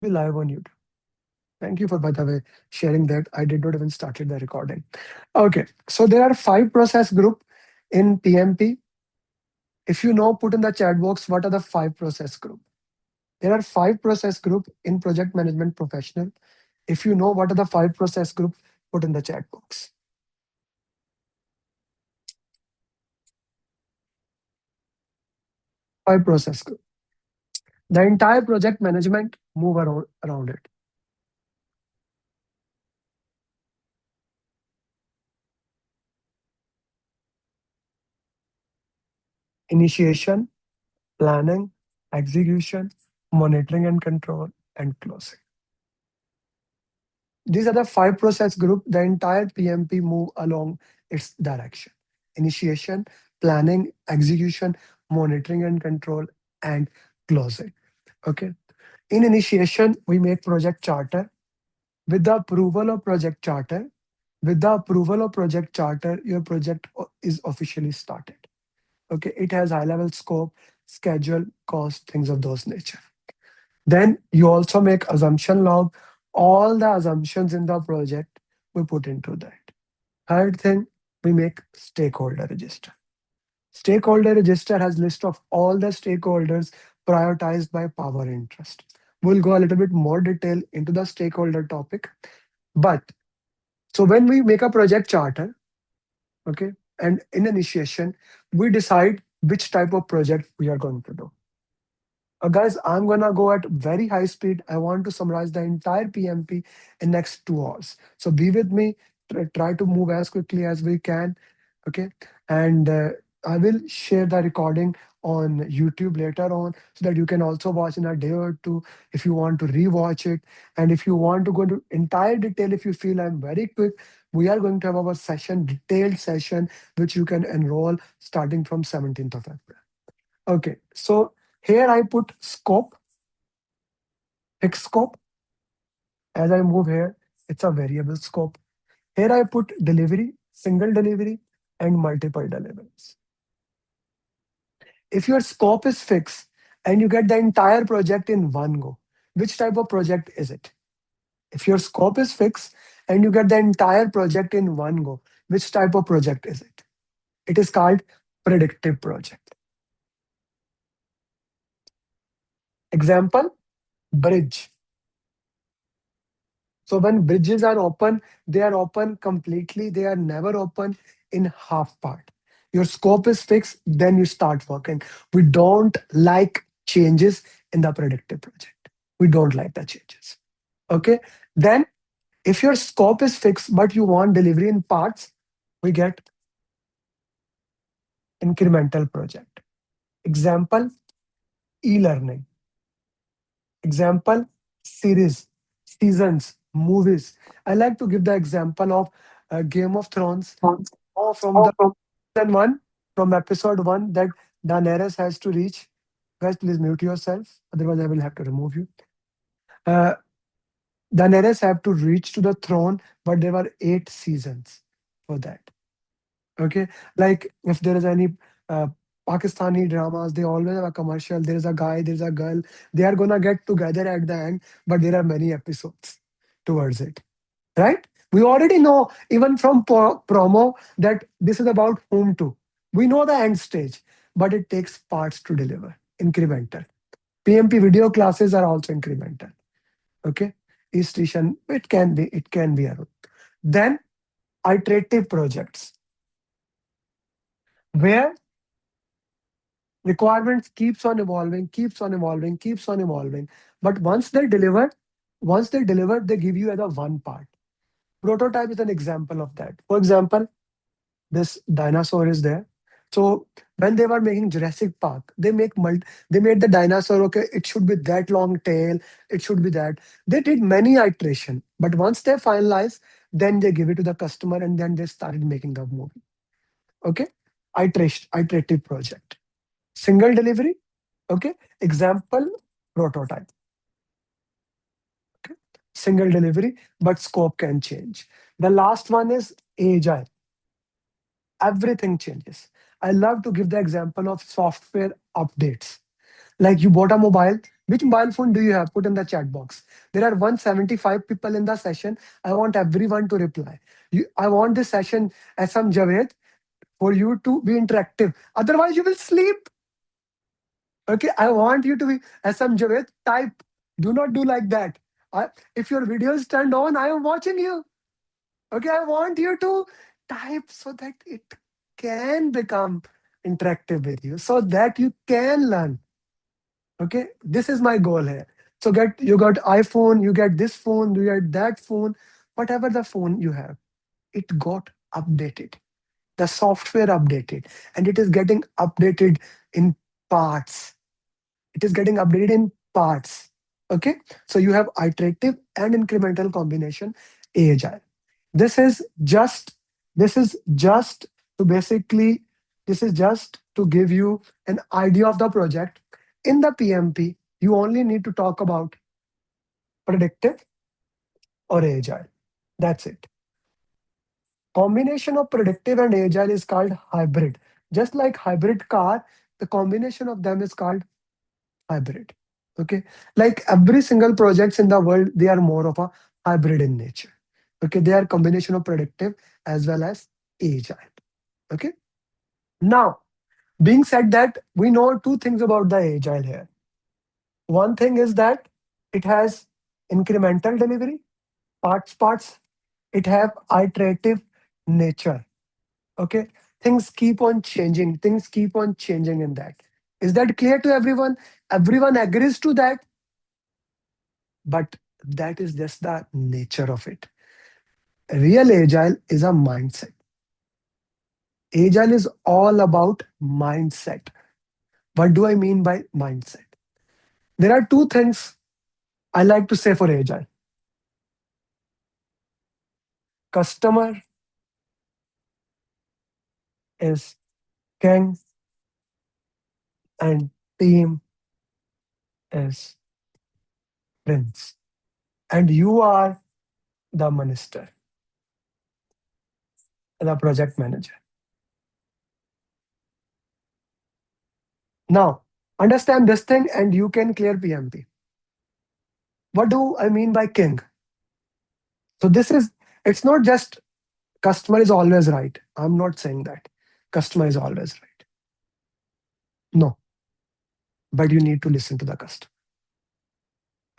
Be live on YouTube. Thank you for, by the way, sharing that. I did not even started the recording. Okay, so there are five process group in PMP. If you know, put in the chat box what are the five process group. There are five process group in project management professional. If you know what are the five process group, put in the chat box. Five process group. The entire project management move around it. Initiation, planning, execution, monitoring and control, and closing. These are the five process group. The entire PMP move along its direction. Initiation, planning, execution, monitoring and control, and closing. Okay. In initiation, we make project charter. With the approval of project charter, your project is officially started. Okay. It has high level scope, schedule, cost, things of those nature. Then you also make assumption log. All the assumptions in the project we put into that. Third thing, we make stakeholder register. Stakeholder register has list of all the stakeholders prioritized by power interest. We'll go a little bit more detail into the stakeholder topic. But so when we make a project charter, okay, and in initiation, we decide which type of project we are going to do. Guys, I'm gonna go at very high speed. I want to summarize the entire PMP in next 2 hours. So be with me. Try to move as quickly as we can. Okay, and I will share the recording on YouTube later on so that you can also watch in a day or two if you want to rewatch it. And if you want to go into entire detail, if you feel I'm very quick, we are going to have our session, detailed session, which you can enroll starting from 17th of April. Okay, so here I put scope, fixed scope. As I move here, it's a variable scope. Here I put delivery, single delivery, and multiple deliveries. If your scope is fixed and you get the entire project in one go, which type of project is it? If your scope is fixed and you get the entire project in one go, which type of project is it? It is called predictive project. Example, bridge. So when bridges are open, they are open completely. They are never open in half part. Your scope is fixed, then you start working. We don't like changes in the predictive project. We don't like the changes. Okay. Then if your scope is fixed, but you want delivery in parts, we get incremental project. Example, e-learning. Example, series, seasons, movies. I like to give the example of Game of Thrones. Oh, from the season one, from episode one, that Daenerys has to reach. Guys, please mute yourself, otherwise I will have to remove you. Uh, Daenerys have to reach to the throne, but there were 8 seasons for that. Okay, like if there is any uh, Pakistani dramas, they always have a commercial. There is a guy, there is a girl. They are gonna get together at the end, but there are many episodes towards it, right? We already know even from promo that this is about whom to. We know the end stage, but it takes parts to deliver. Incremental. PMP video classes are also incremental. Okay, each station it can be a route. Then iterative projects where requirements keeps on evolving, keeps on evolving. But once they deliver, they give you as a one part. Prototype is an example of that. For example, this dinosaur is there. So when they were making Jurassic Park, they made the dinosaur, okay, it should be that long tail, it should be that. They did many iteration, but once they finalize, then they give it to the customer and then they started making the movie. Okay, iterative project. Single delivery. Okay, example, prototype. Okay, single delivery, but scope can change. The last one is agile. Everything changes. I love to give the example of software updates. Like you bought a mobile, Which mobile phone do you have? Put in the chat box. There are 175 people in the session. I want everyone to reply. I want this session, SM Javed, for you to be interactive. Otherwise, you will sleep. Okay, I want you to be SM Javed. Type. Do not do like that. If your video is turned on, I am watching you. Okay, I want you to type so that it can become interactive with you, so that you can learn. Okay, this is my goal here. So you got iPhone, you get this phone, you get that phone, whatever the phone you have, it got updated. The software updated, and it is getting updated in parts. It is getting updated in parts. Okay, so you have iterative and incremental combination, agile. This is just this is just to basically this is just to give you an idea of the project. In the PMP, you only need to talk about predictive or agile. That's it. Combination of predictive and agile is called hybrid. Just like hybrid car, the combination of them is called hybrid. Okay, like every single projects in the world, they are more of a hybrid in nature. Okay, they are combination of predictive as well as agile. Okay, now being said that, we know two things about the agile here. One thing is that it has incremental delivery, parts. It have iterative nature. Okay, things keep on changing. Things keep on changing in that. Is that clear to everyone? Everyone agrees to that, but that is just the nature of it. Real agile is a mindset. Agile is all about mindset. What do I mean by mindset? There are two things I like to say for agile: customer is king and team is prince. And you are the minister, the project manager. Now, understand this thing and you can clear PMP. What do I mean by king? So it's not just customer is always right. I'm not saying that. Customer is always right. No, but you need to listen to the customer.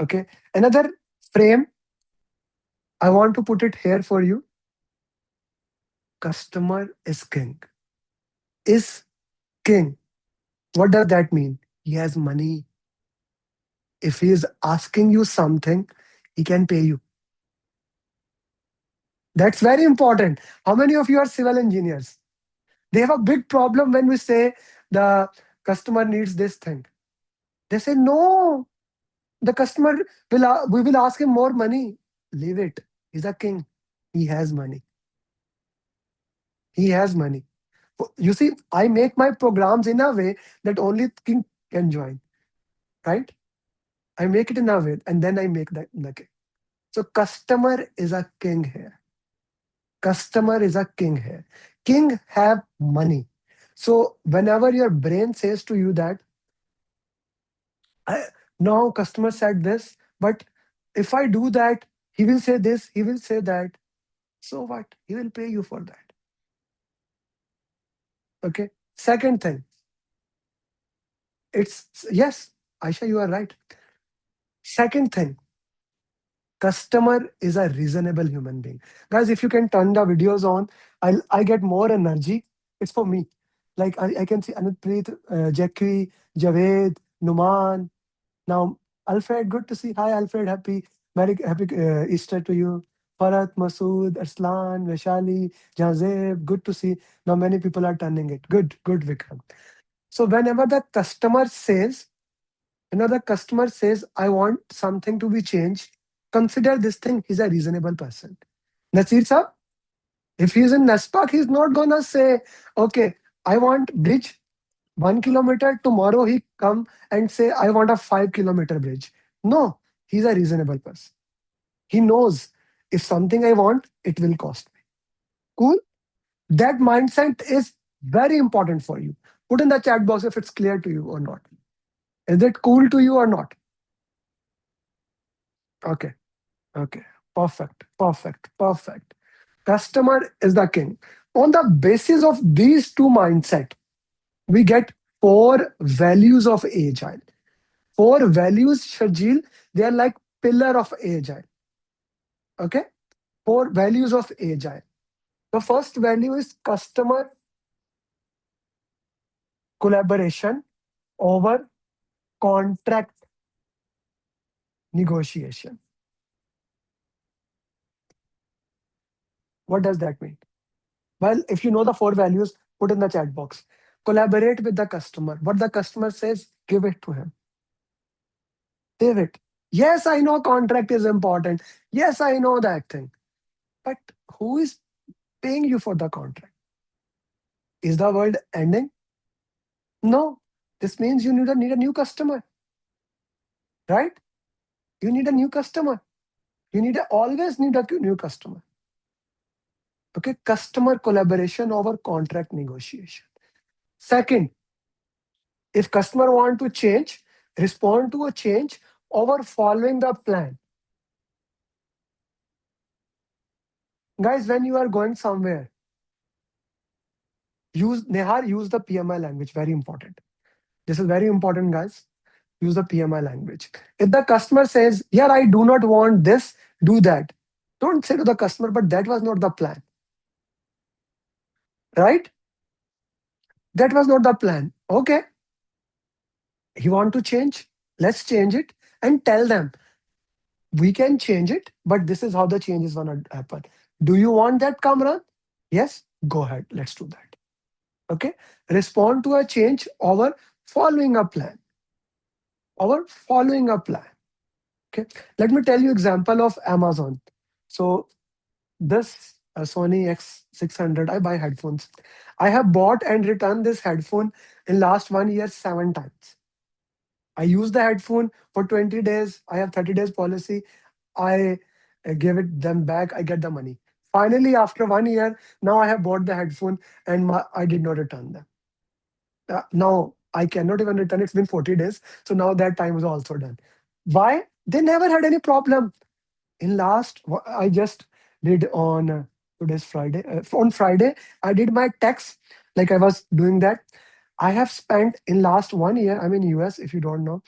Okay. Another frame, I want to put it here for you. Customer is king. Is king. What does that mean? He has money. If he is asking you something, he can pay you. That's very important. How many of you are civil engineers? They have a big problem when we say the customer needs this thing. They say, no, the customer we will ask him more money. Leave it. He's a king. He has money. He has money. You see, I make my programs in a way that only king can join, right? I make it in a way, and then I make the king. So customer is a king here. Customer is a king here. King have money. So whenever your brain says to you that, I, no, customer said this, but if I do that, he will say this, he will say that. So what? He will pay you for that. Okay. Second thing, it's yes, Aisha, you are right. Second thing, customer is a reasonable human being. Guys, if you can turn the videos on, I get more energy. It's for me. Like I can see Anutpreet, Jackie, Javed, Numan. Now, Alfred, good to see. Hi, Alfred. Very happy Easter to you. Farat, Masood, Arslan, Vaishali, Jazeb. Good to see. Now, many people are turning it. Good, Vikram. So, whenever the customer says, I want something to be changed, consider this thing. He's a reasonable person. Nasir sir, if he's in Naspak, he's not gonna say, okay, I want bridge 1 kilometer. Tomorrow he come and say, I want a 5 kilometer bridge. No, he's a reasonable person. He knows if something I want, it will cost me. Cool. That mindset is very important for you. Put in the chat box if it's clear to you or not. Is it cool to you or not? Okay. Okay. Perfect. Perfect. Perfect. Customer is the king. On the basis of these two mindset, we get four values of agile. Four values, Shajil, they are like pillar of agile. Okay. Four values of agile. The first value is customer collaboration over contract negotiation. What does that mean? Well, if you know the four values, put in the chat box. Collaborate with the customer. What the customer says, give it to him. Give it. Yes, I know contract is important. Yes, I know that thing. But who is paying you for the contract? Is the world ending? No. This means you need a new customer, right? You need a new customer. Always need a new customer. Okay. Customer collaboration over contract negotiation. Second, if customer want to change, respond to a change over following the plan. Guys, when you are going somewhere, use the PMI language. Very important. This is very important, guys. Use the PMI language. If the customer says, yeah, I do not want this, do that. Don't say to the customer, but that was not the plan, right? That was not the plan. Okay. You want to change? Let's change it and tell them we can change it, but this is how the change is going to happen. Do you want that, Kamran? Yes, go ahead. Let's do that. Okay. Respond to a change over following a plan. Over following a plan. Okay. Let me tell you example of Amazon. So this Sony X600, I buy headphones. I have bought and returned this headphone in last 1 year 7 times. I use the headphone for 20 days. I have 30 days policy. I give it them back. I get the money. Finally, after 1 year, now I have bought the headphone and I did not return them. Now I cannot even return. It's been 40 days. So now that time is also done. Why? They never had any problem. In last, I just did on today's Friday. On Friday, I did my tax. Like I was doing that. I have spent in last 1 year, I'm in US, if you don't know,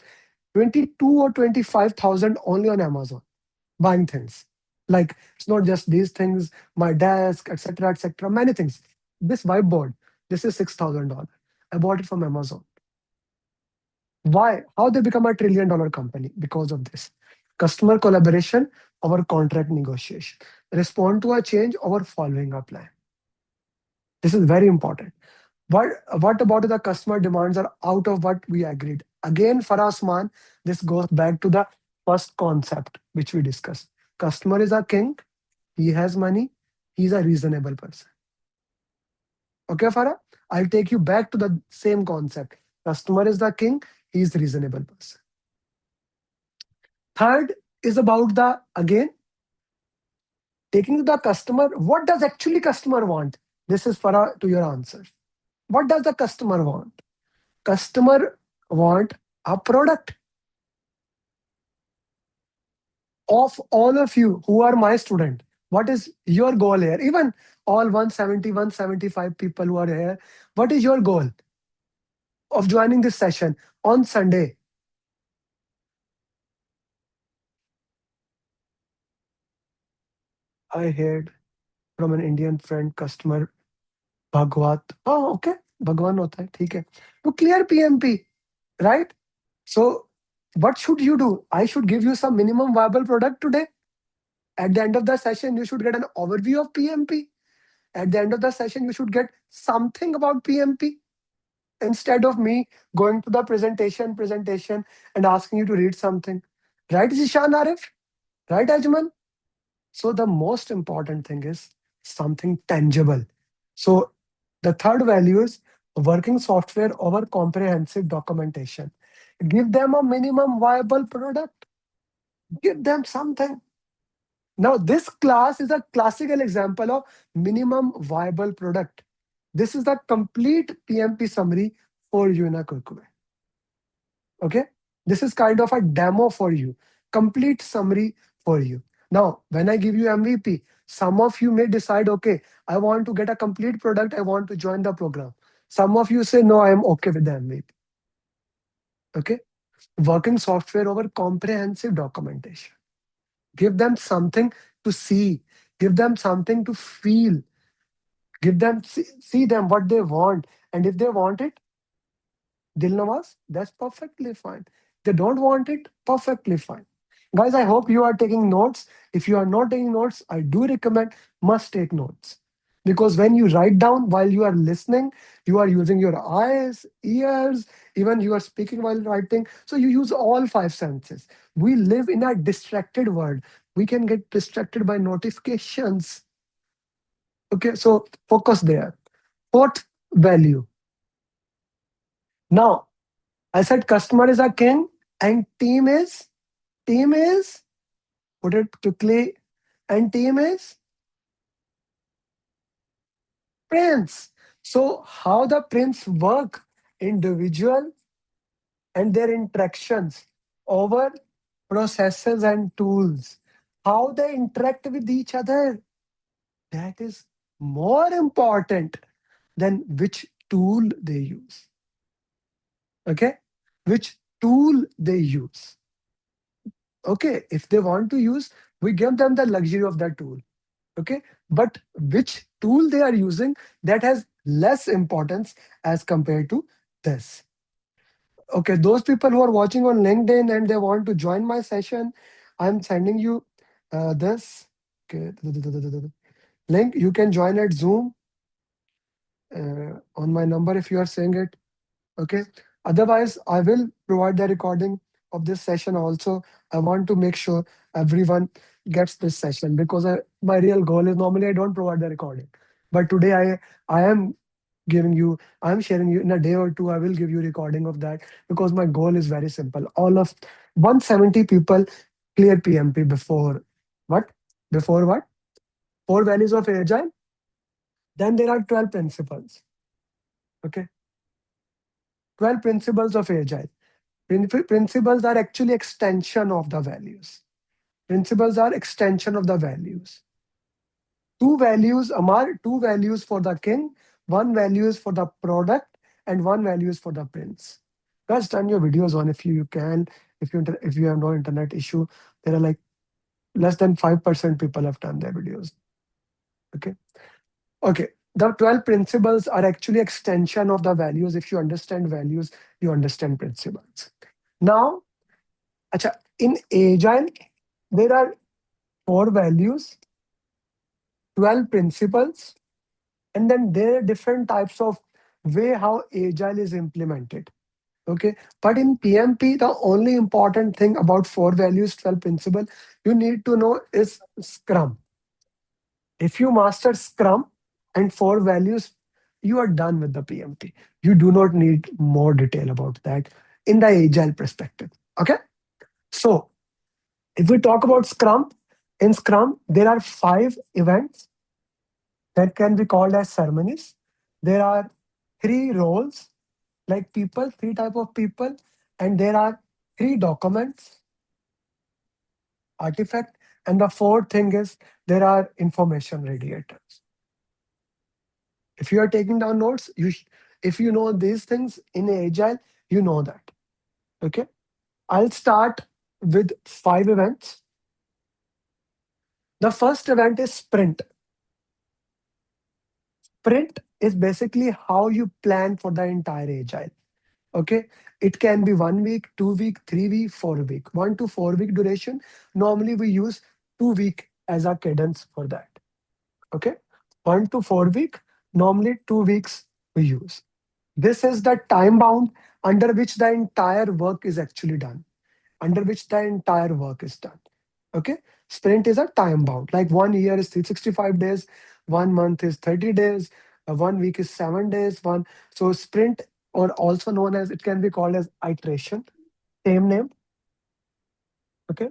22 or 25,000 only on Amazon buying things. Like it's not just these things, my desk, etc., many things. This whiteboard, this is $6,000. I bought it from Amazon. Why? How they become a $1 trillion company? Because of this. Customer collaboration over contract negotiation. Respond to a change over following a plan. This is very important. What about the customer demands are out of what we agreed? Again, for us, man, this goes back to the first concept which we discussed. Customer is a king. He has money. He's a reasonable person. Okay, Farah? I'll take you back to the same concept. Customer is the king. He's reasonable person. Third is about the again taking to the customer. What does actually customer want? This is Farah to your answer. What does the customer want? Customer want a product. Of all of you who are my student, what is your goal here? Even all 170, 175 people who are here, what is your goal of joining this session on Sunday? I heard from an Indian friend, customer Bhagwat. Oh, okay. Bhagwan hota hai, theek hai. To clear PMP, right? So what should you do? I should give you some minimum viable product today. At the end of the session, you should get an overview of PMP. At the end of the session, you should get something about PMP instead of me going to the presentation and asking you to read something. Right, Zishan Arif? Right, Ajman? So the most important thing is something tangible. So the third value is working software over comprehensive documentation. Give them a minimum viable product. Give them something. Now, this class is a classical example of minimum viable product. This is the complete PMP summary for you in a quick way. Okay? This is kind of a demo for you. complete summary for you. Now, when I give you MVP, some of you may decide, okay, I want to get a complete product, I want to join the program. Some of you say, no, I am okay with the MVP. Okay. Working software over comprehensive documentation. Give them something to see, give them something to feel, give them, see them what they want. And if they want it, Dil Nawaz, that's perfectly fine. They don't want it, perfectly fine. Guys, I hope you are taking notes. If you are not taking notes, I do recommend must take notes. Because when you write down while you are listening, you are using your eyes, ears, even you are speaking while writing. So you use all five senses. We live in a distracted world. We can get distracted by notifications. Okay, so focus there. Fourth value. Now, I said customer is a king and team is put it quickly, and team is prince. So how the prince work, individual and their interactions over processes and tools, how they interact with each other, that is more important than which tool they use. Okay, which tool they use. Okay, if they want to use, we give them the luxury of that tool. Okay, but which tool they are using, that has less importance as compared to this. Okay, those people who are watching on LinkedIn and they want to join my session, I'm sending you this, okay, link. You can join at Zoom on my number if you are saying it. Okay, otherwise I will provide the recording of this session also. I want to make sure everyone gets this session, because my real goal is, normally I don't provide the recording, but today I am giving you, I'm sharing you, in a day or two I will give you recording of that, because my goal is very simple. All of 170 people clear PMP before what, before what, four values of Agile. Then there are 12 principles. Okay, 12 principles of Agile. Principles are actually extension of the values. Principles are extension of the values. Two values, Amar, two values for the king, one value is for the product, and one value is for the prince. Guys, turn your videos on if you can. If you have no internet issue, there are like less than 5% people have turned their videos. Okay. Okay. The 12 principles are actually extension of the values. If you understand values, you understand principles. Now, acha, in Agile, there are four values, 12 principles, and then there are different types of way how Agile is implemented. Okay. But in PMP, the only important thing about four values, 12 principle, you need to know is Scrum. If you master Scrum and four values, you are done with the PMP. You do not need more detail about that in the Agile perspective. Okay. So if we talk about Scrum, in Scrum, there are five events that can be called as ceremonies. There are three roles, like people, three type of people, and there are three documents, artifact, and the fourth thing is there are information radiators. If you are taking down notes, if you know these things in Agile, you know that. Okay, I'll start with five events. The first event is sprint. Sprint is basically how you plan for the entire Agile. Okay, it can be 1 week, 2 week, 3 week, 4 week, 1 to 4 week duration. Normally we use 2 week as a cadence for that. Okay, 1 to 4 week, normally 2 weeks we use. This is the time bound under which the entire work is actually done, under which the entire work is done. Okay, sprint is a time bound, like 1 year is 365 days, 1 month is 30 days, 1 week is 7 days, one. So sprint, or also known as, it can be called as iteration, same name. Okay,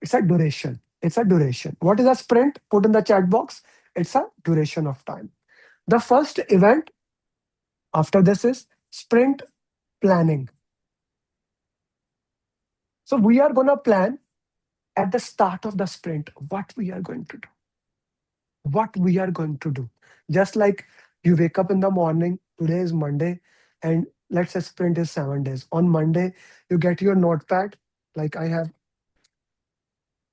it's a duration, it's a duration. What is a sprint? Put in the chat box. It's a duration of time. The first event after this is sprint planning. So we are going to plan at the start of the sprint what we are going to do, what we are going to do. Just like you wake up in the morning, today is Monday, and let's say sprint is 7 days. On Monday, you get your notepad, like I have,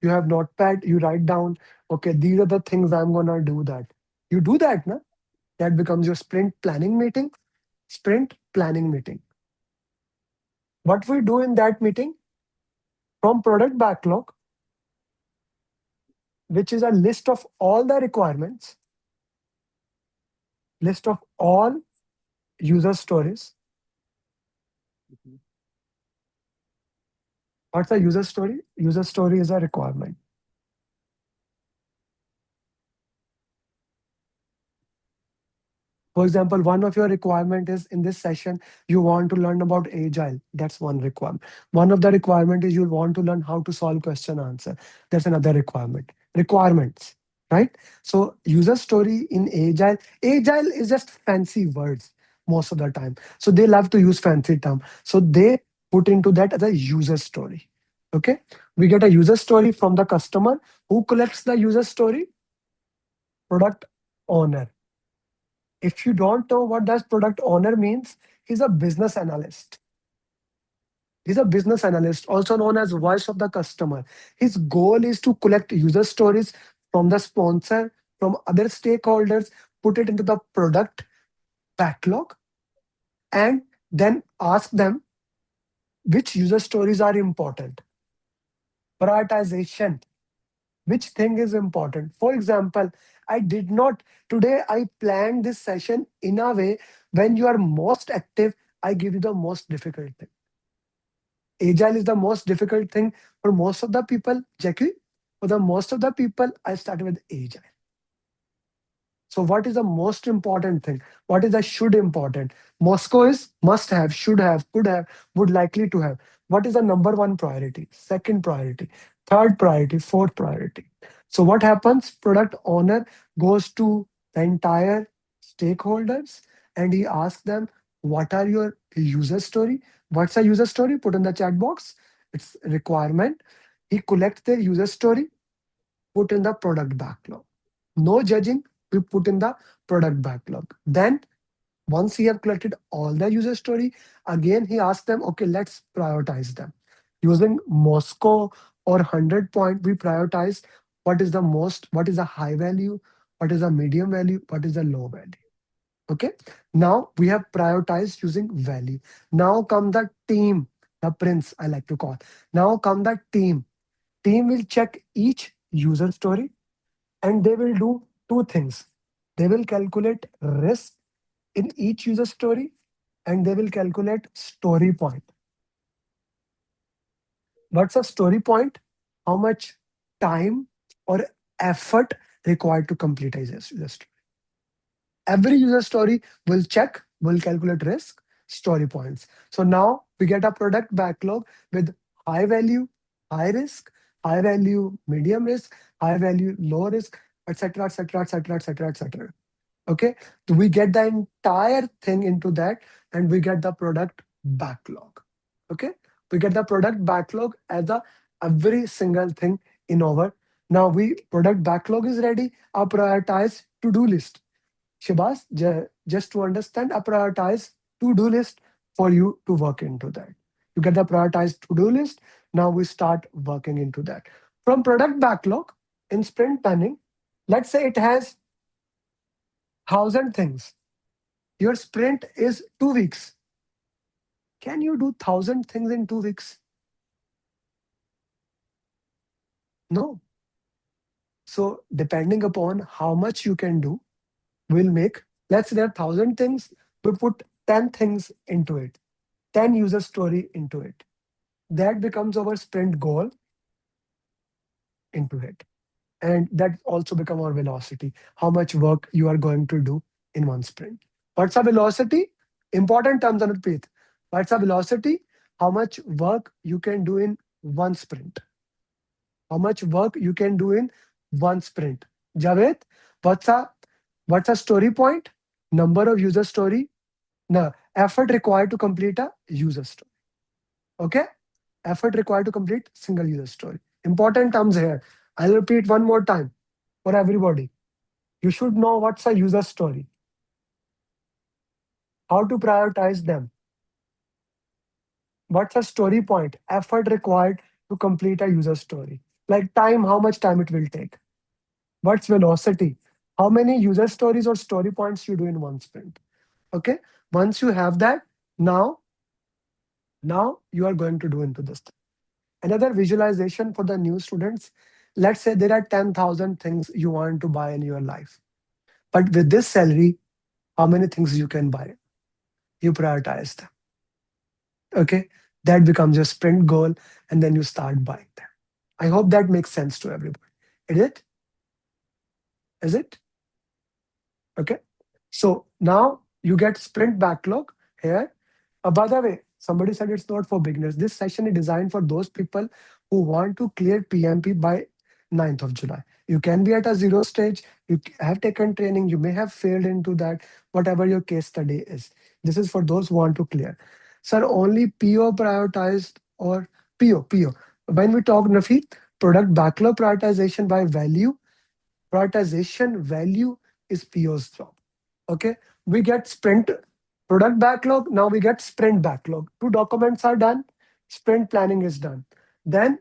you have notepad, you write down, okay, these are the things I'm gonna do that. You do that, na? That becomes your sprint planning meeting. Sprint planning meeting. What we do in that meeting from product backlog, which is a list of all the requirements, list of all user stories. What's a user story? User story is a requirement. For example, one of your requirement is in this session, you want to learn about Agile. That's one requirement. One of the requirement is you want to learn how to solve question answer. That's another requirement. Requirements, right? So user story in Agile. Agile is just fancy words most of the time. So they love to use fancy term. So they put into that as a user story. Okay. We get a user story from the customer. Who collects the user story? Product owner. If you don't know what does product owner means, he's a business analyst. He's a business analyst, also known as voice of the customer. His goal is to collect user stories from the sponsor, from other stakeholders, put it into the product backlog, and then ask them which user stories are important. Prioritization. Which thing is important? For example, I did not, today I planned this session in a way when you are most active, I give you the most difficult thing. Agile is the most difficult thing for most of the people. Jackie, for the most of the people, I started with Agile. So what is the most important thing? What is the should important? Moscow is must have, should have, could have, would likely to have. What is the number one priority? Second priority, third priority, fourth priority. So what happens? Product owner goes to the entire stakeholders and he asks them, what are your user story? What's a user story? Put in the chat box. It's requirement. He collects their user story, put in the product backlog. No judging, we put in the product backlog. Then once he have collected all the user story, again he asks them, okay, let's prioritize them. Using Moscow or 100 point, we prioritize what is the most, what is the high value, what is the medium value, what is the low value. Okay. Now we have prioritized using value. Now come the team, the prince I like to call. Now come the team. Team will check each user story and they will do two things. They will calculate risk in each user story and they will calculate story point. What's a story point? How much time or effort required to complete a user story. Every user story will check, will calculate risk, story points. So now we get a product backlog with high value, high risk, high value, medium risk, high value, low risk, etc., etc., etc., etc., etc. Okay, so we get the entire thing into that and we get the product backlog. Okay, we get the product backlog as a every single thing in our. Now we product backlog is ready. Our prioritize to-do list. Shabazz, just to understand, a prioritized to-do list for you to work into that. You get the prioritized to-do list. Now we start working into that. From product backlog in sprint planning, let's say it has 1,000 things. Your sprint is 2 weeks. Can you do 1,000 things in 2 weeks? No. So depending upon how much you can do, we'll make, let's say there are 1,000 things, we put 10 things into it, 10 user story into it. That becomes our sprint goal into it. And that also become our velocity, how much work you are going to do in one sprint. What's a velocity? Important terms, Anurpreet. What's a velocity? How much work you can do in one sprint. How much work you can do in one sprint. Javed, what's a what's a story point? Number of user story. No, effort required to complete a user story. Okay? effort required to complete single user story. Important terms here. I'll repeat one more time for everybody. You should know what's a user story, how to prioritize them, what's a story point, effort required to complete a user story, like time, how much time it will take, what's velocity, how many user stories or story points you do in one sprint. Okay, once you have that, now you are going to do into this thing. Another visualization for the new students. Let's say there are 10,000 things you want to buy in your life, but with this salary, how many things you can buy? You prioritize them. Okay, that becomes your sprint goal, and then you start buying them. I hope that makes sense to everybody. Is it? Is it? Okay. So now you get sprint backlog here. By the way, somebody said it's not for beginners. This session is designed for those people who want to clear PMP by 9th of July. You can be at a zero stage. You have taken training. You may have failed into that, whatever your case study is. This is for those who want to clear. Sir, only PO prioritized or PO. When we talk, Nafi, product backlog prioritization by value, prioritization value is PO's job. Okay, we get sprint product backlog. Now we get sprint backlog. Two documents are done. Sprint planning is done. Then,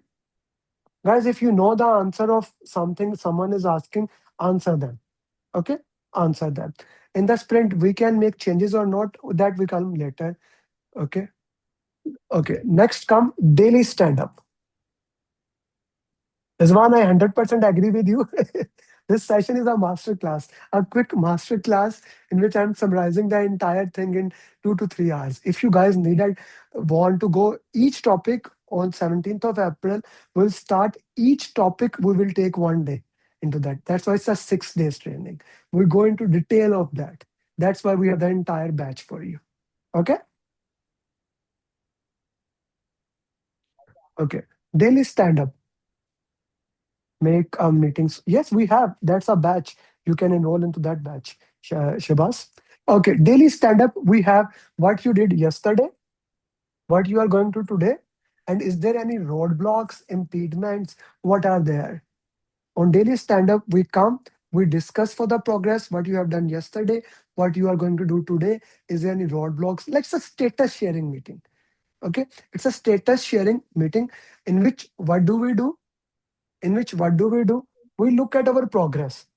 guys, if you know the answer of something someone is asking, answer them. Okay, answer them. In the sprint, we can make changes or not. That we come later. Okay. Okay. Next come daily stand up. Rizwan, I 100% agree with you. This session is a master class, a quick master class in which I'm summarizing the entire thing in 2 to 3 hours. If you guys needed, want to go each topic on 17th of April, we'll start each topic. We will take one day into that. That's why it's a 6 days training. We go into detail of that. That's why we have the entire batch for you. Okay. Okay. Daily stand up. Make meetings. Yes, we have. That's a batch. You can enroll into that batch, Shabas. Okay, daily stand up. We have what you did yesterday, what you are going to today, and is there any roadblocks, impediments? What are there? On daily stand up, we come, we discuss for the progress, what you have done yesterday, what you are going to do today. Is there any roadblocks? Like it's a status sharing meeting. Okay, it's a status sharing meeting in which what do we do? In which what do? We look at our progress.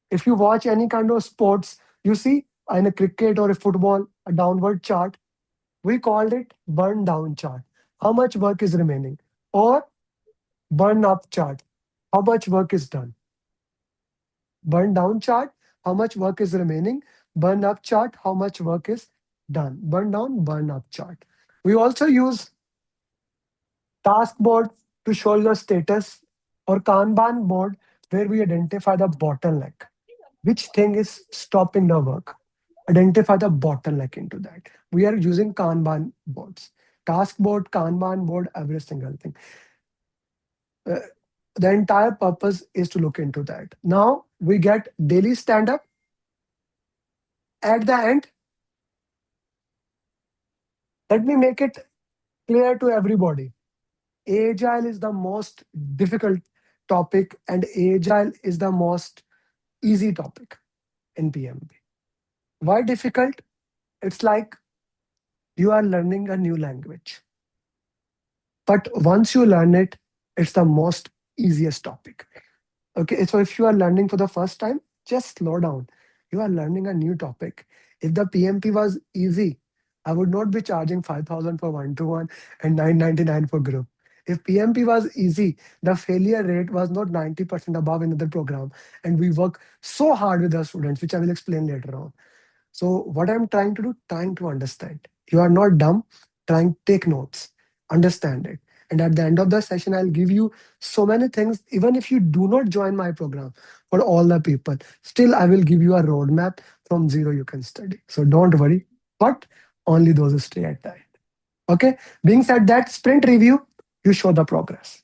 If you watch any kind of sports, you see in a cricket or a football, a downward chart, we called it burn down chart. How much work is remaining? Or burn up chart. How much work is done? Burn down chart, how much work is remaining? Burn up chart, how much work is done? Burn down, burn up chart. We also use task board to show your status, or Kanban board where we identify the bottleneck. Which thing is stopping the work? Identify the bottleneck into that. We are using Kanban boards, task board, Kanban board, every single thing. Uh, the entire purpose is to look into that. Now we get daily stand up. At the end, let me make it clear to everybody. Agile is the most difficult topic, and Agile is the most easy topic in PMP. Why difficult? It's like you are learning a new language. But once you learn it, it's the most easiest topic. Okay, so if you are learning for the first time, just slow down. You are learning a new topic. If the PMP was easy, I would not be charging 5,000 for one-to-one and 999 for group. If PMP was easy, the failure rate was not 90% above another program. And we work so hard with our students, which I will explain later on. So what I'm trying to do, trying to understand. You are not dumb, trying to take notes, understand it. And at the end of the session, I'll give you so many things. Even if you do not join my program for all the people, still I will give you a roadmap from zero you can study. So don't worry, but only those who stay at the end. Okay. Being said that, sprint review, you show the progress.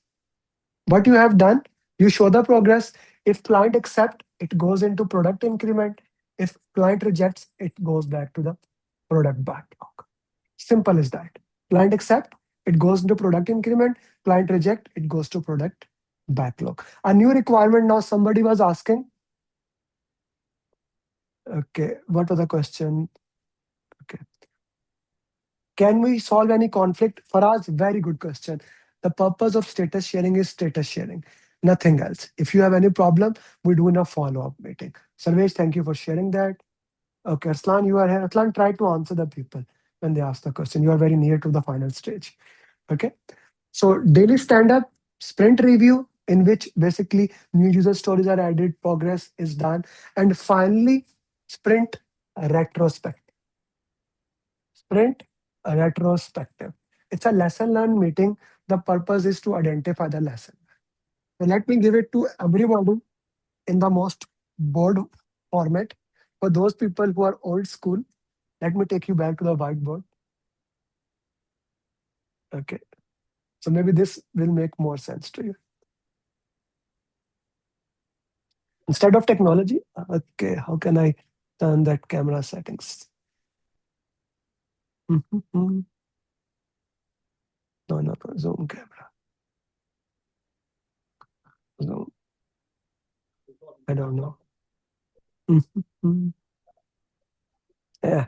What you have done, you show the progress. If client accept, it goes into product increment. If client rejects, it goes back to the product backlog. Simple as that. Client accept, it goes into product increment. Client reject, it goes to product backlog. A new requirement now, somebody was asking. Okay, what was the question? Okay. Can we solve any conflict? For us, very good question. The purpose of status sharing is status sharing, nothing else. If you have any problem, we do in a follow-up meeting. Sarvesh, thank you for sharing that. Okay, Arslan, you are here. Arslan, try to answer the people when they ask the question. You are very near to the final stage. Okay. So daily stand-up, sprint review, in which basically new user stories are added, progress is done. And finally, sprint retrospect. Sprint retrospective. It's a lesson learned meeting. The purpose is to identify the lesson. So let me give it to everybody in the most board format. For those people who are old school, let me take you back to the whiteboard. Okay. So maybe this will make more sense to you. Instead of technology, okay, how can I turn that camera settings? No, no, zoom camera. Zoom. I don't know. Yeah,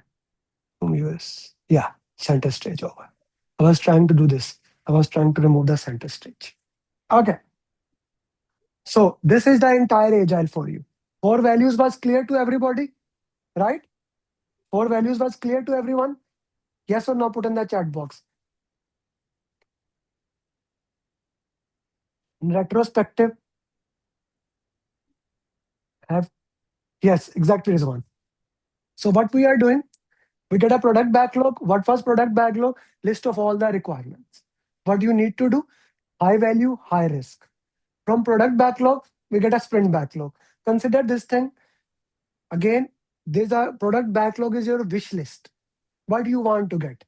from US. Yeah, center stage over. I was trying to do this. I was trying to remove the center stage. Okay. So this is the entire agile for you. Four values was clear to everybody, right? Four values was clear to everyone. Yes or no? Put in the chat box. In retrospective, have yes, exactly is one. So what we are doing, we get a product backlog. What was product backlog? List of all the requirements. What you need to do? High value, high risk. From product backlog, we get a sprint backlog. Consider this thing again. This a product backlog is your wish list. What do you want to get?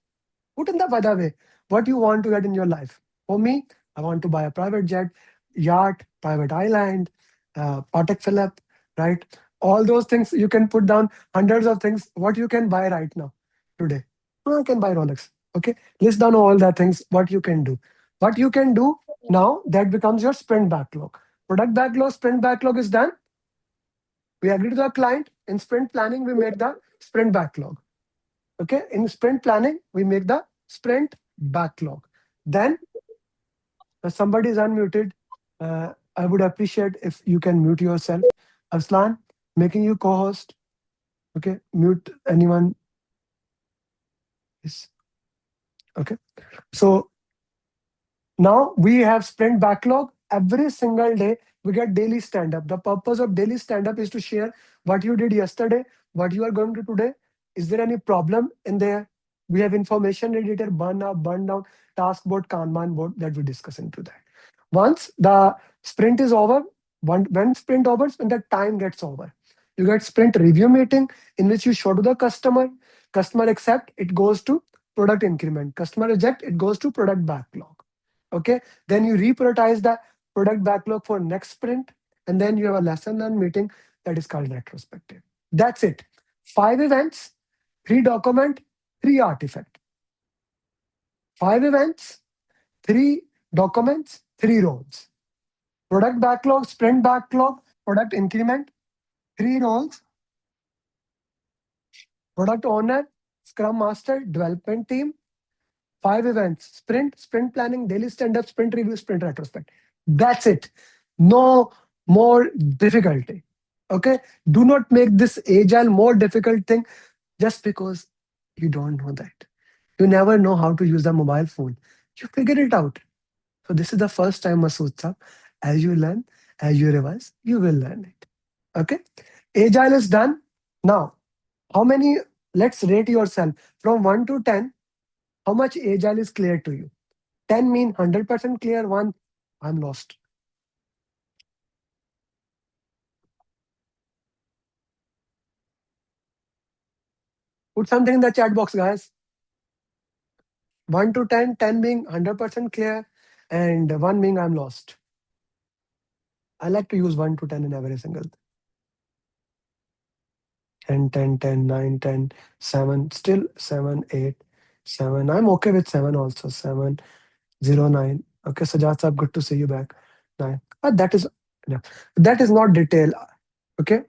Put in the by the way, what you want to get in your life. For me, I want to buy a private jet, yacht, private island, Patek Philippe, right? All those things you can put down hundreds of things. What you can buy right now, today? Oh, I can buy Rolex. Okay, list down all the things. What you can do. What you can do now that becomes your sprint backlog. Product backlog, sprint backlog is done. We agree to the client. In sprint planning, we make the sprint backlog. Okay, in sprint planning, we make the sprint backlog. Then somebody is unmuted. I would appreciate if you can mute yourself. Arslan, making you co-host. Okay, mute anyone. Yes. Okay. So now we have sprint backlog. Every single day, we get daily stand up. The purpose of daily stand up is to share what you did yesterday, what you are going to today. Is there any problem in there? We have information editor, burn up, burn down, task board, Kanban board that we discuss into that. Once the sprint is over, when sprint over, when the time gets over, you get sprint review meeting in which you show to the customer. Customer accept, it goes to product increment. Customer reject, it goes to product backlog. Okay, then you reprioritize the product backlog for next sprint, and then you have a lesson learned meeting that is called retrospective. That's it. 5 events, 3 document, 3 artifact. 5 events, 3 documents, 3 roles. Product backlog, sprint backlog, product increment, 3 roles, product owner, scrum master, development team, 5 events, sprint planning, daily stand-up, sprint review, sprint retrospect. That's it. No more difficulty. Okay. Do not make this agile more difficult thing just because you don't know that. You never know how to use a mobile phone. You figure it out. So this is the first time, Masood sir. As you learn, as you revise, you will learn it. Okay. Agile is done. Now, how many, let's rate yourself from 1 to 10. How much agile is clear to you? 10 mean 100% clear, 1, I'm lost. Put something in the chat box, guys. 1 to 10, 10 being 100% clear, and 1 being I'm lost. I like to use 1 to 10 in every single 10, 10, 10, 9, 10, 7, still 7, 8, 7. I'm okay with 7 also. 709. Okay, Sajad sir, good to see you back. 9. That is, yeah, that is not detail. Okay,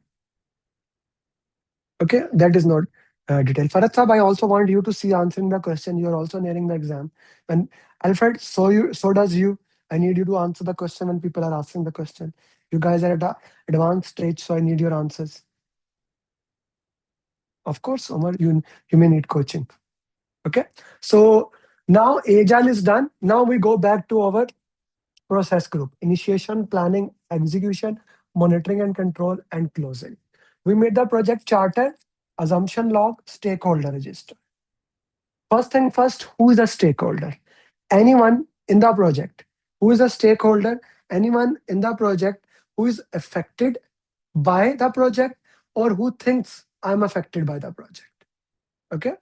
okay, that is not detail. Farad sir, I also want you to see answering the question. You are also nearing the exam. And Alfred, so does you. I need you to answer the question when people are asking the question. You guys are at a advanced stage, so I need your answers. Of course, Omar, you may need coaching. Okay, so now Agile is done. Now we go back to our process group: initiation, planning, execution, monitoring and control, and closing. We made the project charter, assumption log, stakeholder register. First thing first, who is a stakeholder? Anyone in the project. Who is a stakeholder? Anyone in the project who is affected by the project or who thinks I'm affected by the project. Okay?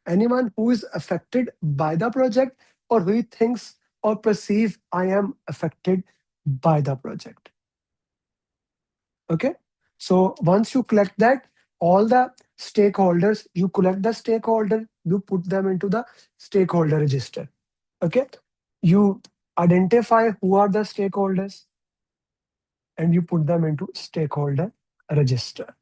Anyone who is affected by the project or who thinks or perceive I am affected by the project. Okay, so once you collect that, all the stakeholders, you collect the stakeholder, you put them into the stakeholder register. Okay, you identify who are the stakeholders and you put them into stakeholder register.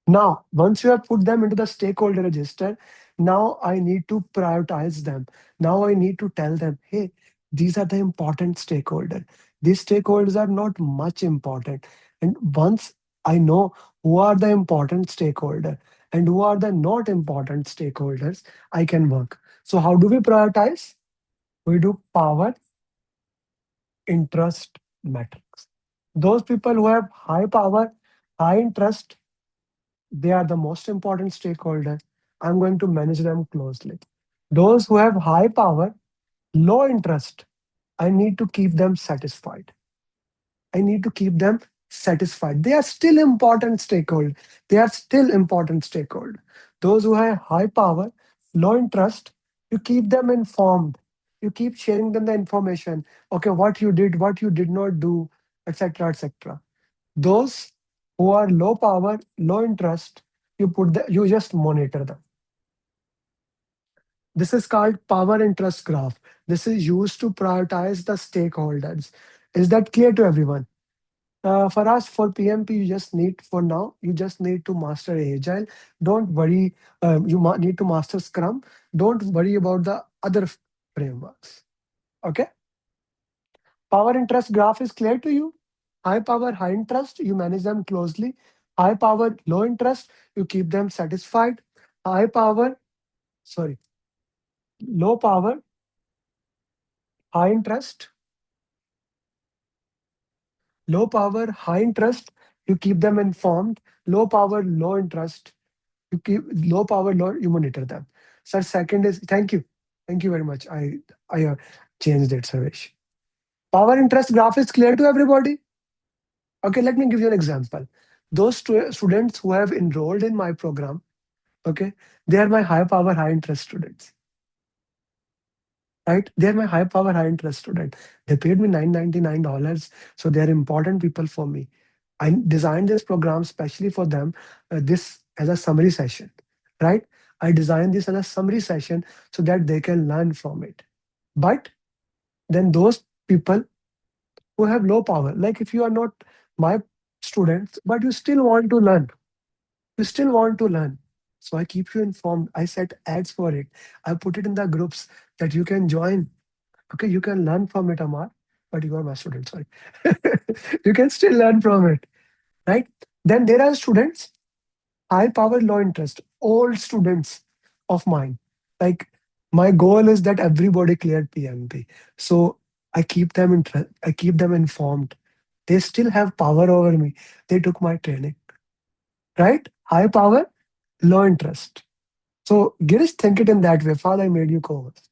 Now, once you have put them into the stakeholder register, now I need to prioritize them. Now I need to tell them, hey, these are the important stakeholders. These stakeholders are not much important. And once I know who are the important stakeholders and who are the not important stakeholders, I can work. So how do we prioritize? We do power interest metrics. Those people who have high power, high interest, they are the most important stakeholder. I'm going to manage them closely. Those who have high power, low interest, I need to keep them satisfied. I need to keep them satisfied. They are still important stakeholder. They are still important stakeholder. Those who have high power, low interest, you keep them informed. You keep sharing them the information. Okay, what you did, what you did not do, etc., etc. Those who are low power, low interest, you just monitor them. This is called power interest graph. This is used to prioritize the stakeholders. Is that clear to everyone? For us, for PMP, you just need, for now, you just need to master Agile. Don't worry, need to master Scrum. Don't worry about the other frameworks. Okay? Power interest graph is clear to you? High power, high interest, you manage them closely. High power, low interest, you keep them satisfied. High power, sorry, low power, high interest, low power, high interest, you keep them informed. Low power, low interest, you keep low power, low, you monitor them. Sir, second is thank you. Thank you very much. I changed it, Sarvesh. Power interest graph is clear to everybody. Okay, let me give you an example. Those students who have enrolled in my program, okay, they are my high power, high interest students, right? They are my high power, high interest student. They paid me $999, so they are important people for me. I designed this program specially for them, this as a summary session, right? I designed this as a summary session so that they can learn from it. But then those people who have low power, like if you are not my students, but you still want to learn, you still want to learn. So I keep you informed. I set ads for it. I put it in the groups that you can join. Okay, you can learn from it, Amar, but you are my student, sorry. You can still learn from it, right? Then there are students, high power, low interest, old students of mine. Like my goal is that everybody cleared PMP. So I keep them informed. They still have power over me. They took my training, right? High power, low interest. So Girish, think it in that way. Father, I made you co-host.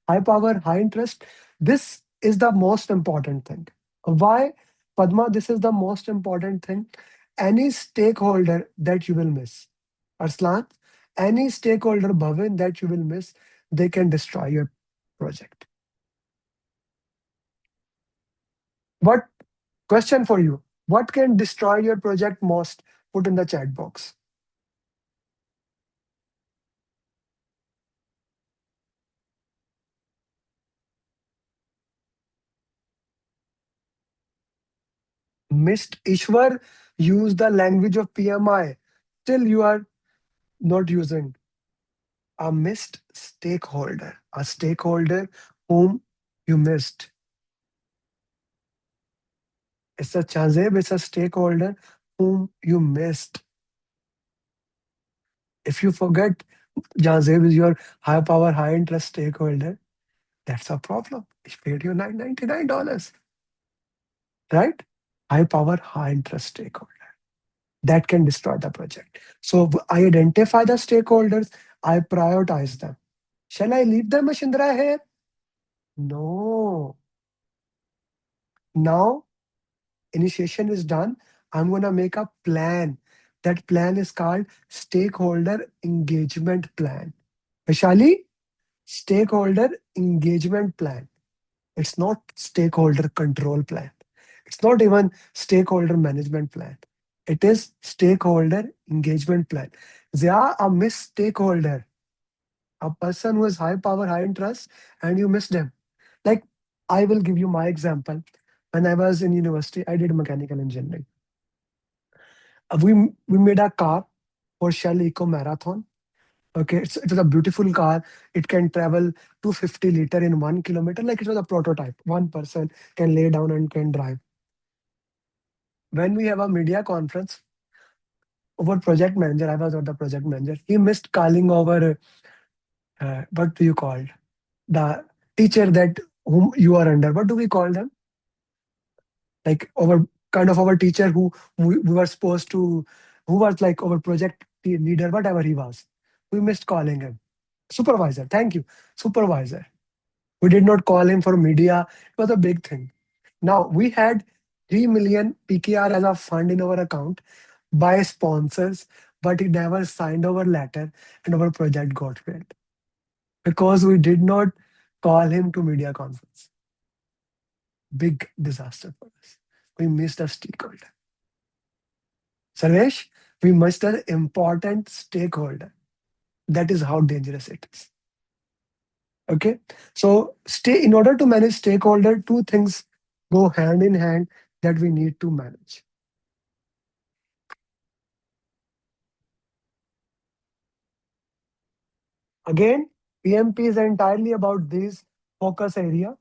High power, high interest. This is the most important thing. Why, Padma? This is the most important thing. Any stakeholder that you will miss, Arslan, any stakeholder, Bhavin, that you will miss, they can destroy your project. What question for you? What can destroy your project most? Put in the chat box. Missed Ishwar use the language of PMI. Still, you are not using a missed stakeholder, a stakeholder whom you missed. It's a Chazeb, it's a stakeholder whom you missed. If you forget Jazeb is your high power, high interest stakeholder, that's a problem. He paid you $999, right? High power, high interest stakeholder. That can destroy the project. So I identify the stakeholders, I prioritize them. Shall I leave them, Ashindra, here? No. Now initiation is done. I'm going to make a plan. That plan is called stakeholder engagement plan. Vishali, stakeholder engagement plan. It's not stakeholder control plan. It's not even stakeholder management plan. It is stakeholder engagement plan. They are a missed stakeholder, a person who has high power, high interest, and you miss them. Like, I will give you my example. When I was in university, I did mechanical engineering. We made a car for Shell Eco Marathon. Okay, it was a beautiful car. It can travel 250 liter in 1 kilometer. Like it was a prototype. One person can lay down and can drive. When we have a media conference, our project manager, I was not the project manager, he missed calling our, what do you call, the teacher that whom you are under. What do we call them? Like our kind of our teacher who we were supposed to, who was like our project leader, whatever he was. We missed calling him. Supervisor, thank you. Supervisor. We did not call him for media. It was a big thing. Now we had 3 million PKR as a fund in our account by sponsors, but he never signed our letter and our project got failed because we did not call him to media conference. Big disaster for us. We missed a stakeholder. Sarvesh, we missed an important stakeholder. That is how dangerous it is. Okay. So stay in order to manage stakeholder, two things go hand in hand that we need to manage. Again, PMP is entirely about this focus area.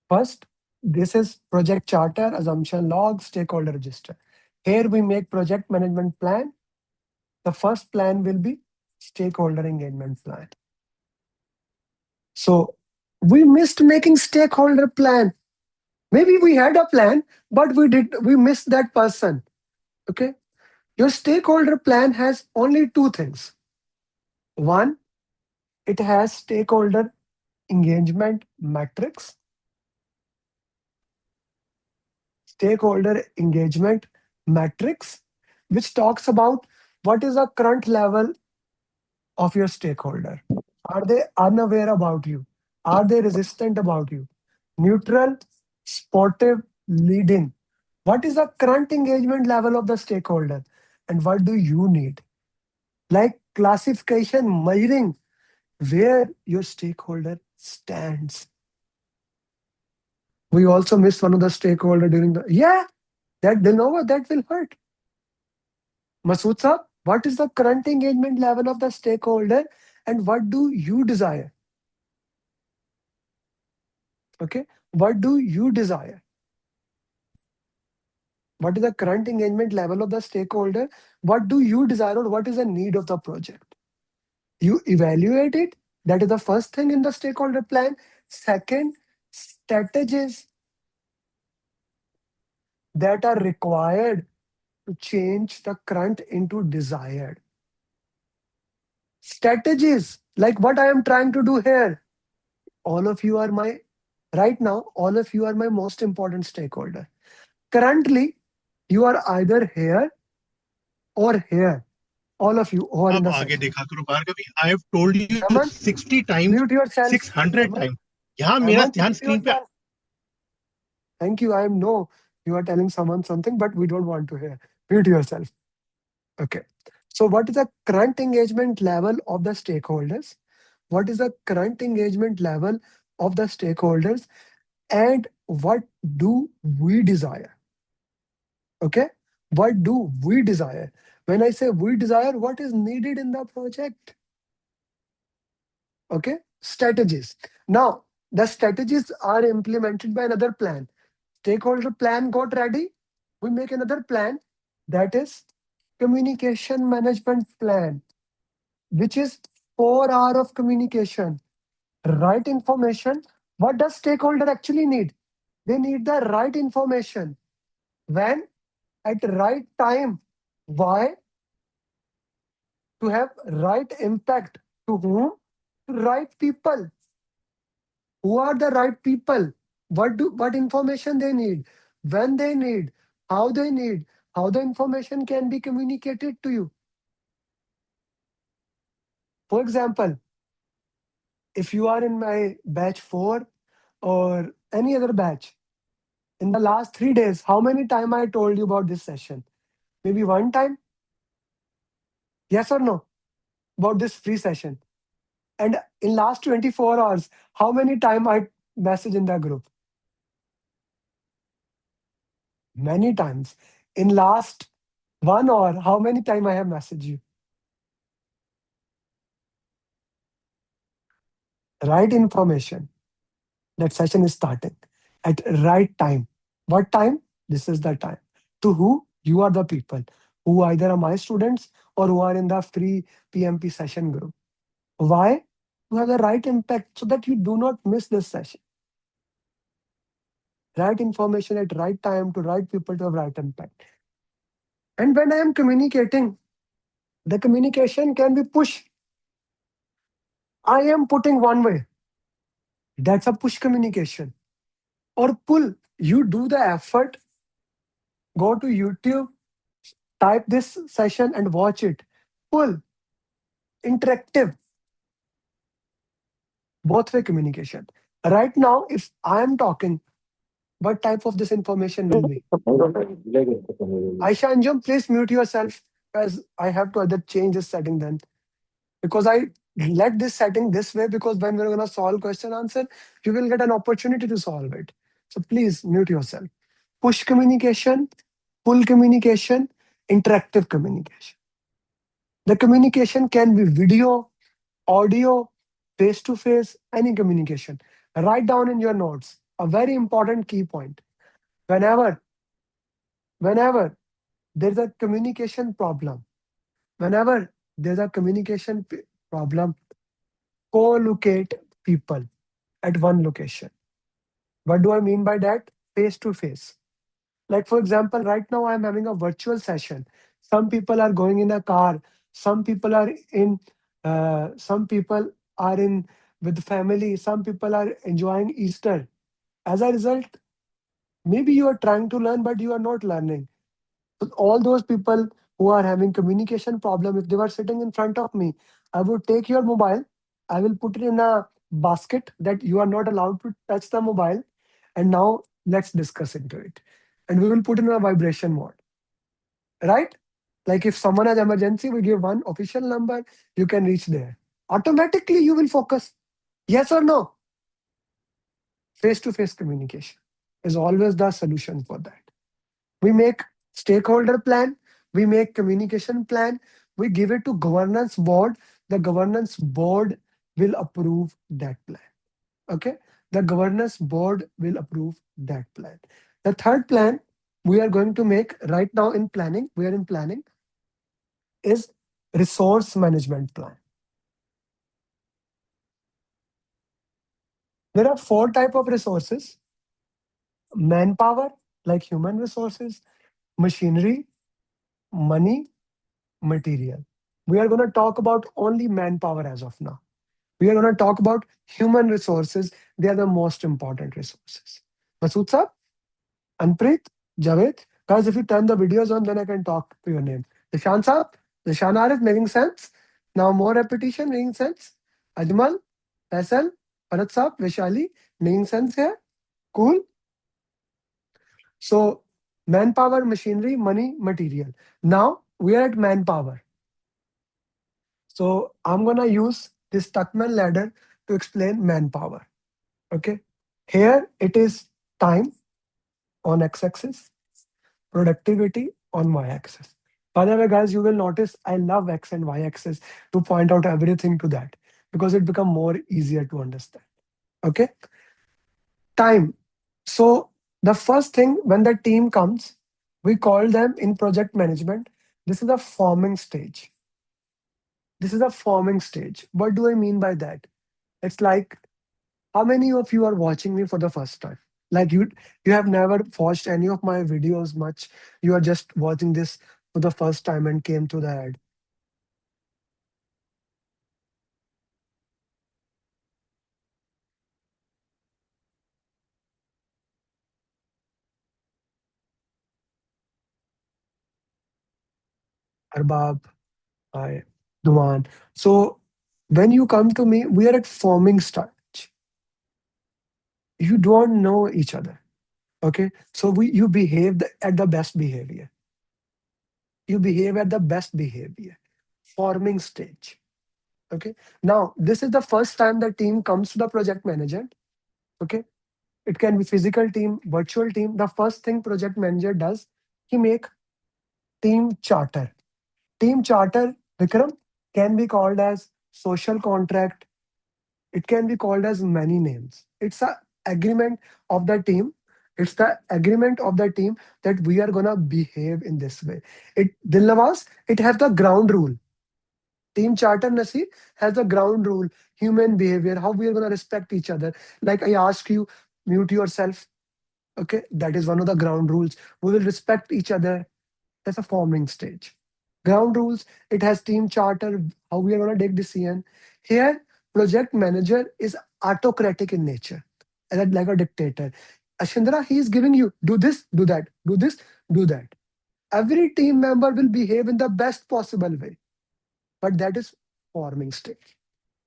First, this is project charter, assumption log, stakeholder register. Here we make project management plan. The first plan will be stakeholder engagement plan. So we missed making stakeholder plan. Maybe we had a plan, but we missed that person. Okay. Your stakeholder plan has only two things. One, it has stakeholder engagement metrics, stakeholder engagement metrics, which talks about what is the current level of your stakeholder. Are they unaware about you? Are they resistant about you? Neutral, sportive, leading. What is the current engagement level of the stakeholder? And what do you need? Like classification, measuring where your stakeholder stands. We also missed one of the stakeholder during the, yeah, that De Novo, that will hurt. Masood sir, what is the current engagement level of the stakeholder and what do you desire? Okay, what do you desire? What is the current engagement level of the stakeholder? What do you desire or what is the need of the project? You evaluate it. That is the first thing in the stakeholder plan. Second, strategies that are required to change the current into desired. Strategies like what I am trying to do here. All of you are my, right now, all of you are my most important stakeholder. Currently, you are either here or here. All of you who are in आप the आगे session. देखा करो Bhargavi, I have told you Hemant, 60 times, mute yourself. 600 Hemant, time, यहाँ मेरा Hemant, ध्यान mute screen पे. yourself. Thank you. I know you are telling someone something, but we don't want to hear. Mute yourself. Okay. So, what is the current engagement level of the stakeholders? What is the current engagement level of the stakeholders? And what do we desire? Okay, what do we desire? When I say we desire, what is needed in the project? Okay, strategies. Now, the strategies are implemented by another plan. Stakeholder plan got ready. We make another plan, that is communication management plan, which is 4 hour of communication. Right information. What does stakeholder actually need? They need the right information. When? At right time. Why? To have right impact. To whom? To right people. Who are the right people? What information they need? When they need? How they need? How the information can be communicated to you? For example, if you are in my batch 4 or any other batch, in the last 3 days, how many time I told you about this session? Maybe one time? Yes or no? About this free session. And in last 24 hours, how many time I message in the group? Many times. In last 1 hour, how many time I have messaged you? Right information. That session is starting at right time. What time? This is the time. To who? You are the people who either are my students or who are in the free PMP session group. Why? To have the right impact so that you do not miss this session. Right information at right time to right people to have right impact. And when I am communicating, the communication can be push. I am putting one way. That's a push communication. Or pull. You do the effort, go to YouTube, type this session and watch it. Pull. Interactive. Both way communication. Right now, if I am talking, what type of this information will be? Aisha Anjum, please mute yourself as I have to either change this setting then. Because I let this setting this way because when we're going to solve question answer, you will get an opportunity to solve it. So please mute yourself. Push communication, pull communication, interactive communication. The communication can be video, audio, face to face, any communication. Write down in your notes a very important key point. Whenever, whenever there's a communication problem, whenever there's a problem, co-locate people at one location. What do I mean by that? Face to face. Like, for example, right now I'm having a virtual session. Some people are going in a car. Some people are some people are in with family. Some people are enjoying Easter. As a result, maybe you are trying to learn, but you are not learning. So all those people who are having communication problem, if they were sitting in front of me, I would take your mobile. I will put it in a basket that you are not allowed to touch the mobile. And now let's discuss into it. And we will put in a vibration mode, right? Like if someone has emergency, we give one official number, you can reach there. Automatically, you will focus. Yes or no? Face to face communication is always the solution for that. We make stakeholder plan, we make communication plan, we give it to governance board. The governance board will approve that plan. Okay, the governance board will approve that plan. The third plan we are going to make right now in planning, we are in planning, is resource management plan. There are 4 type of resources: manpower, like human resources, machinery, money, material. We are going to talk about only manpower as of now. We are going to talk about human resources. They are the most important resources. Masood sir, Anpreet, Javed, guys, if you turn the videos on, then I can talk to your name. Dishan sir, Dishan Arif, making sense? Now more repetition, making sense? Ajmal, Faisal, Bharat sir, Vishali, making sense here? Cool. So manpower, machinery, money, material. Now we are at manpower. So I'm gonna use this Tuckman ladder to explain manpower. Okay. Here it is time on x-axis, productivity on y-axis. By the way, guys, you will notice I love x and y-axis to point out everything to that because it become more easier to understand. Okay, time. So the first thing when the team comes, we call them in project management. This is a forming stage. This is a forming stage. What do I mean by that? It's like how many of you are watching me for the first time? Like you have never watched any of my videos much. You are just watching this for the first time and came to the ad. Arbab, I, Duman. So when you come to me, we are at forming stage. You don't know each other. Okay. So you behave at the best behavior. You behave at the best behavior. Forming stage. Okay. Now this is the first time the team comes to the project manager. Okay. It can be physical team, virtual team. The first thing project manager does, he make team charter. Team charter, Vikram, can be called as social contract. It can be called as many names. It's a agreement of the team. It's the agreement of the team that we are gonna behave in this way. It Dilnawaz, it has the ground rule. Team charter Nasi has the ground rule, human behavior, how we are gonna respect each other. Like I ask you, mute yourself. Okay, that is one of the ground rules. We will respect each other. That's a forming stage. Ground rules, it has team charter, how we are going to take decision. Here, project manager is autocratic in nature, like a dictator. Ashindra, he is giving you do this, do that, do this, do that. Every team member will behave in the best possible way, but that is forming stage.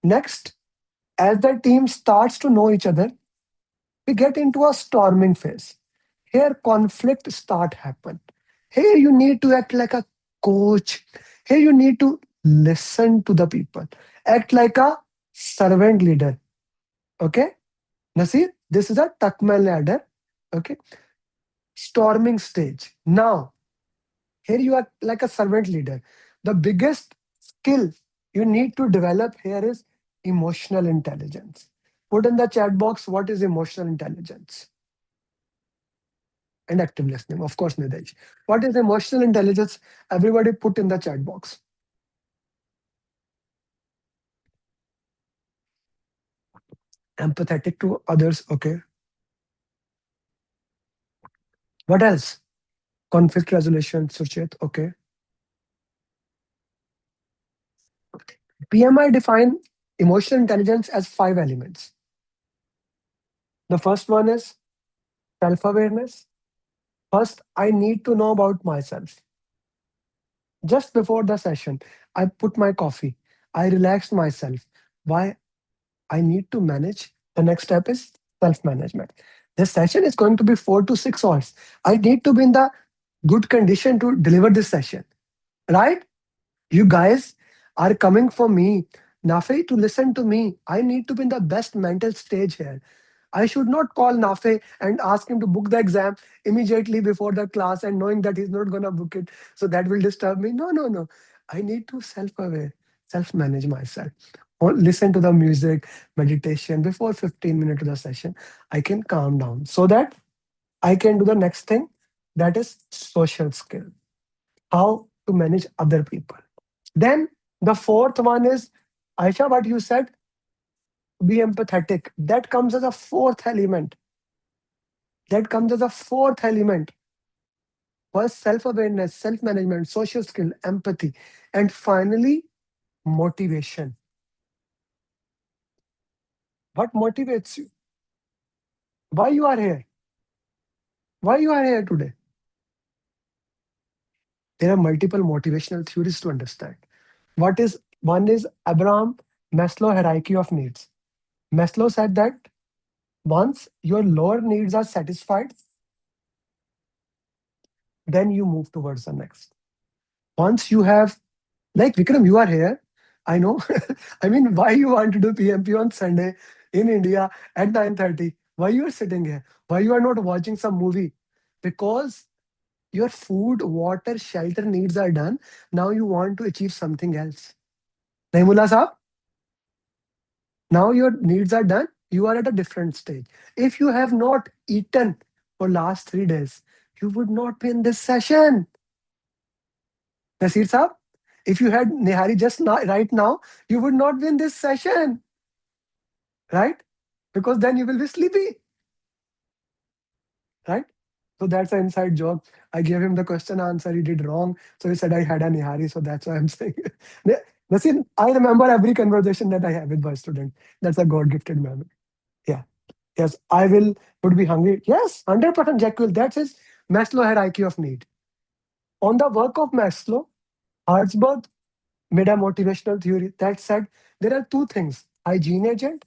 Next, as the team starts to know each other, we get into a storming phase. Here conflict start happen. Here you need to act like a coach. Here you need to listen to the people. Act like a servant leader. Okay? Nasir, this is a Tuckman ladder. Okay? Storming stage. Now, here you are like a servant leader. The biggest skill you need to develop here is emotional intelligence. Put in the chat box what is emotional intelligence and active listening. Of course, Nidej. What is emotional intelligence? Everybody put in the chat box. Empathetic to others. Okay. What else? Conflict resolution, Suchit. Okay. PMI define emotional intelligence as 5 elements. The first one is self awareness. First, I need to know about myself. Just before the session, I put my coffee. I relaxed myself. Why? I need to manage. The next step is self management. This session is going to be 4 to 6 hours. I need to be in the good condition to deliver this session, right? You guys are coming for me, Nafe, to listen to me. I need to be in the best mental stage here. I should not call Nafe and ask him to book the exam immediately before the class and knowing that he's not going to book it. So that will disturb me. No, no, no. I need to self aware, self manage myself. Or listen to the music, meditation before 15 minutes of the session. I can calm down so that I can do the next thing that is social skill, how to manage other people. Then the fourth one is Aisha, what you said, be empathetic. That comes as a fourth element. That comes as a fourth element. First, self awareness, self management, social skill, empathy, and finally, motivation. What motivates you? Why you are here? Why you are here today? There are multiple motivational theories to understand. What is one is Abraham Maslow hierarchy of needs. Maslow said that once your lower needs are satisfied, then you move towards the next. Once you have, like Vikram, you are here. I know. I mean, why you want to do PMP on Sunday in India at 9:30? Why you are sitting here? Why you are not watching some movie? Because Your food, water, shelter needs are done. Now you want to achieve something else. Naimullah Saab, now your needs are done. You are at a different stage. If you have not eaten for last 3 days, you would not be in this session. Nasir Saab, if you had Nihari just now, right now, you would not be in this session, right? Because then you will be sleepy, right? So that's an inside joke. I gave him the question answer. He did wrong. So he said I had a Nihari. So that's why I'm saying. Nasir, I remember every conversation that I have with my student. That's a God gifted memory. Yeah. Yes, I will would be hungry. Yes, 100% Jekyll. That's his Maslow hierarchy of need. On the work of Maslow, Herzberg made a motivational theory that said there are two things: hygiene agent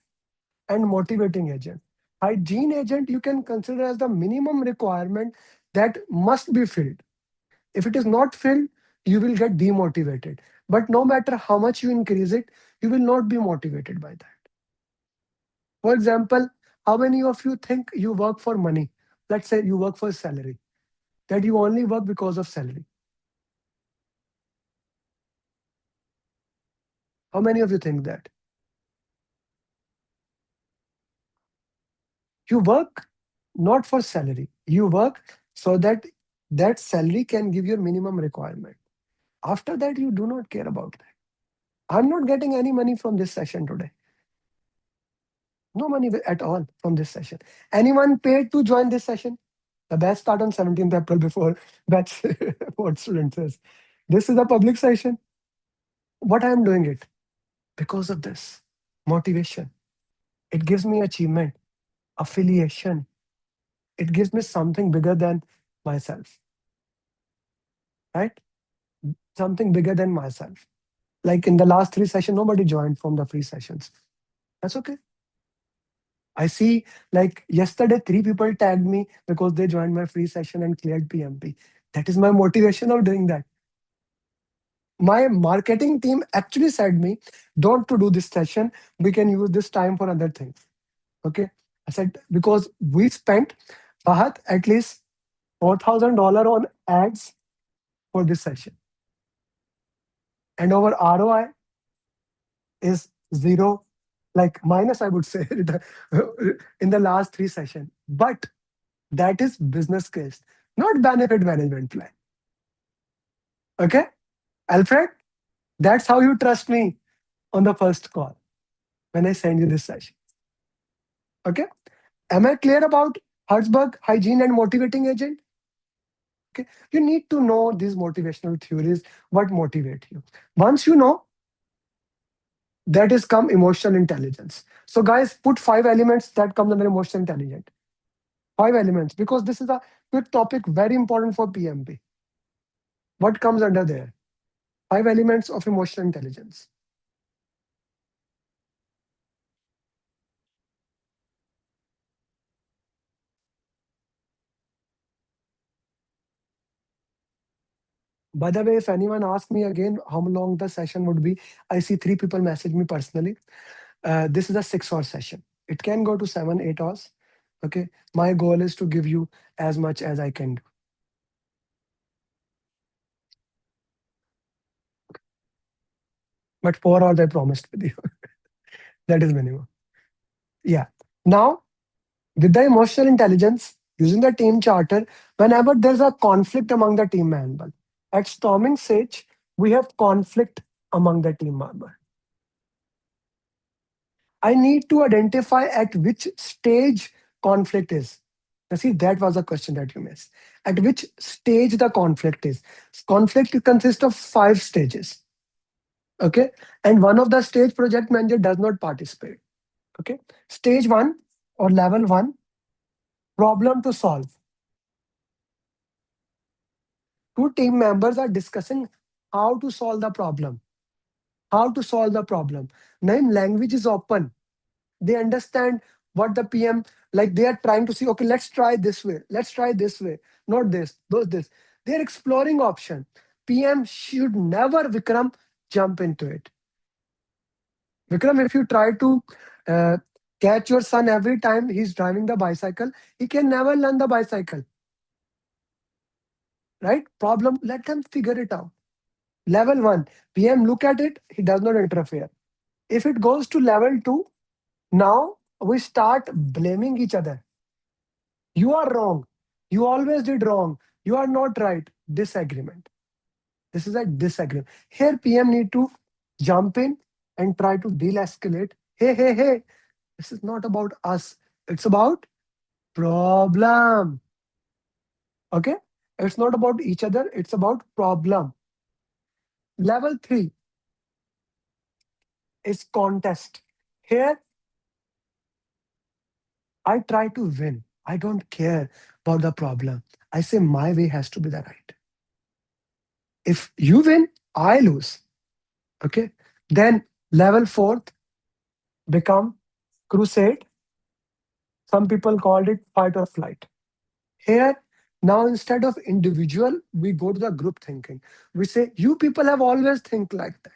and motivating agent. Hygiene agent you can consider as the minimum requirement that must be filled. If it is not filled, you will get demotivated. But no matter how much you increase it, you will not be motivated by that. For example, how many of you think you work for money? Let's say you work for salary, that you only work because of salary. How many of you think that? You work not for salary. You work so that that salary can give you a minimum requirement. After that, you do not care about that. I'm not getting any money from this session today. No money at all from this session. Anyone paid to join this session? The batch start on 17th April before batch what student says. This is a public session. What I am doing it? Because of this motivation. It gives me achievement, affiliation. It gives me something bigger than myself, right? Something bigger than myself. Like in the last three sessions, nobody joined from the free sessions. That's okay. I see, like yesterday, three people tagged me because they joined my free session and cleared PMP. That is my motivation of doing that. My marketing team actually said me, don't to do this session. We can use this time for other things. Okay. I said, because we spent Fahad at least $4,000 on ads for this session. And our ROI is zero, like minus, I would say, in the last three sessions. But that is business case, not benefit management plan. Okay, Alfred, that's how you trust me on the first call when I send you this session. Okay, am I clear about Herzberg, hygiene, and motivating agent? Okay, you need to know these motivational theories, what motivate you. Once you know, that is come emotional intelligence. So, guys, put five elements that come under emotional intelligence. Five elements, because this is a good topic, very important for PMP. What comes under there? Five elements of emotional intelligence. By the way, if anyone asks me again how long the session would be, I see three people message me personally. This is a 6 hour session. It can go to 7, 8 hours. Okay. My goal is to give you as much as I can do. But 4 hours I promised with you. That is minimum. Yeah. Now, with the emotional intelligence, using the team charter, whenever there's a conflict among the team member, at storming stage, we have conflict among the team member. I need to identify at which stage conflict is. Now, see, that was a question that you missed. At which stage the conflict is? Conflict consists of 5 stages. Okay. And one of the stage project manager does not participate. Okay. Stage one or level one, problem to solve. Two team members are discussing how to solve the problem. How to solve the problem. Name language is open. They understand what the PM, like they are trying to see, okay, let's try this way. Let's try this way. Not this, those this. They're exploring option. PM should never, Vikram, jump into it. Vikram, if you try to uh, catch your son every time he's driving the bicycle, he can never learn the bicycle. right? Problem, let them figure it out. Level one, PM look at it, he does not interfere. If it goes to level two, now we start blaming each other. You are wrong. You always did wrong. You are not right. Disagreement. This is a disagreement. Here, PM need to jump in and try to de-escalate. Hey, hey, hey. This is not about us. It's about problem. Okay? It's not about each other. It's about problem. Level three is contest. Here, I try to win. I don't care about the problem. I say my way has to be the right. If you win, I lose. Okay. Then level fourth become crusade. Some people called it fight or flight. Here, now instead of individual, we go to the group thinking. We say, you people have always think like that.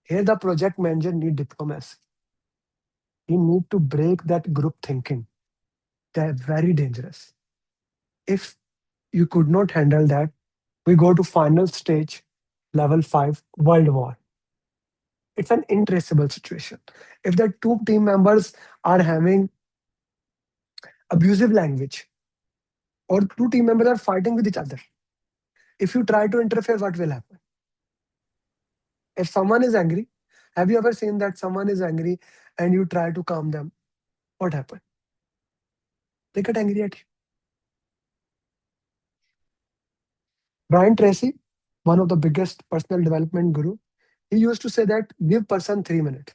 Here, the project manager need diplomacy. He need to break that group thinking. They're very dangerous. If you could not handle that, we go to final stage, level five, world war. It's an intraceable situation. If the two team members are having abusive language, or two team members are fighting with each other, if you try to interfere, what will happen? If someone is angry, have you ever seen that someone is angry and you try to calm them? What happened? They get angry at you. Brian Tracy, one of the biggest personal development guru, he used to say that give person 3 minutes.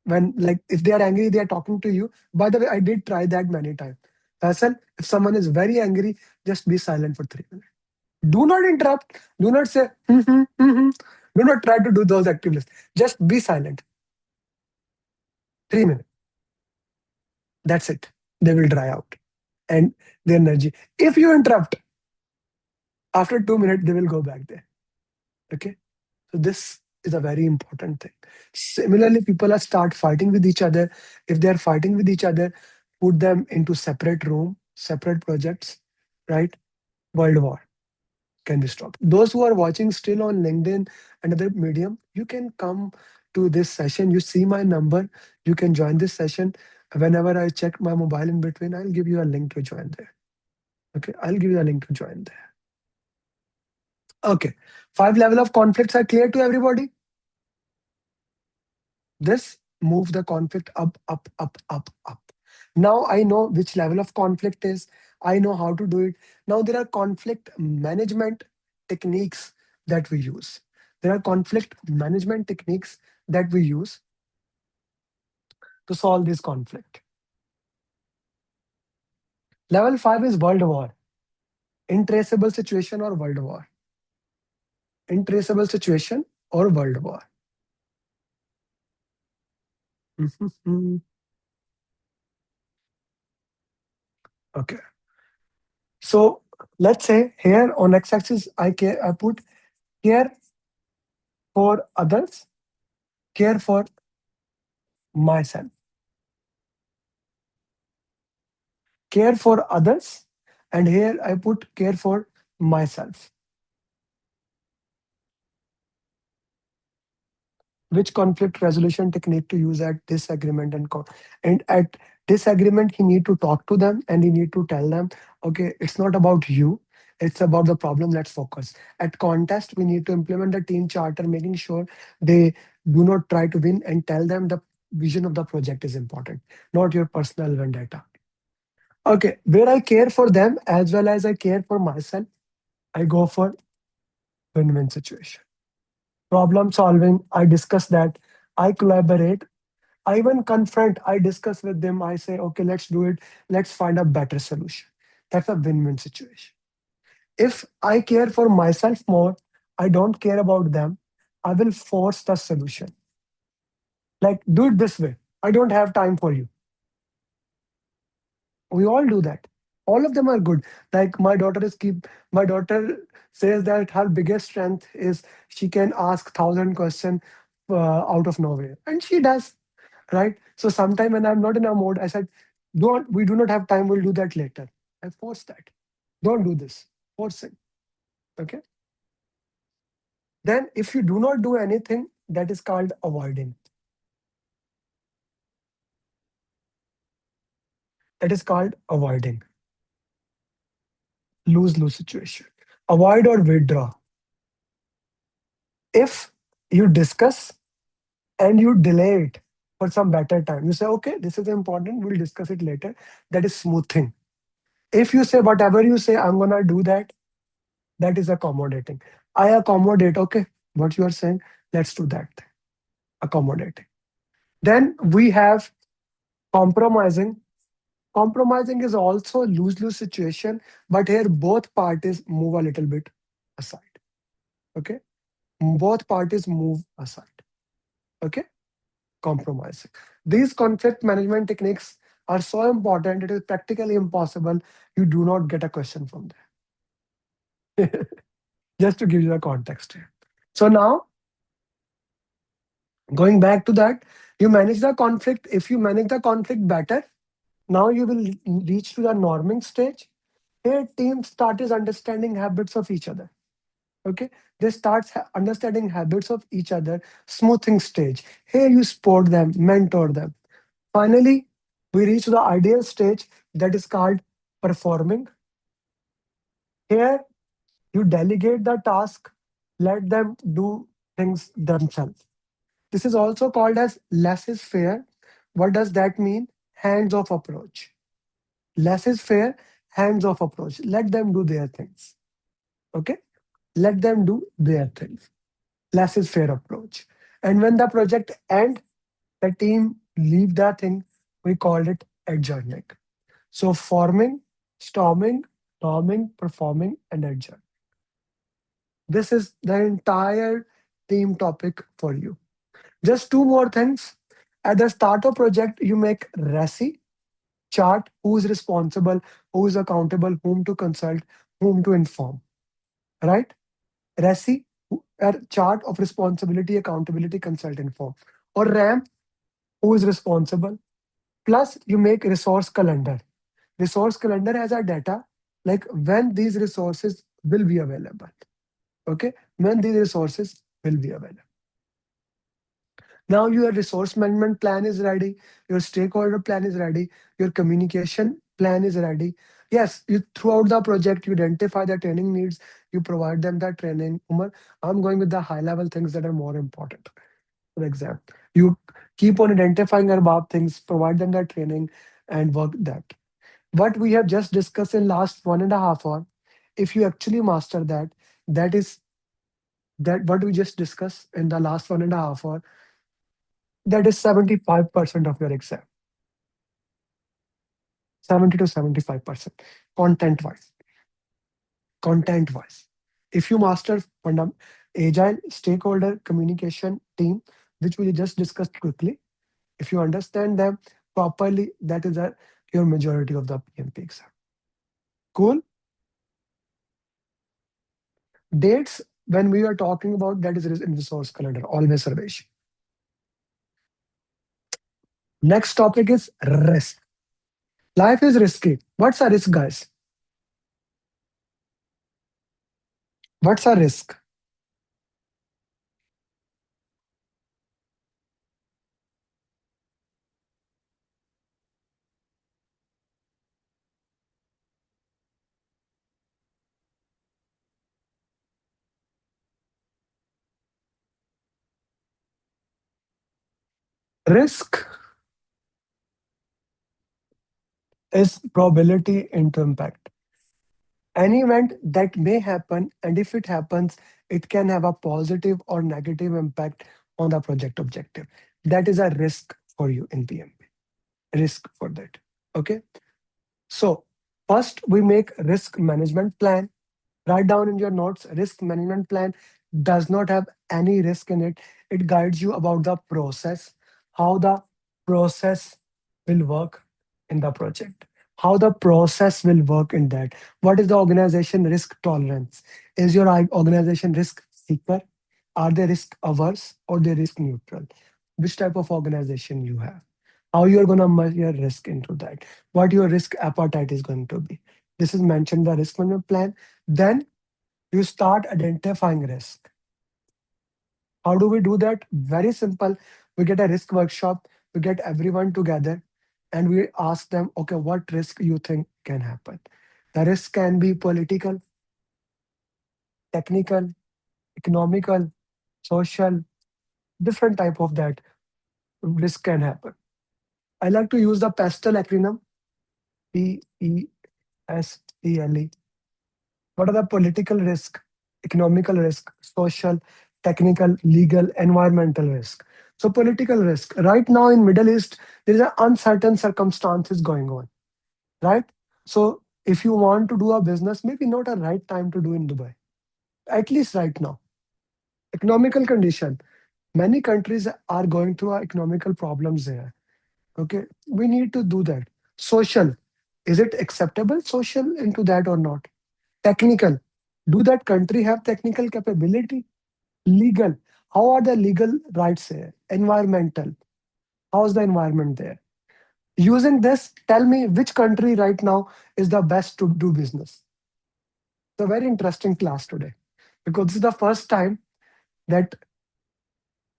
When like if they are angry, they are talking to you. By the way, I did try that many times. Faisal, if someone is very angry, just be silent for 3 minutes. Do not interrupt. Do not say, "Mhm, mhm." Do not try to do those activities. Just be silent. 3 minutes. That's it. They will dry out and the energy. If you interrupt, after 2 minutes, they will go back there. Okay. So this is a very important thing. Similarly, people are start fighting with each other. If they are fighting with each other, put them into separate room, separate projects, right? World war can be stopped. Those who are watching still on LinkedIn and other medium, you can come to this session. You see my number. You can join this session. Whenever I check my mobile in between, I'll give you a link to join there. Okay, I'll give you a link to join there. Okay, five level of conflicts are clear to everybody. This move the conflict up, up, up, up, up. Now I know which level of conflict is. I know how to do it. Now there are conflict management techniques that we use. There are conflict management techniques that we use to solve this conflict. Level five is world war, intraceable situation or world war. Intraceable situation or world war. Okay. So let's say here on x-axis I put care for others, care for myself, care for others, and here I put care for myself. Which conflict resolution technique to use at disagreement and at disagreement he need to talk to them and he need to tell them, okay, it's not about you, it's about the problem, let's focus. At contest we need to implement the team charter, making sure they do not try to win and tell them the vision of the project is important, not your personal vendetta. Okay, where I care for them as well as I care for myself, I go for win-win situation. Problem solving, I discuss that. I collaborate. I even confront. I discuss with them. I say, okay, let's do it. Let's find a better solution. That's a win-win situation. If I care for myself more, I don't care about them. I will force the solution. Like, do it this way. I don't have time for you. We all do that. All of them are good. Like my daughter says that her biggest strength is she can ask 1,000 questions out of nowhere, and she does, right? So sometime when I'm not in a mode, I said, "Don't. We do not have time. We'll do that later." I force that. Don't do this. forcing. Okay. Then if you do not do anything, that is called avoiding. That is called avoiding. Lose-lose situation. Avoid or withdraw. If you discuss and you delay it for some better time, you say, okay, this is important, we'll discuss it later. That is smoothing. If you say whatever you say, I'm gonna do that, that is accommodating. I accommodate, okay, what you are saying, let's do that thing. Accommodating. Then we have compromising. Compromising is also lose-lose situation, but here both parties move a little bit aside. Okay, both parties move aside. Okay, compromising. These conflict management techniques are so important, it is practically impossible you do not get a question from them. Just to give you the context here. So now, going back to that, you manage the conflict. If you manage the conflict better, now you will reach to the norming stage. Here, team starts understanding habits of each other. Okay, they start understanding habits of each other. Smoothing stage. Here, you support them, mentor them. Finally, we reach the ideal stage that is called performing. Here, you delegate the task, let them do things themselves. This is also called as less is fair. What does that mean? Hands off approach. Less is fair, hands off approach. Let them do their things. Okay? Let them do their things. Less is fair approach. And when the project end, the team leave that thing. We called it adjourning. So forming, storming, norming, performing, and adjourn. This is the entire theme topic for you. Just two more things. At the start of project, you make RACI chart, who is responsible, who is accountable, whom to consult, whom to inform, right? RACI, a chart of responsibility, accountability, consult, inform. Or RAM, who is responsible. Plus, you make resource calendar. Resource calendar has a data like when these resources will be available. Okay, when these resources will be available. Now your resource management plan is ready, your stakeholder plan is ready, your communication plan is ready. Yes, you throughout the project, you identify the training needs, you provide them that training. Umar, I'm going with the high level things that are more important for the exam. You keep on identifying about things, provide them that training and work that. What we have just discussed in last 1.5 hours, if you actually master that, that is that what we just discussed in the last 1.5 hours, that is 75% of your exam. 70 to 75% content wise. Content wise. If you master agile stakeholder communication team, which we just discussed quickly, if you understand them properly, that is your majority of the PMP exam. Cool. Dates, when we are talking about, that is in resource calendar, always reservation. Next topic is risk. Life is risky. What's a risk, guys? What's a risk? Risk is probability into impact. Any event that may happen, and if it happens, it can have a positive or negative impact on the project objective. That is a risk for you in PMP. Risk for that. Okay. So first we make risk management plan. Write down in your notes, risk management plan does not have any risk in it. It guides you about the process, how the process will work in the project, how the process will work in that. What is the organization risk tolerance? Is your organization risk seeker? Are they risk averse or they risk neutral? Which type of organization you have? How you're going to measure risk into that? What your risk appetite is going to be? This is mentioned in the risk management plan. Then you start identifying risk. How do we do that? Very simple. We get a risk workshop, we get everyone together, and we ask them, okay, what risk you think can happen? The risk can be political, technical, economical, social, different type of that risk can happen. I like to use the PESTEL acronym, PESTLE. What are the political risk, economical risk, social, technical, legal, environmental risk? So political risk. Right now in Middle East, there is an uncertain circumstances going on, right? So if you want to do a business, maybe not a right time to do in Dubai, at least right now. Economical condition. Many countries are going through economical problems there. Okay, we need to do that. Social. Is it acceptable social into that or not? Technical. Do that country have technical capability? Legal. How are the legal rights there? Environmental. How is the environment there? Using this, tell me which country right now is the best to do business. It's a very interesting class today because this is the first time that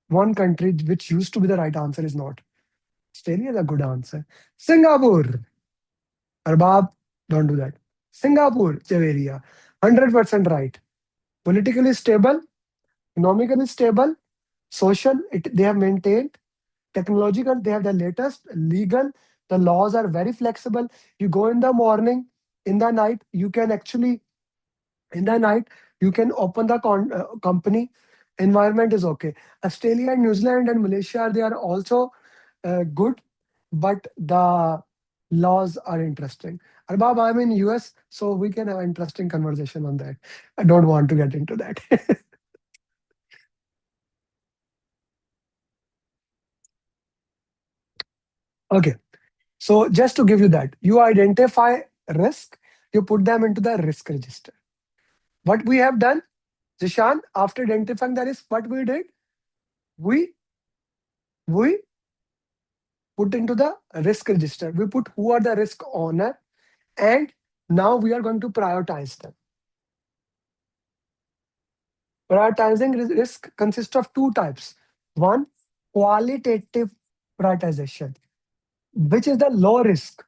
one country which used to be the right answer is not. Australia is a good answer. Singapore. Arbab, don't do that. Singapore, Javeria. 100% right. Politically stable, economically stable, social, they have maintained, technological, they have the latest, legal, the laws are very flexible. You go in the morning, in the night, you can actually, in the night, you can open the company, environment is okay. Australia and New Zealand and Malaysia, they are also good, but the laws are interesting. Arbab, I'm in US, so we can have an interesting conversation on that. I don't want to get into that. Okay. So just to give you that, you identify risk, you put them into the risk register. What we have done, Zishan, after identifying the risk, what we did, we we put into the risk register. We put who are the risk owner, and now we are going to prioritize them. Prioritizing risk consists of two types. One, qualitative prioritization, which is the low risk,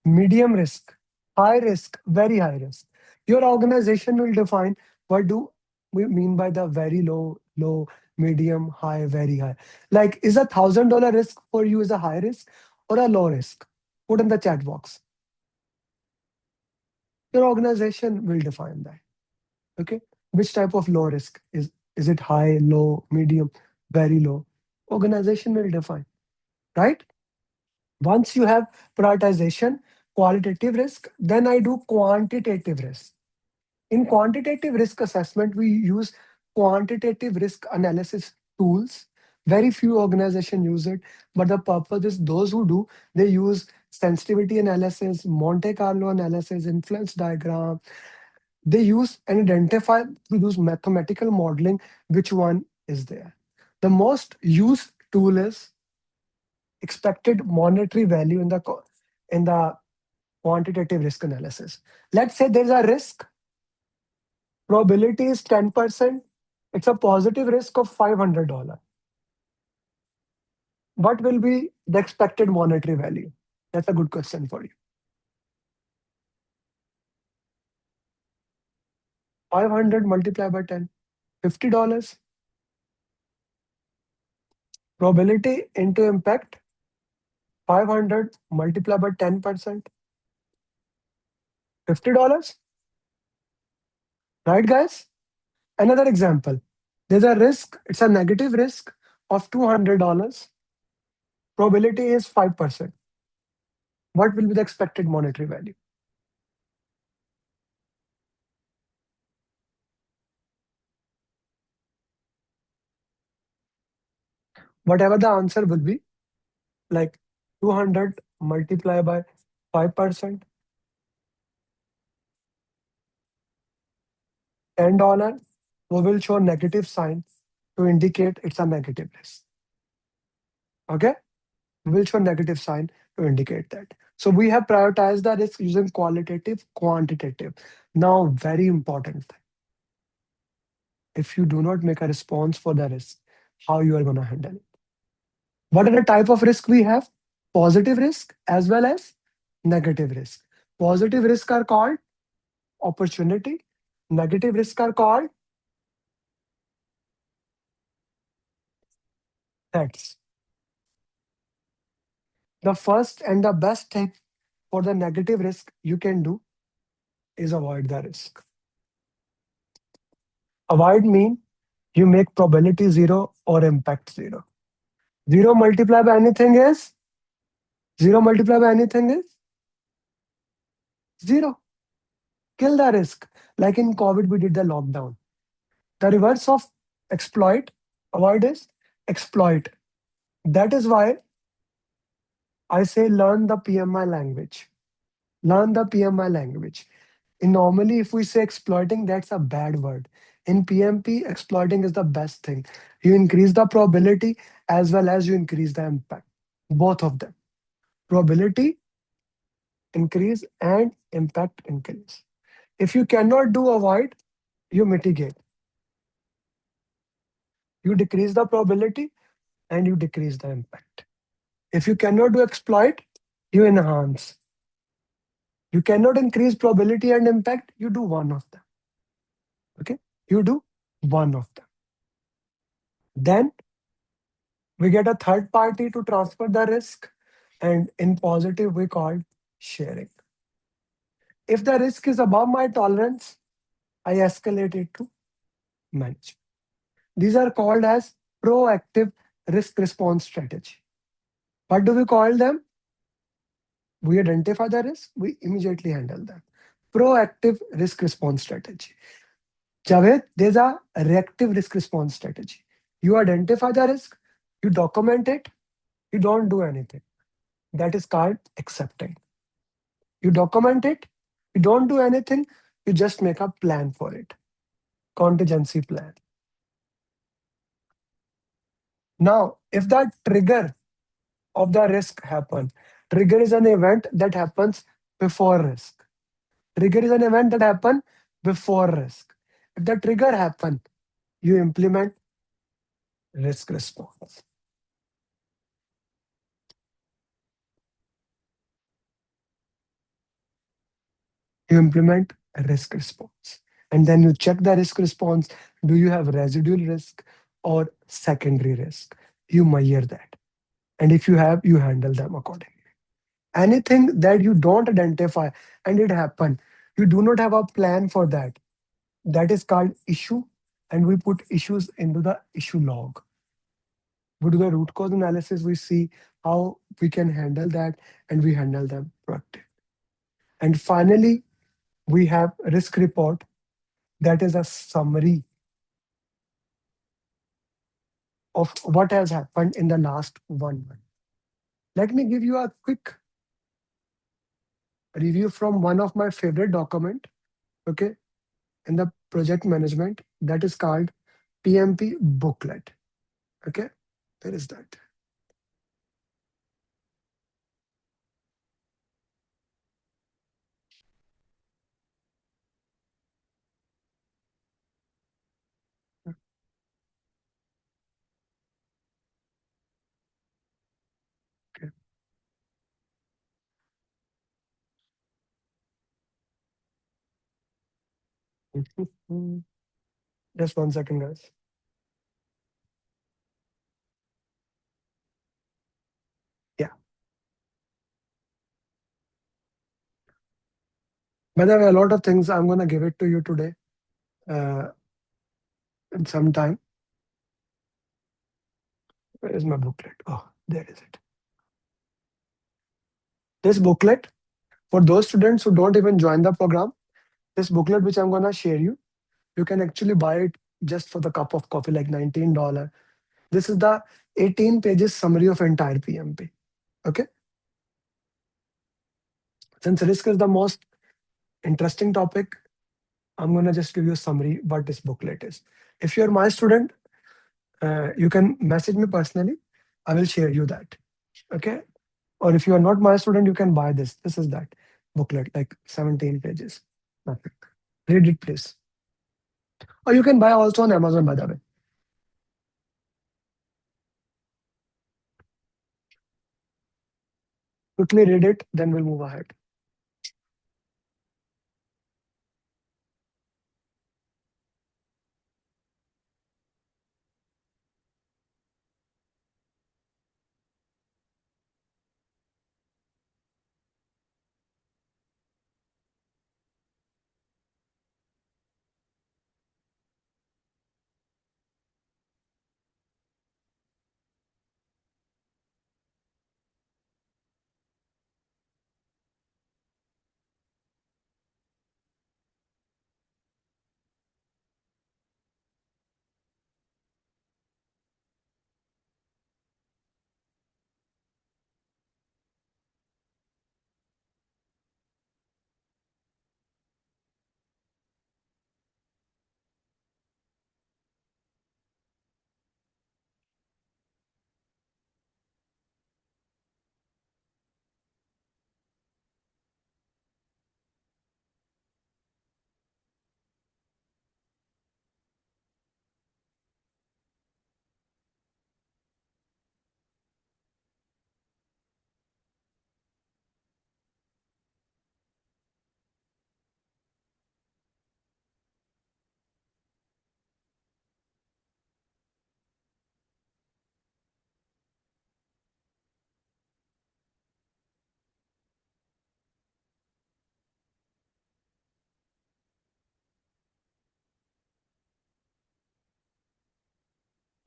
medium risk, high risk, very high risk. Your organization will define what do we mean by the very low, low, medium, high, very high. Like, is $1,000 risk for you is a high risk or a low risk? Put in the chat box. Your organization will define that. Okay, which type of low risk is it high, low, medium, very low? Organization will define, right? Once you have prioritization, qualitative risk, then I do quantitative risk. In quantitative risk assessment, we use quantitative risk analysis tools. Very few organizations use it, but the purpose is those who do, they use sensitivity analysis, Monte Carlo analysis, influence diagram. They use and identify through those mathematical modeling which one is there. The most used tool is expected monetary value in the quantitative risk analysis. Let's say there's a risk, probability is 10%, it's a positive risk of $500. What will be the expected monetary value? That's a good question for you. 500 multiplied by 10, $50. Probability into impact, 500 multiplied by 10%, $50. Right, guys? Another example. There's a risk, it's a negative risk of $200. Probability is 5%. What will be the expected monetary value? Whatever the answer will be, like 200 multiplied by 5%, $10, we will show negative sign to indicate it's a negative risk. Okay? We will show negative sign to indicate that. So we have prioritized the risk using qualitative, quantitative. Now, very important thing. If you do not make a response for the risk, how you are going to handle it? What are the type of risk we have? Positive risk as well as negative risk. Positive risk are called opportunity. Negative risk are called threats. The first and the best thing for the negative risk you can do is avoid the risk. Avoid mean you make probability zero or impact zero. Zero multiplied by anything is zero multiplied by anything is zero. Kill the risk. Like in COVID, we did the lockdown. The reverse of exploit, avoid is exploit. That is why I say learn the PMI language. Learn the PMI language. In normally, if we say exploiting, that's a bad word. In PMP, exploiting is the best thing. You increase the probability as well as you increase the impact. Both of them. Probability increase and impact increase. If you cannot do avoid, you mitigate. You decrease the probability and you decrease the impact. If you cannot do exploit, you enhance. You cannot increase probability and impact, you do one of them. Okay? You do one of them. Then we get a third party to transfer the risk, and in positive, we call sharing. If the risk is above my tolerance, I escalate it to manage. These are called as proactive risk response strategy. What do we call them? We identify the risk, we immediately handle them. Proactive risk response strategy. Javed, there's a reactive risk response strategy. You identify the risk, you document it, you don't do anything. That is called accepting. You document it, you don't do anything, you just make a plan for it. Contingency plan. Now, if that trigger of the risk happen, trigger is an event that happens before risk. Trigger is an event that happen before risk. If the trigger happen, you implement risk response. You implement a risk response. And then you check the risk response. Do you have residual risk or secondary risk? You measure that. And if you have, you handle them accordingly. Anything that you don't identify and it happen, you do not have a plan for that. That is called issue. And we put issues into the issue log. We do the root cause analysis. We see how we can handle that and we handle them proactive. And finally, we have risk report. That is a summary of what has happened in the last 1 month. Let me give you a quick review from one of my favorite document, okay, in the project management that is called PMP booklet. Okay, where is that? Okay. Just 1 second, guys. Yeah. By the way, a lot of things I'm gonna give it to you today uh, in some time. Where is my booklet? Oh, there is it. This booklet, for those students who don't even join the program, this booklet which I'm gonna share you, you can actually buy it just for the cup of coffee, like $19. This is the 18 pages summary of entire PMP. Okay. Since risk is the most interesting topic, I'm gonna just give you a summary what this booklet is. If you're my student, you can message me personally. I will share you that. Okay. Or if you are not my student, you can buy this. This is that booklet, like 17 pages. Nothing. Read it, please. Or you can buy also on Amazon, by the way. Quickly read it, then we'll move ahead.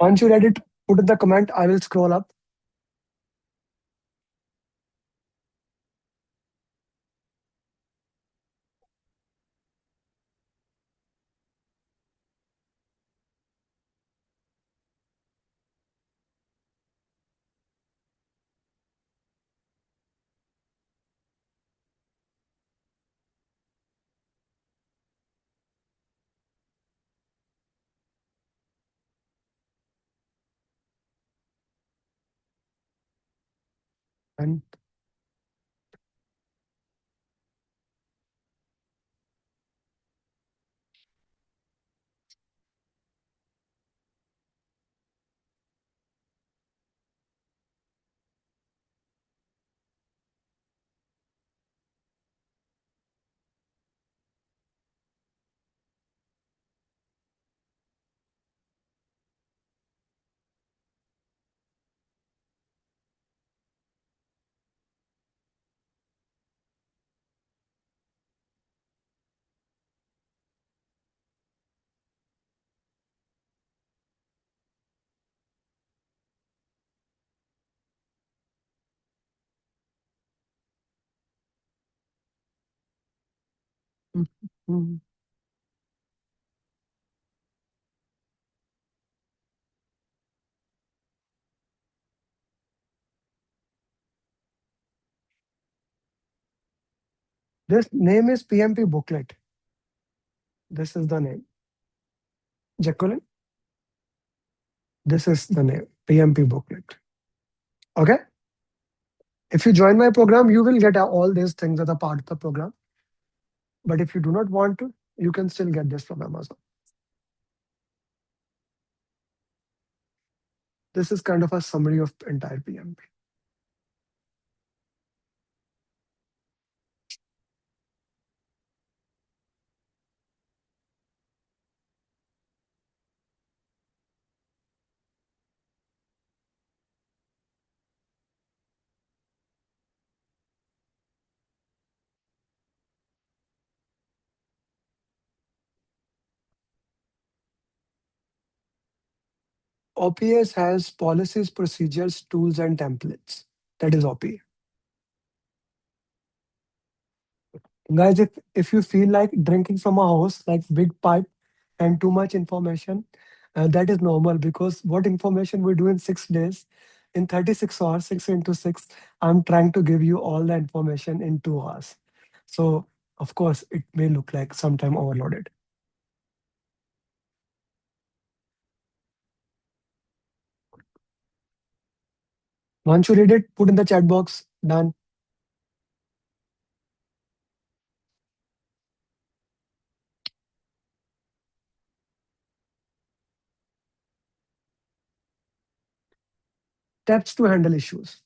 Once you read it, put in the comment. I will scroll up. And mm, this name is PMP booklet. This is the name. Jacqueline, this is the name. PMP booklet. Okay. If you join my program, you will get all these things that are part of the program. But if you do not want to, you can still get this from Amazon. This is kind of a summary of entire PMP. OPS has policies, procedures, tools, and templates. That is OPA. Guys, if you feel like drinking from a hose, like big pipe and too much information, that is normal because what information we do in 6 days, in 36 hours, 6 into 6, I'm trying to give you all the information in 2 hours. So, of course, it may look like sometime overloaded. Once you read it, put in the chat box. Done. Steps to handle issues.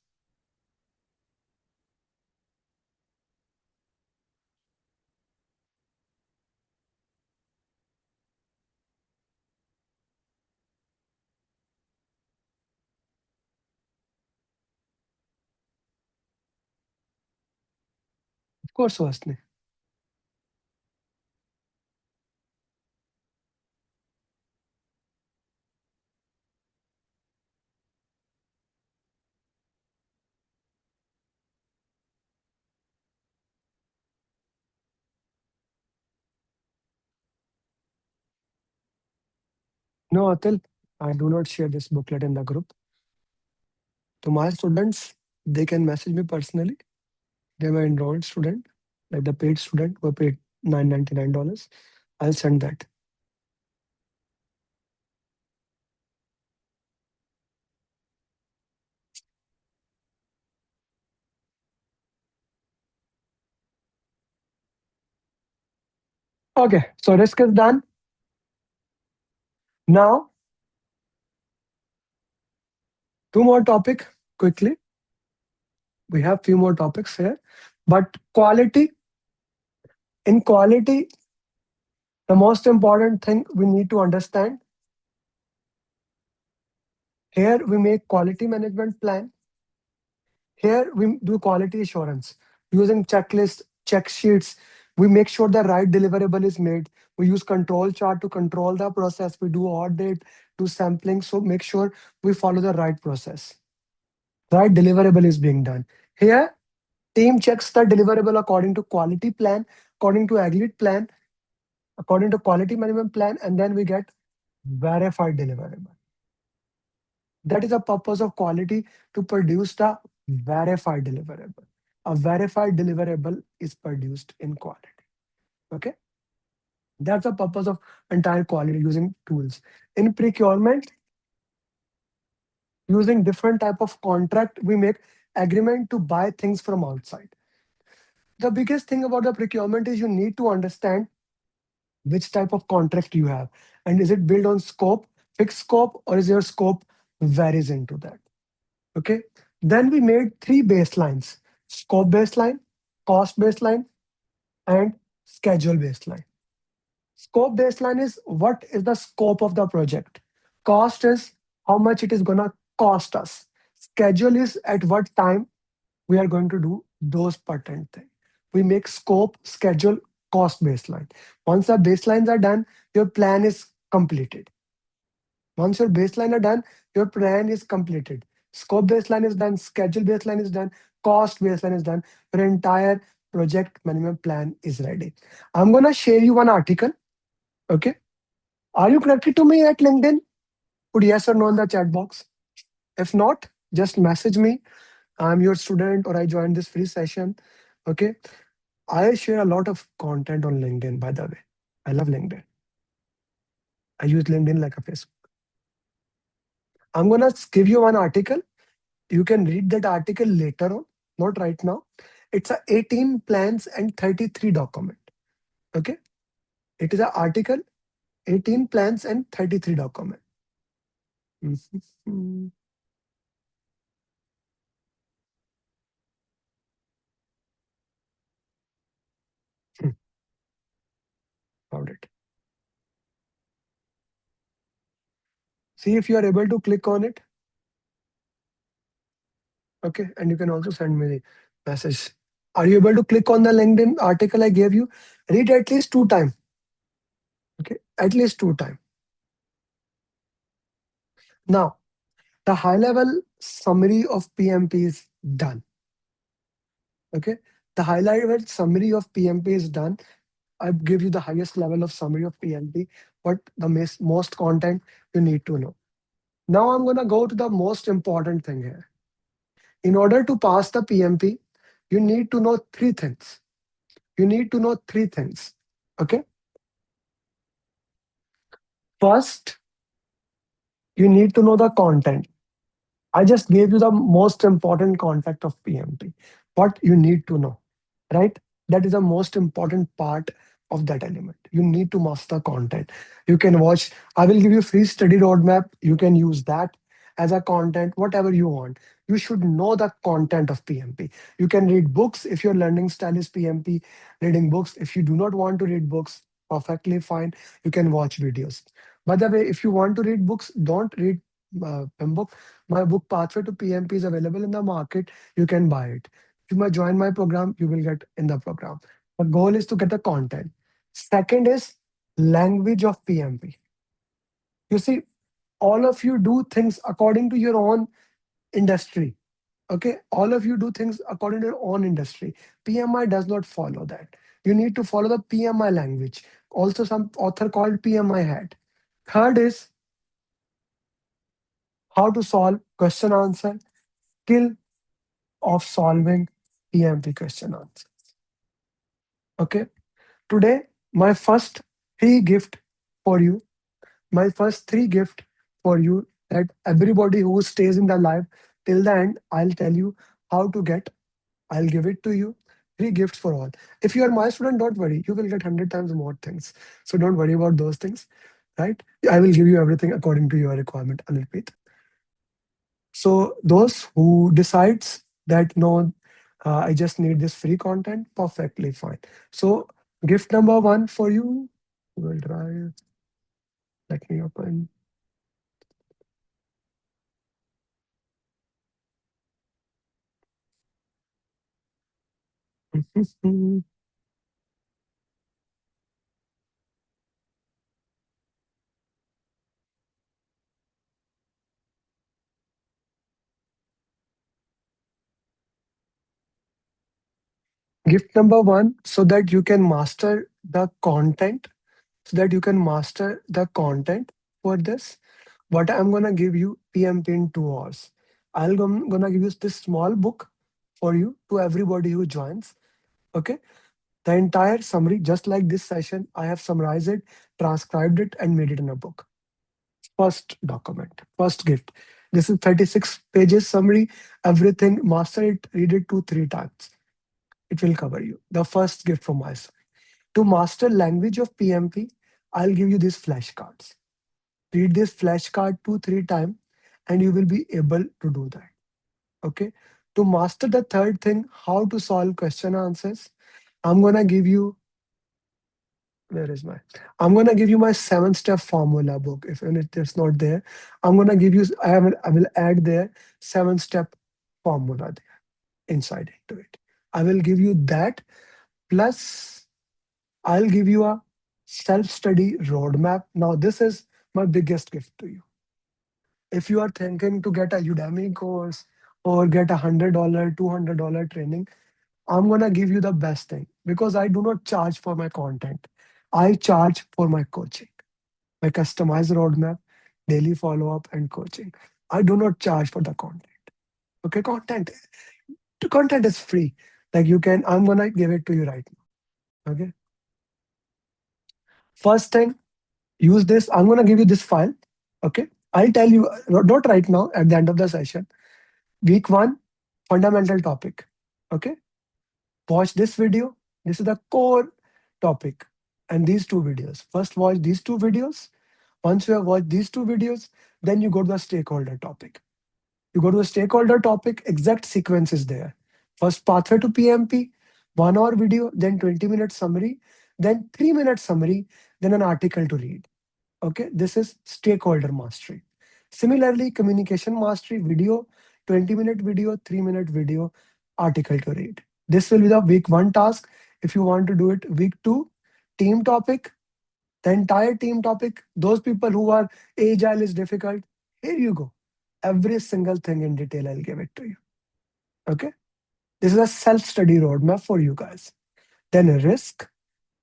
Of course, Vasni. No, Atil, I do not share this booklet in the group. To my students, they can message me personally. They're my enrolled student, like the paid student who are paid $999. I'll send that. Okay, so risk is done. Now, two more topic quickly. We have few more topics here, but quality. In quality, the most important thing we need to understand here we make quality management plan. Here we do quality assurance using checklists, check sheets. We make sure the right deliverable is made. We use control chart to control the process. We do audit, do sampling. So make sure we follow the right process. Right deliverable is being done. Here, team checks the deliverable according to quality plan, according to agreed plan, according to quality management plan, and then we get verified deliverable. That is the purpose of quality, to produce the verified deliverable. A verified deliverable is produced in quality. Okay, that's the purpose of entire quality using tools. In procurement, using different type of contract, we make agreement to buy things from outside. The biggest thing about the procurement is you need to understand which type of contract you have, and is it built on scope, fixed scope, or is your scope varies into that. Okay. Then we made three baselines: scope baseline, cost baseline, and schedule baseline. Scope baseline is what is the scope of the project. Cost is how much it is going to cost us. Schedule is at what time we are going to do those pertinent things. We make scope, schedule, cost baseline. Once the baselines are done, your plan is completed. Once your baseline are done, your plan is completed. Scope baseline is done, schedule baseline is done, cost baseline is done. Your entire project management plan is ready. I'm gonna share you one article. Okay. Are you connected to me at LinkedIn? Put yes or no in the chat box. If not, just message me. I'm your student or I joined this free session. Okay. I share a lot of content on LinkedIn, by the way. I love LinkedIn. I use LinkedIn like a Facebook. I'm gonna give you one article. You can read that article later on, not right now. It's a 18 plans and 33 document. Okay. It is an article, 18 plans and 33 document. Mhm. Found it. See if you are able to click on it. Okay. And you can also send me the message. Are you able to click on the LinkedIn article I gave you? Read at least two times. Okay. At least two times. Now, the high level summary of PMP is done. Okay. The high level summary of PMP is done. I give you the highest level of summary of PMP, what the most content you need to know. Now I'm going to go to the most important thing here. In order to pass the PMP, you need to know three things. You need to know three things. Okay. First, you need to know the content. I just gave you the most important concept of PMP, what you need to know, right? That is the most important part of that element. You need to master content. You can watch, I will give you free study roadmap. You can use that as a content, whatever you want. You should know the content of PMP. You can read books if your learning style is PMP, reading books. If you do not want to read books, perfectly fine. You can watch videos. By the way, if you want to read books, don't read book. My book Pathway to PMP is available in the market. You can buy it. If you might join my program, you will get in the program. The goal is to get the content. Second is language of PMP. You see, all of you do things according to your own industry. Okay, all of you do things according to your own industry. PMI does not follow that. You need to follow the PMI language. Also, some author called PMI had. Third is how to solve question answer, skill of solving PMP question answer. Okay. Today, my first three gift for you, my first three gift for you that everybody who stays in the life till the end, I'll tell you how to get. I'll give it to you. Three gifts for all. If you are my student, don't worry. You will get 100 times more things. So don't worry about those things, right? I will give you everything according to your requirement, Anilpreet. So those who decides that no, I just need this free content, perfectly fine. So gift number one for you, will try. Let me open. Gift number one, so that you can master the content, so that you can master the content for this. What I'm gonna give you PMP in 2 hours. Gonna give you this small book for you to everybody who joins. Okay. The entire summary, just like this session, I have summarized it, transcribed it, and made it in a book. First document, first gift. This is 36 pages summary. Everything, master it, read it 2, 3 times. It will cover you. The first gift from my side. To master language of PMP, I'll give you these flashcards. Read this flashcard 2, 3 times, and you will be able to do that. Okay. To master the third thing, how to solve question answers, I'm gonna give you where is my I'm gonna give you my 7 step formula book. If it's not there, I'm gonna give you I will add there 7 step formula there inside into it. I will give you that, plus I'll give you a self-study roadmap. Now this is my biggest gift to you. If you are thinking to get a Udemy course or get $100 $200 training, I'm gonna give you the best thing because I do not charge for my content. I charge for my coaching, my customized roadmap, daily follow-up, and coaching. I do not charge for the content. Okay, the content is free. Like you can, I'm gonna give it to you right now. Okay. First thing, use this. I'm gonna give you this file. Okay. I'll tell you, not right now, at the end of the session. Week one, fundamental topic. Okay. Watch this video. This is the core topic. And these two videos. First, watch these two videos. Once you have watched these two videos, then you go to the stakeholder topic. You go to the stakeholder topic, exact sequence is there. First, pathway to PMP, 1 hour video, then 20-minute summary, then 3-minute summary, then an article to read. Okay, this is stakeholder mastery. Similarly, communication mastery video, 20-minute video, 3-minute video, article to read. This will be the week one task. If you want to do it, week two, team topic, the entire team topic. Those people who are agile is difficult, here you go. Every single thing in detail, I'll give it to you. Okay. This is a self-study roadmap for you guys. Then risk,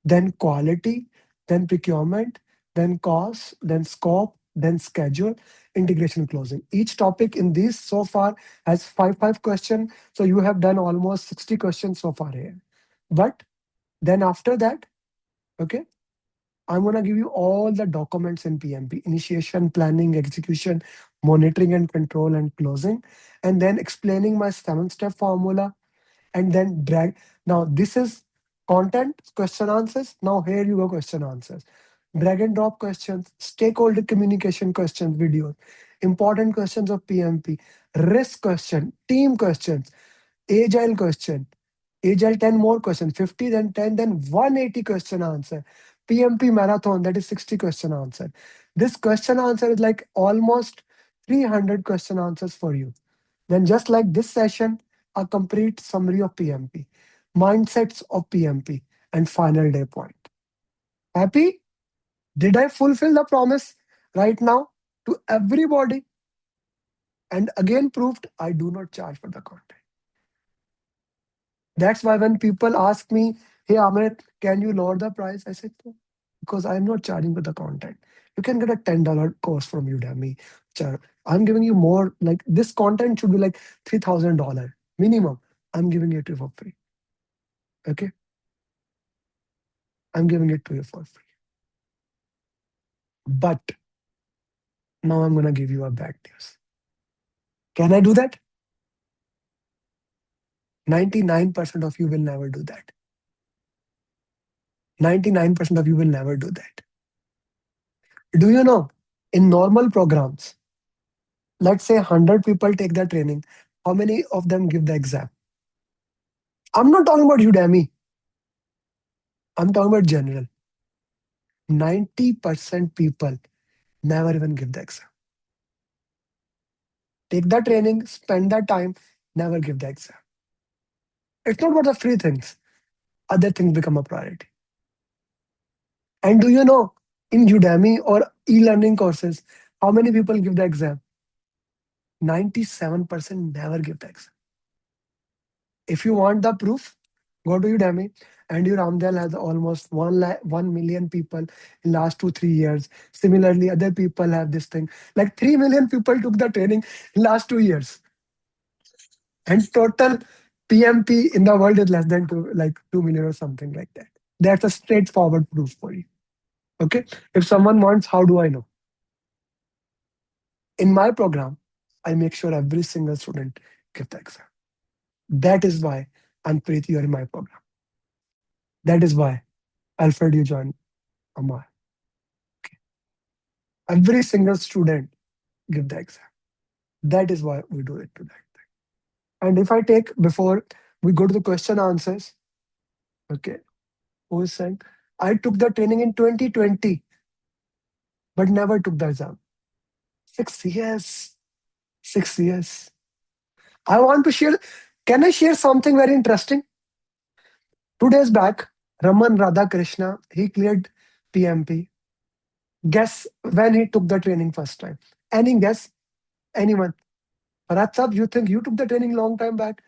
then quality, then procurement, then cost, then scope, then schedule, integration closing. Each topic in these so far has five questions. So you have done almost 60 questions so far here. But then after that, okay, I'm gonna give you all the documents in PMP: initiation, planning, execution, monitoring and control, and closing, and then explaining my 7 step formula, and then drag. Now this is content, question answers. Now here you go, question answers. Drag and drop questions, stakeholder communication questions, videos, important questions of PMP, risk question, team questions, agile question, agile 10 more question, 50, then 10, then 180 question answer. PMP marathon, that is 60 question answer. This question answer is like almost 300 question answers for you. Then, just like this session, a complete summary of PMP, mindsets of PMP, and final day point. Happy? Did I fulfill the promise right now to everybody? And again, proved I do not charge for the content. That's why when people ask me, hey, Amit, can you lower the price? I said, no, because I'm not charging for the content. You can get a $10 course from Udemy. I'm giving you more, like this content should be like $3,000 minimum. I'm giving it to you for free. Okay. I'm giving it to you for free. But now I'm going to give you a bad news. Can I do that? 99% of you will never do that. 99% of you will never do that. Do you know, in normal programs, let's say 100 people take the training, how many of them give the exam? I'm not talking about Udemy. I'm talking about general. 90% people never even give the exam. Take the training, spend the time, never give the exam. It's not about the free things. Other things become a priority. And do you know, in Udemy or e-learning courses, how many people give the exam? 97% never give the exam. If you want the proof, go to Udemy. And your Ramdel has almost 1 million people in last 2 3 years. Similarly, other people have this thing. Like 3 million people took the training in last 2 years. And total PMP in the world is less than 2 million or something like that. That's a straightforward proof for you. Okay. If someone wants, how do I know? In my program, I make sure every single student give the exam. That is why I'm Preeti, you're in my program. That is why Alfred, you joined Amar. Every single student give the exam. That is why we do it to that thing. And if I take before we go to the question answers, okay, who is saying I took the training in 2020, but never took the exam. 6 years. 6 years. I want to share. Can I share something very interesting? 2 days back, Raman Radhakrishna, he cleared PMP. Guess when he took the training first time? Any guess? Anyone? Bharat Sahab, you think you took the training long time back?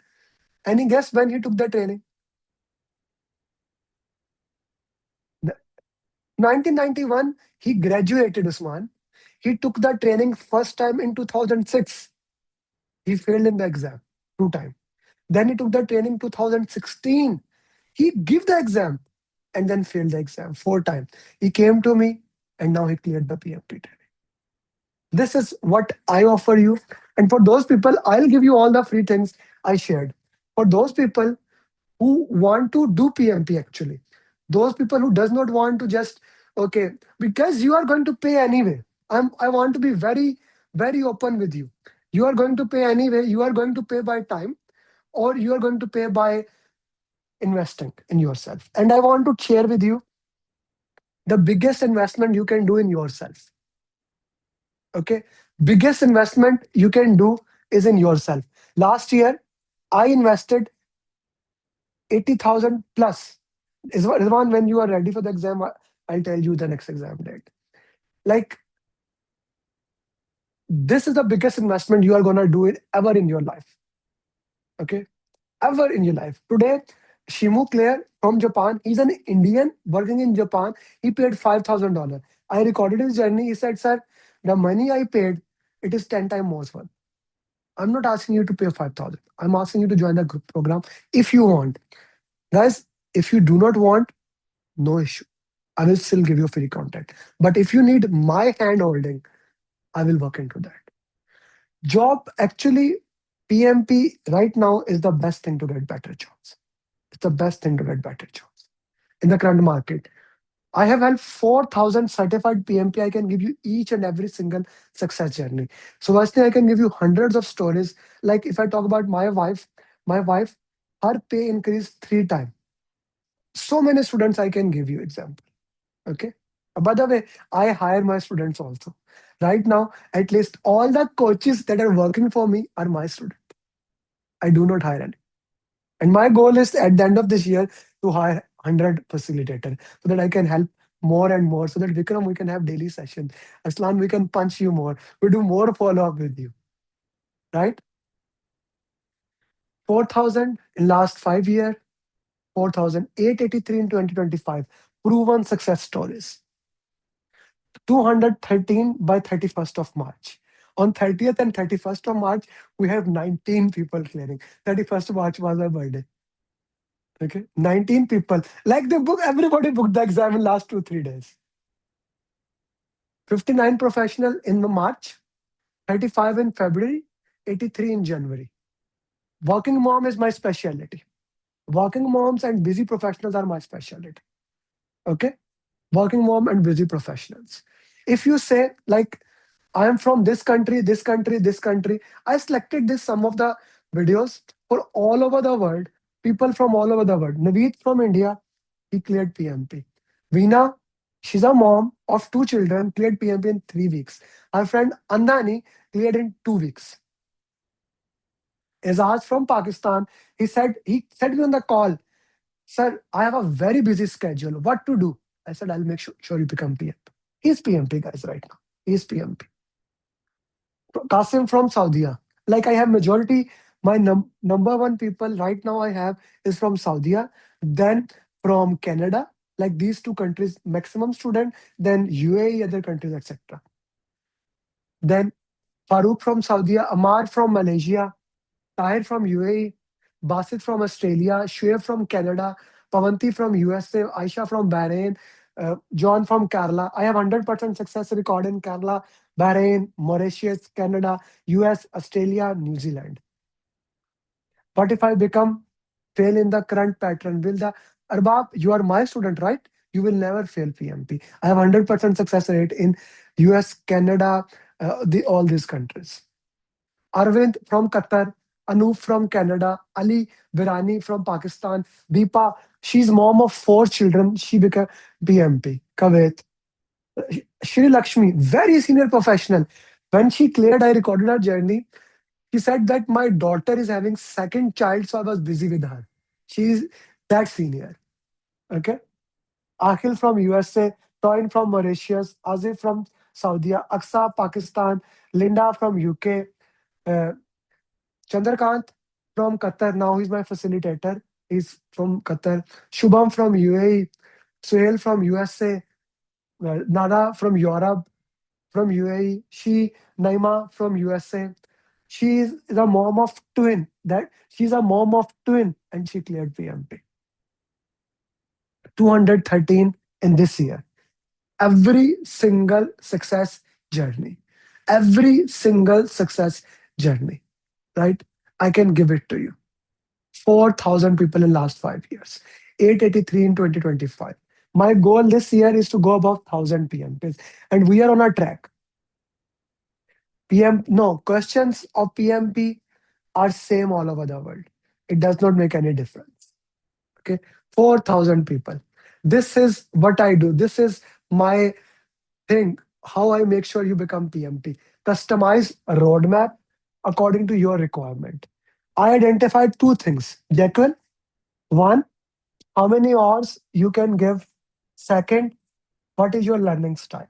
Any guess when he took the training? 1991, he graduated, Usman. He took the training first time in 2006. He failed in the exam 2 times. Then he took the training 2016. He gave the exam and then failed the exam 4 times. He came to me and now he cleared the PMP training. This is what I offer you. And for those people, I'll give you all the free things I shared. For those people who want to do PMP actually, those people who does not want to just, okay, because you are going to pay anyway. I want to be very, very open with you. You are going to pay anyway. You are going to pay by time or you are going to pay by investing in yourself. And I want to share with you the biggest investment you can do in yourself. Okay. Biggest investment you can do is in yourself. Last year, I invested 80,000 plus. Is one when you are ready for the exam, I'll tell you the next exam date. Like, this is the biggest investment you are going to do it ever in your life. Okay. Ever in your life. Today, Shimu Clare from Japan, he's an Indian working in Japan. He paid $5,000. I recorded his journey. He said, sir, the money I paid, it is 10 times more worth. I'm not asking you to pay 5,000. I'm asking you to join the group program if you want. Guys, if you do not want, no issue. I will still give you free content. But if you need my hand holding, I will work into that. Job actually, PMP right now is the best thing to get better jobs. It's the best thing to get better jobs in the current market. I have helped 4,000 certified PMP. I can give you each and every single success journey. So, firstly, I can give you hundreds of stories. Like if I talk about my wife, her pay increased 3 times. So many students I can give you example. Okay. By the way, I hire my students also. Right now, at least all the coaches that are working for me are my students. I do not hire any. And my goal is at the end of this year to hire 100 facilitators so that I can help more and more. So that Vikram, we can have daily sessions. Aslan, we can punch you more. We do more follow up with you, right? 4,000 in last 5 years, 4,883 in 2025. Proven success stories. 213 by 31st of March. On 30th and 31st of March, we have 19 people clearing. 31st of March was my birthday. Okay. 19 people. Like the book, everybody booked the exam in last 2, 3 days. 59 professional in the March, 35 in February, 83 in January. Working mom is my specialty. Working moms and busy professionals are my specialty. Okay. Working mom and busy professionals. If you say like I am from this country, this country, this country, I selected this some of the videos for all over the world, people from all over the world. Naveed from India, he cleared PMP. Veena, she's a mom of 2 children, cleared PMP in 3 weeks. Our friend Andani cleared in 2 weeks. Azaz from Pakistan, he said me on the call, Sir, I have a very busy schedule. What to do? I said, I'll make sure you become PMP. He's PMP, guys, right now. He's PMP. Qasim from Saudi. Like I have majority, my number one people right now I have is from Saudi, then from Canada, like these 2 countries, maximum student, then UAE, other countries, etc. Then Farouk from Saudi, Amar from Malaysia, Tahir from UAE, Basit from Australia, Shoaib from Canada, Pavanti from USA, Aisha from Bahrain, John from Kerala. I have 100% success record in Kerala, Bahrain, Mauritius, Canada, US, Australia, New Zealand. What if I become fail in the current pattern? Will the Arbab, you are my student, right? You will never fail PMP. I have 100% success rate in US, Canada, all these countries. Arvind from Qatar, Anup from Canada, Ali Virani from Pakistan, Deepa, she's mom of 4 children. She became PMP, Kuwait. Shri Lakshmi, very senior professional. When she cleared, I recorded her journey. She said that my daughter is having second child, so I was busy with her. She's that senior. Okay. Akhil from USA, Toyin from Mauritius, Azif from Saudi, Aksa, Pakistan, Linda from UK, uh, Chandrakant from Qatar. Now he's my facilitator. He's from Qatar. Shubham from UAE. Suhail from USA. Nada from Europe, from UAE. She, Naima from USA. She is the mom of twin. That she's a mom of twin, and she cleared PMP. 213 in this year. Every single success journey. Every single success journey. Right? I can give it to you. 4,000 people in last 5 years, 883 in 2025. My goal this year is to go above 1,000 PMPs, and we are on a track. No, questions of PMP are same all over the world. It does not make any difference. Okay, 4,000 people. This is what I do. This is my thing. How I make sure you become PMP. Customize a roadmap according to your requirement. I identified 2 things. Jekyll, one, how many hours you can give. Second, what is your learning style?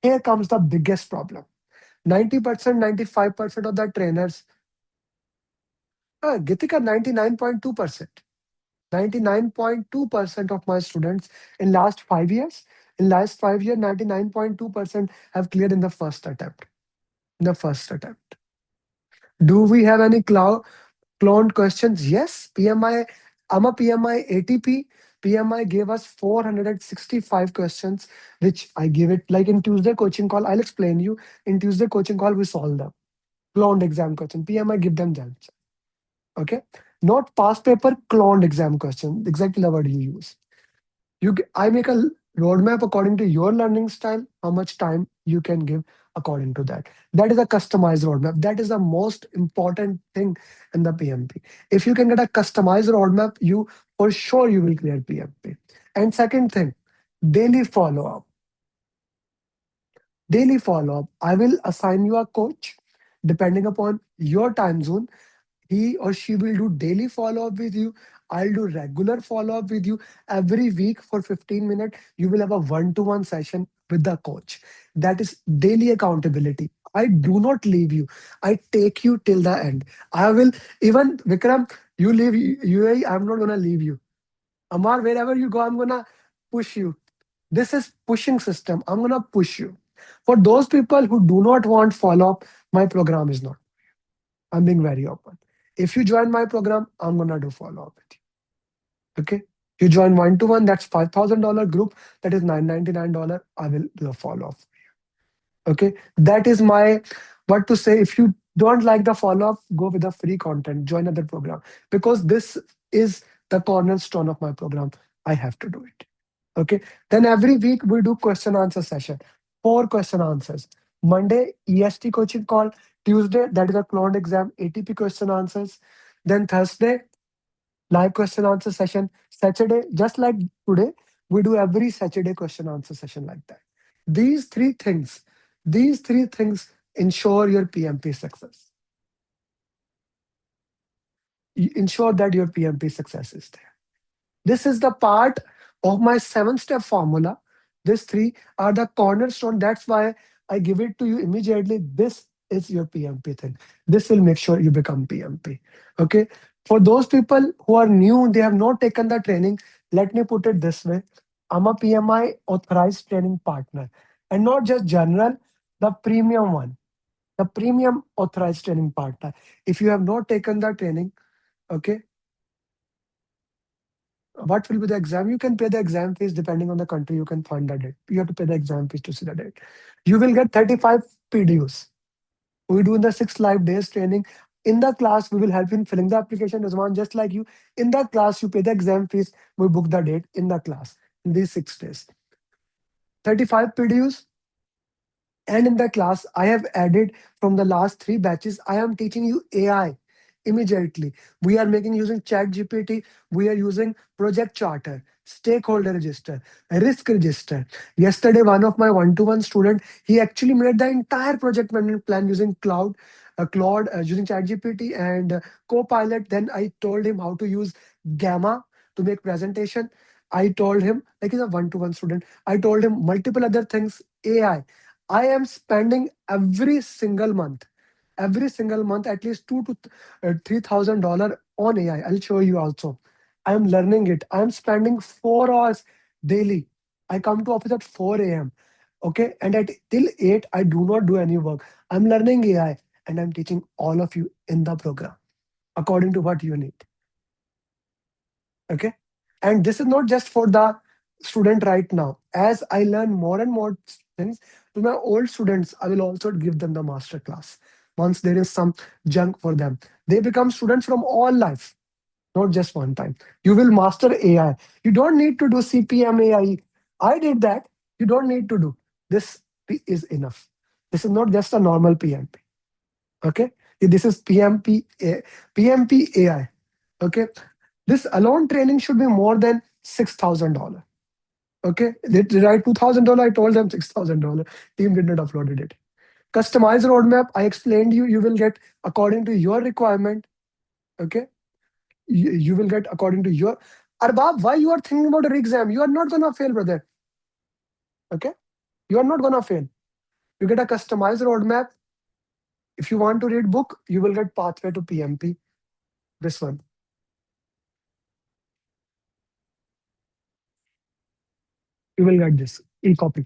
Here comes the biggest problem. 90%, 95% of the trainers, Gitika, 99.2%. 99.2% of my students in last 5 years, 99.2% have cleared in the first attempt. In the first attempt. Do we have any cloned questions? Yes, PMI. I'm a PMI ATP. PMI gave us 465 questions, which I give it like in Tuesday coaching call. I'll explain you. In Tuesday coaching call, we solve them. Cloned exam question. PMI give them the answer. Okay. Not past paper, cloned exam question. Exactly the word you use. I make a roadmap according to your learning style, how much time you can give according to that. That is a customized roadmap. That is the most important thing in the PMP. If you can get a customized roadmap, you for sure you will clear PMP. And second thing, daily follow up. Daily follow up. I will assign you a coach depending upon your time zone. He or she will do daily follow up with you. I'll do regular follow up with you every week for 15 minutes. You will have a one-to-one session with the coach. That is daily accountability. I do not leave you. I take you till the end. I will even Vikram, you leave UAE, I'm not gonna leave you. Amar, wherever you go, I'm gonna push you. This is pushing system. I'm gonna push you. For those people who do not want follow up, my program is not. I'm being very open. If you join my program, I'm gonna do follow up with you. Okay. You join one-to-one, that's $5,000 group, that is $999. I will do a follow up. Okay. That is my what to say. If you don't like the follow up, go with the free content, join other program. Because this is the cornerstone of my program. I have to do it. Okay. Then every week we do question answer session. Four question answers. Monday, EST coaching call. Tuesday, that is a cloned exam, ATP question answers. Then Thursday, live question answer session. Saturday, just like today, we do every Saturday question answer session like that. These three things, these three things ensure your PMP success. Ensure that your PMP success is there. This is the part of my 7 step formula. These three are the cornerstone. That's why I give it to you immediately. This is your PMP thing. This will make sure you become PMP. Okay. For those people who are new, they have not taken the training. Let me put it this way. I'm a PMI authorized training partner and not just general, the premium one, the premium authorized training partner. If you have not taken the training, okay, what will be the exam? You can pay the exam fees depending on the country. You can fund the date. You have to pay the exam fees to see the date. You will get 35 PDUs. We do in the 6 live days training. In the class, we will help in filling the application as one, just like you. In the class, you pay the exam fees. We book the date in the class in these 6 days. 35 PDUs. And in the class, I have added from the last 3 batches, I am teaching you AI immediately. We are making using Chat GPT. We are using Project Charter, Stakeholder Register, Risk Register. Yesterday, one of my one-to-one student, he actually made the entire project management plan using Claude, using Chat GPT and Copilot. Then I told him how to use Gamma to make presentation. I told him, like he's a one-to-one student, I told him multiple other things, AI. I am spending every single month, at least two to $3,000 on AI. I'll show you also. I am learning it. I am spending 4 hours daily. I come to office at 4 a.m. Okay, and at till 8, I do not do any work. I'm learning AI and I'm teaching all of you in the program according to what you need. Okay, and this is not just for the student right now. As I learn more and more things to my old students, I will also give them the master class. Once there is some junk for them, they become students from all life, not just one time. You will master AI. You don't need to do CPM AI. I did that. You don't need to do this. Is enough. This is not just a normal PMP. Okay, this is PMP AI. Okay, this alone training should be more than $6,000. Okay, they write $2,000. I told them $6,000. Team did not uploaded it. Customized roadmap. I explained you. You will get according to your requirement. Okay, you will get according to your. Arbab, why you are thinking about a exam? You are not gonna fail, brother. Okay, you are not gonna fail. You get a customized roadmap. If you want to read book, you will get pathway to PMP. This one. You will get this e-copy.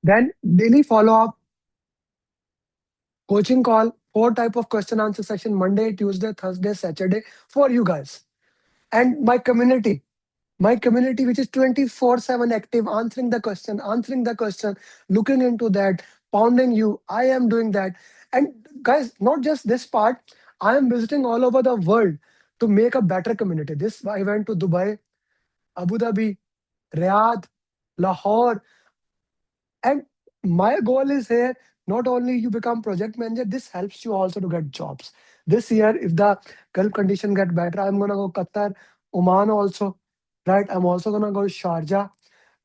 Then daily follow up, coaching call, four type of question answer session, Monday, Tuesday, Thursday, Saturday for you guys. And my community which is 24/7 active, answering the question, looking into that, pounding you. I am doing that. And guys, not just this part, I am visiting all over the world to make a better community. This I went to Dubai, Abu Dhabi, Riyadh, Lahore, and my goal is here, not only you become project manager, this helps you also to get jobs. This year, if the Gulf condition get better, I'm gonna go Qatar, Oman also, right? I'm also gonna go Sharjah.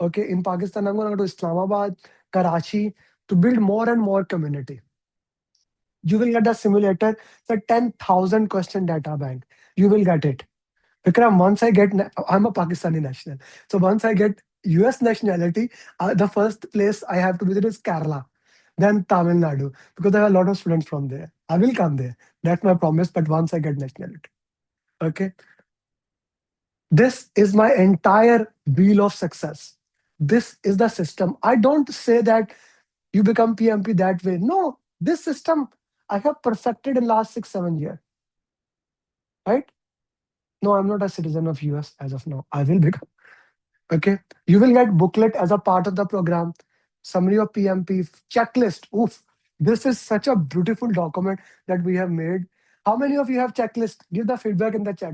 Okay, in Pakistan, I'm gonna go to Islamabad, Karachi to build more and more community. You will get the simulator, it's a 10,000 question data bank. You will get it. Vikram, once I get, I'm a Pakistani national. So once I get US nationality, the first place I have to visit is Kerala, then Tamil Nadu, because I have a lot of students from there. I will come there. That's my promise. But once I get nationality, okay. This is my entire wheel of success. This is the system. I don't say that you become PMP that way. No, this system I have perfected in last 6 7 years, right? No, I'm not a citizen of US as of now. I will become. Okay. You will get booklet as a part of the program, summary of PMP, checklist. Oof. This is such a beautiful document that we have made. How many of you have checklist? Give the feedback in the chat.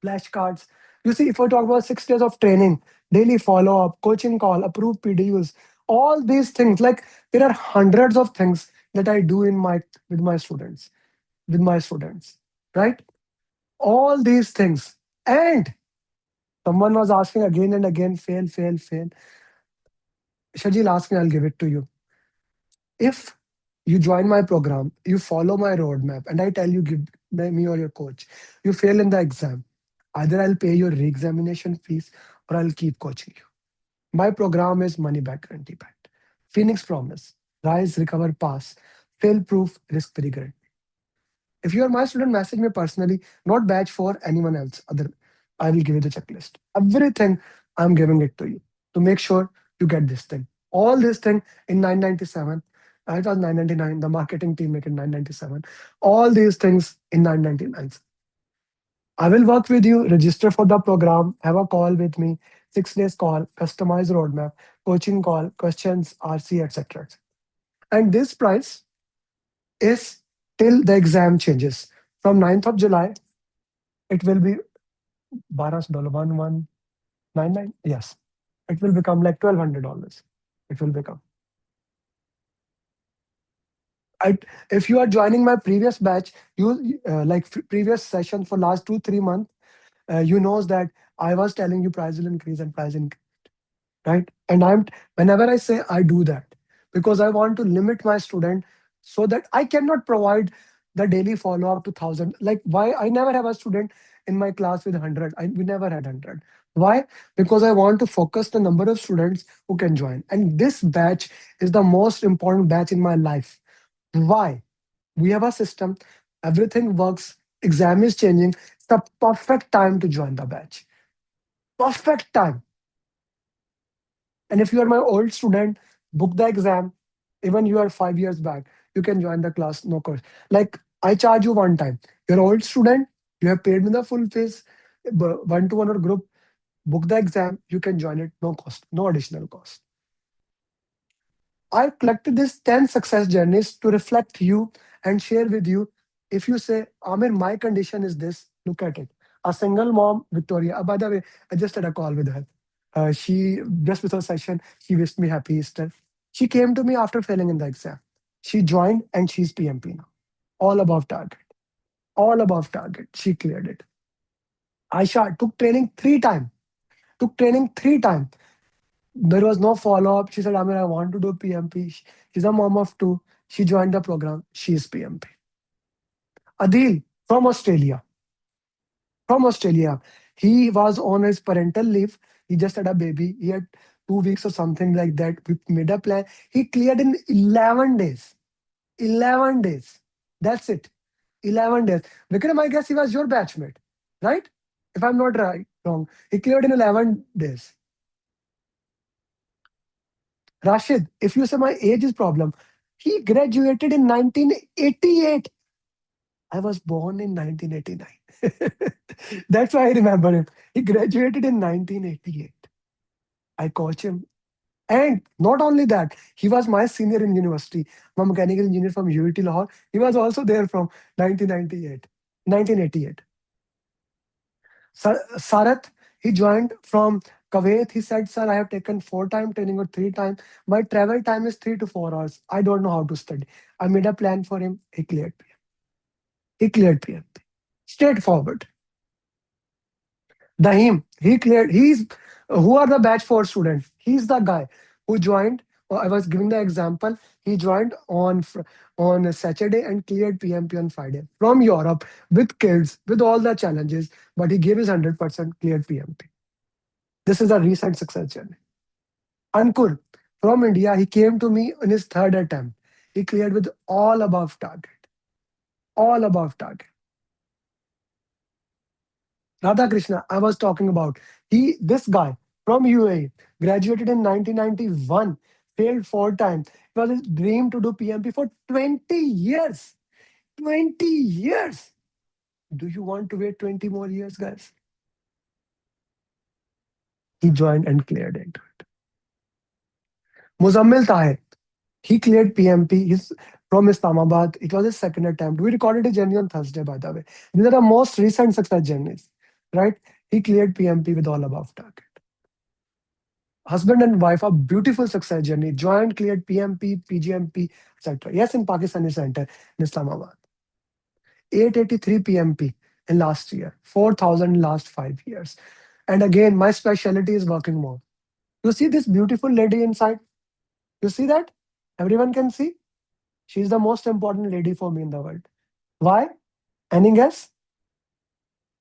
Flashcards. You see, if I talk about 6 days of training, daily follow-up, coaching call, approved PDUs, all these things, like there are hundreds of things that I do in my with my students, with my students, right? All these things. And someone was asking again and again, fail, fail, fail. Shajil, ask me, I'll give it to you. If you join my program, you follow my roadmap, and I tell you, give me or your coach, you fail in the exam, either I'll pay your re-examination fees or I'll keep coaching you. My program is money back guarantee backed. Phoenix promise, rise, recover, pass, fail proof, risk free guarantee. If you are my student, message me personally, not batch for anyone else. Other, I will give you the checklist. Everything I'm giving it to you to make sure you get this thing. All this thing in 997. It was 999. The marketing team make it 997. All these things in 999. I will work with you, register for the program, have a call with me, 6 days call, customize roadmap, coaching call, questions, RC, etc. And this price is till the exam changes. From 9th of July, it will be $12, 1199. Yes, it will become like $1,200. It will become. I, if you are joining my previous batch, you like previous session for last 2 3 months, you knows that I was telling you price will increase and price increase, right? And I'm whenever I say I do that because I want to limit my student so that I cannot provide the daily follow up to 1,000. Like why I never have a student in my class with 100. We never had 100. Why? Because I want to focus the number of students who can join. And this batch is the most important batch in my life. Why? We have a system, everything works, exam is changing. It's the perfect time to join the batch. Perfect time. And if you are my old student, book the exam. Even you are 5 years back, you can join the class, no cost. Like I charge you one time. You're an old student, you have paid me the full fees, one to one or group, book the exam, you can join it, no cost, no additional cost. I collected these 10 success journeys to reflect you and share with you. If you say, Amir, my condition is this, look at it. A single mom, Victoria. By the way, I just had a call with her. She, just before session, she wished me happy Easter. She came to me after failing in the exam. She joined and she's PMP now. All above target. All above target. She cleared it. Aisha took training 3 times. Took training 3 times. There was no follow up. She said, Amir, I want to do PMP. She's a mom of two. She joined the program. She is PMP. Adil from Australia. From Australia. He was on his parental leave. He just had a baby. He had 2 weeks or something like that. We made a plan. He cleared in 11 days. 11 days. That's it. 11 days. Vikram, I guess he was your batchmate, right? If I'm not right, wrong. He cleared in 11 days. Rashid, if you say my age is problem, he graduated in 1988. I was born in 1989. That's why I remember him. He graduated in 1988. I coach him. And not only that, he was my senior in university. I'm a mechanical engineer from UET Lahore. He was also there from 1998, 1988. Sarat, he joined from Kuwait. He said, "Sir, I have taken 4 time training or 3 time. My travel time is 3 to 4 hours. I don't know how to study." I made a plan for him. He cleared me. He cleared PMP. Straightforward. Dahim, he cleared. He's who are the batch four students. He's the guy who joined. I was giving the example. He joined on a Saturday and cleared PMP on Friday from Europe with kids with all the challenges, but he gave his 100% cleared PMP. This is a recent success journey. Ankur from India, he came to me in his third attempt. He cleared with all above target. All above target. Radha Krishna, I was talking about. This guy from UAE, graduated in 1991, failed 4 times. It was his dream to do PMP for 20 years. 20 years. Do you want to wait 20 more years, guys? He joined and cleared it. Muzammil Tahir, he cleared PMP. He's from Islamabad. It was his second attempt. We recorded his journey on Thursday, by the way. These are the most recent success journeys, right? He cleared PMP with all above target. Husband and wife, a beautiful success journey, joined, cleared PMP, PGMP, etc. Yes, in Pakistani Center in Islamabad. 883 PMP in last year, 4,000 in last 5 years. And again, my specialty is working more. You see this beautiful lady inside? You see that? Everyone can see? She's the most important lady for me in the world. Why? Any guess?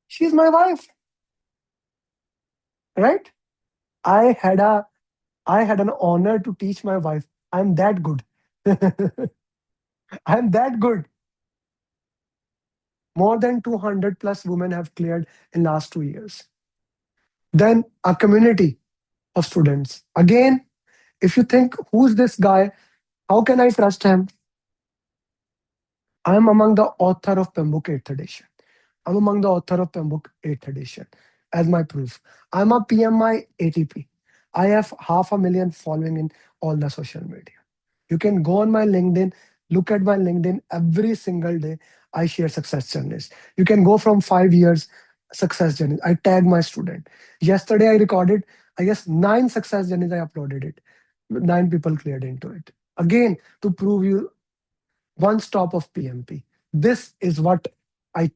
She's my wife, right? I had a I had an honor to teach my wife. I'm that good. I'm that good. More than 200 plus women have cleared in last 2 years. Then a community of students. Again, if you think, who's this guy? How can I trust him? I am among the author of Pembroke 8th edition. I'm among the author of Pembroke 8th edition as my proof. I'm a PMI ATP. I have 500,000 following in all the social media. You can go on my LinkedIn, look at my LinkedIn every single day. I share success journeys. You can go from 5 years success journeys. I tag my student. Yesterday I recorded, I guess, 9 success journeys. I uploaded it. 9 people cleared into it. Again, to prove you one stop of PMP. This is I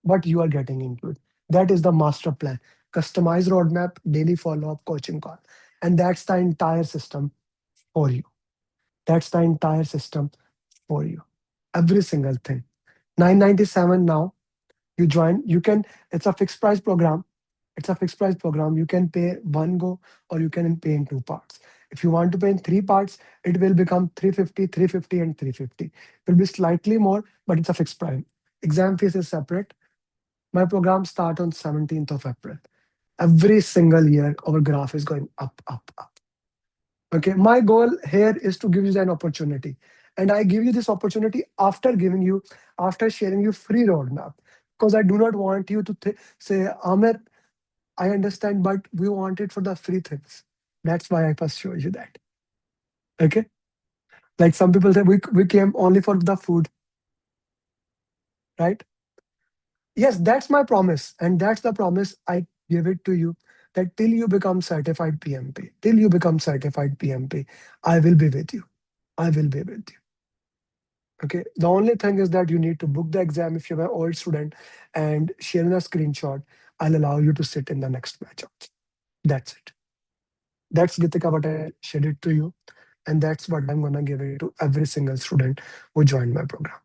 what you are getting into it. That is the master plan. Customized roadmap, daily follow-up, coaching call. And that's the entire system for you. That's the entire system for you. Every single thing. 997 now. You join, you can, it's a fixed price program. It's a fixed price program. You can pay one go or you can pay in 2 parts. If you want to pay in 3 parts, it will become 350, 350, and 350. It will be slightly more, but it's a fixed price. Exam fees is separate. My program start on 17th of April. Every single year, our graph is going up, up, up. Okay, my goal here is to give you an opportunity. And I give you this opportunity after sharing you free roadmap. Because I do not want you to say, Amer, I understand, but we want it for the free things. That's why I first showed you that. Okay. Like some people say, we came only for the food, right? Yes, that's my promise. And that's the promise I give it to you, that till you become certified PMP, till you become certified PMP, I will be with you. I will be with you. Okay. The only thing is that you need to book the exam if you're an old student and share a screenshot. I'll allow you to sit in the next batch. That's it. That's Gitika what I shared it to you. And that's what I'm gonna give it to every single student who joined my program.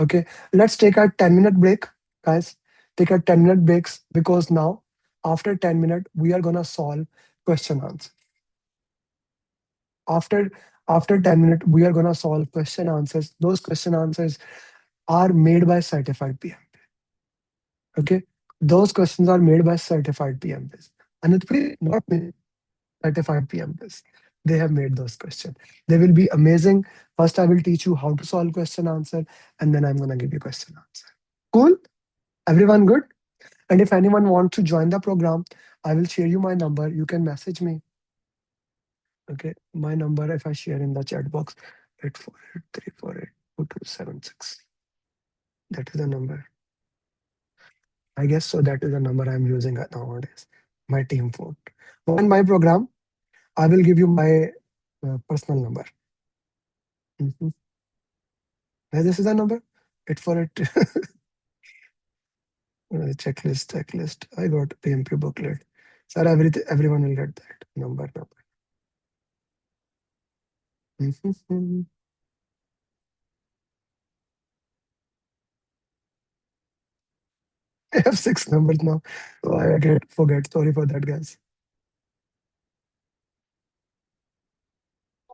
Okay. Let's take a 10-minute break, guys. Take a 10-minute breaks because now after 10 minutes, we are gonna solve question answer. After after 10 minutes, we are gonna solve question answers. Those question answers are made by certified PM. Okay. Those questions are made by certified PMPs. And it's pretty not me, certified PMPs. they have made those questions. They will be amazing. First, I will teach you how to solve question answer, and then I'm gonna give you question answer. Cool? Everyone good? And if anyone wants to join the program, I will share you my number. You can message me. Okay, my number if I share in the chat box, 848-348-2276. That is the number. I guess so. That is the number I'm using nowadays. My team phone. Join my program. I will give you my personal number. Mhm. This is the number. 848 checklist. I got PMP booklet. Sir, everyone will get that number. Mhm. I have six numbers now. So I get forget. Sorry for that, guys.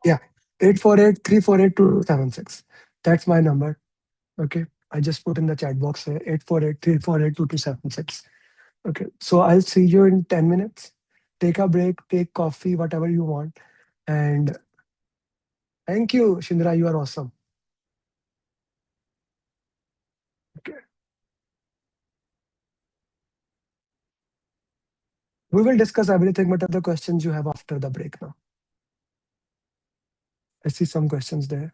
Yeah. 848-348-2276. That's my number. Okay. I just put in the chat box here. 848-348-2276. Okay. So I'll see you in 10 minutes. Take a break, take coffee, whatever you want. And thank you, Shindra. You are awesome. Okay. We will discuss everything. What are the questions you have after the break now? I see some questions there.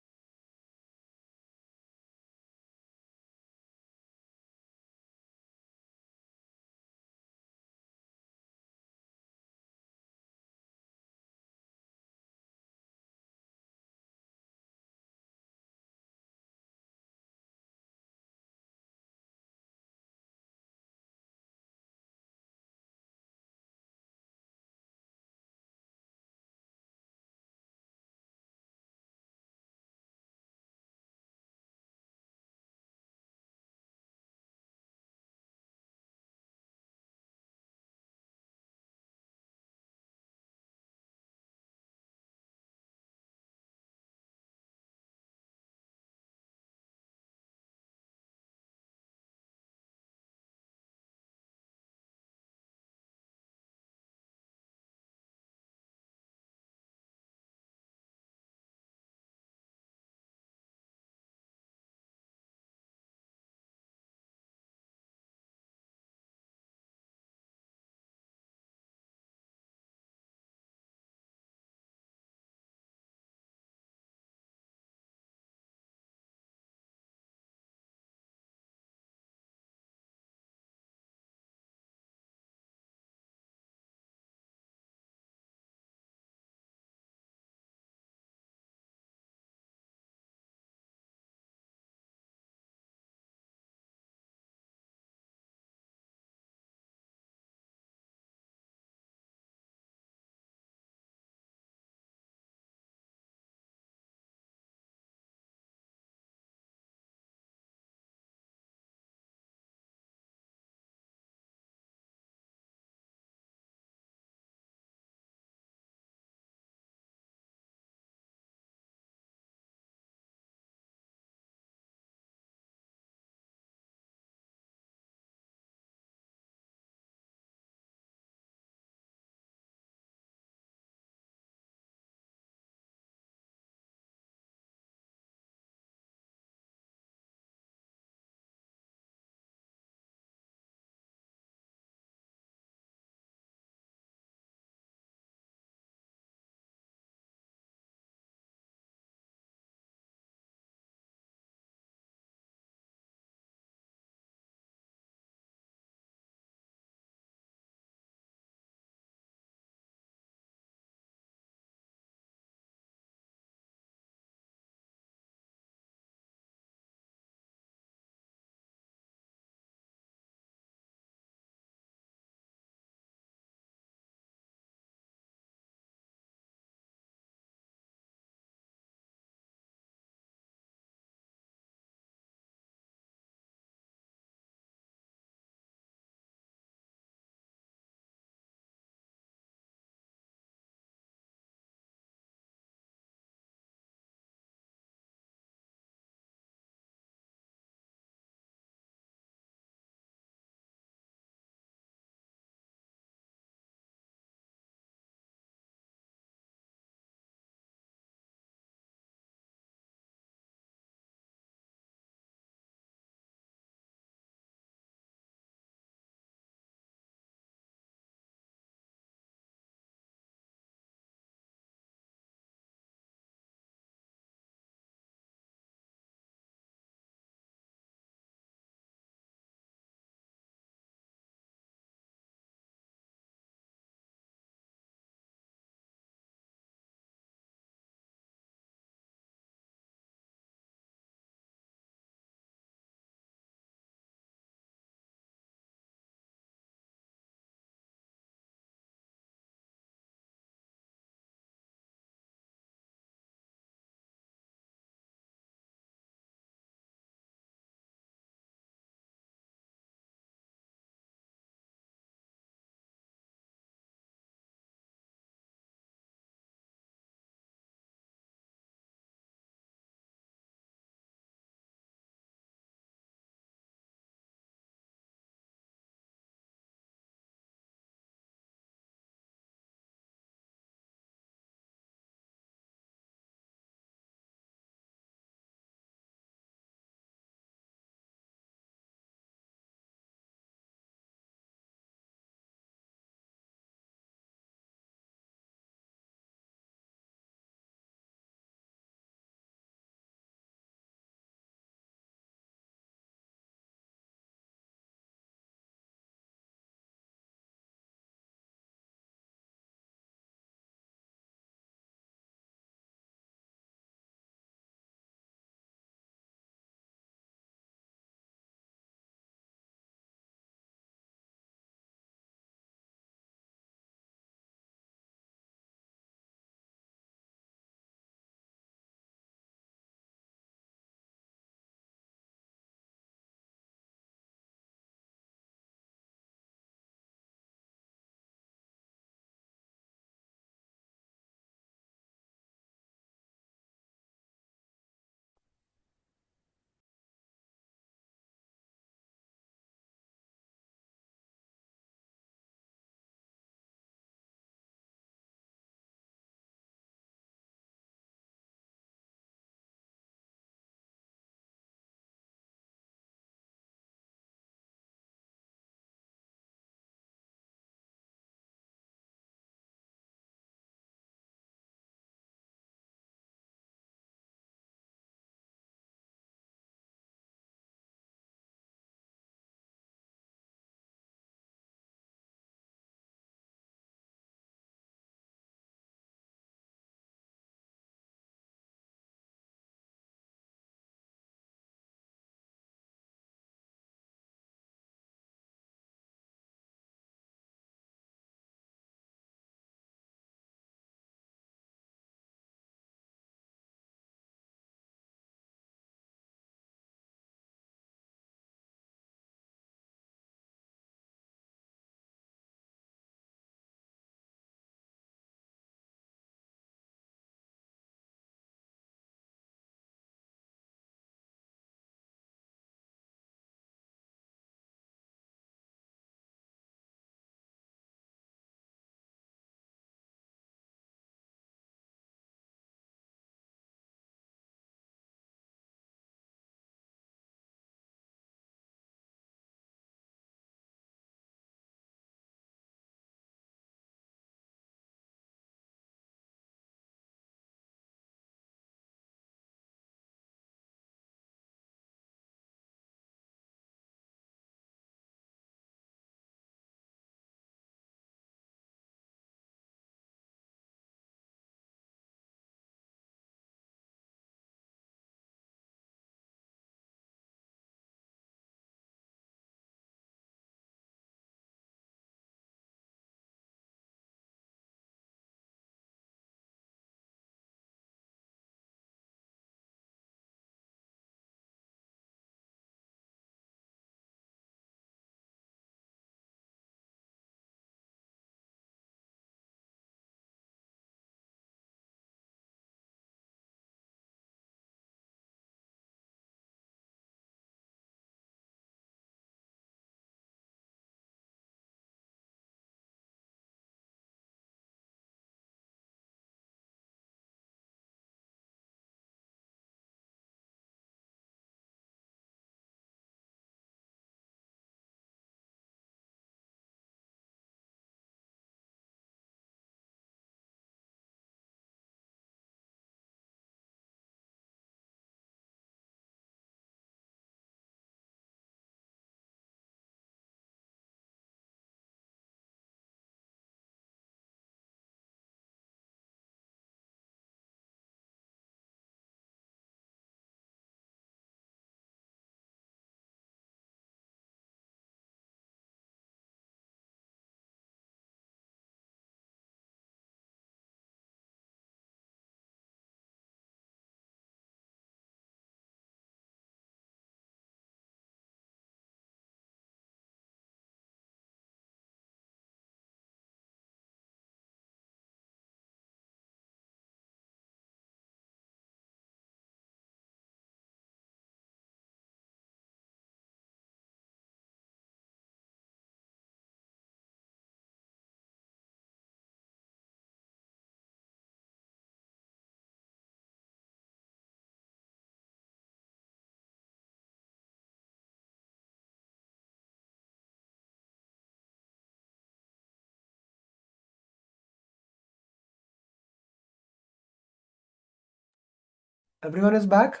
Everyone is back?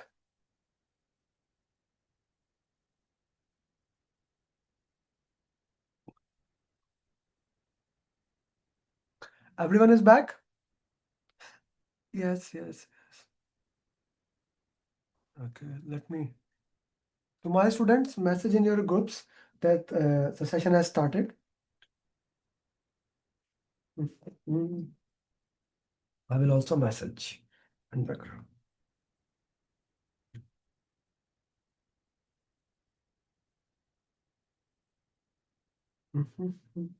Everyone is back? Yes, yes, yes. Okay, let me. To my students, message in your groups that the session has started. Mhm. I will also message in background. Mhm.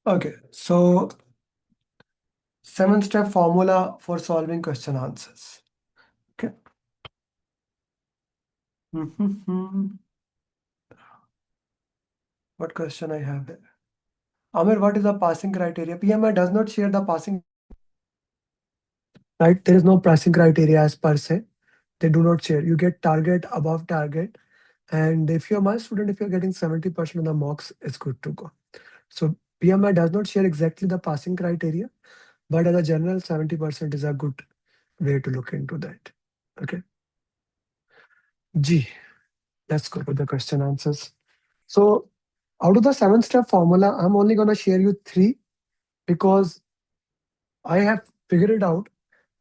Okay, so 7-step formula for solving question answers. Okay. Mhm. What question I have there? Amir, what is the passing criteria? PMI does not share the passing. Right, there is no passing criteria as per se. They do not share. You get target above target. And if you're my student, if you're getting 70% of the marks, it's good to go. So PMI does not share exactly the passing criteria, but as a general, 70% is a good way to look into that. Okay. G. Let's go to the question answers. So out of the 7-step formula, I'm only gonna share you 3 because I have figured it out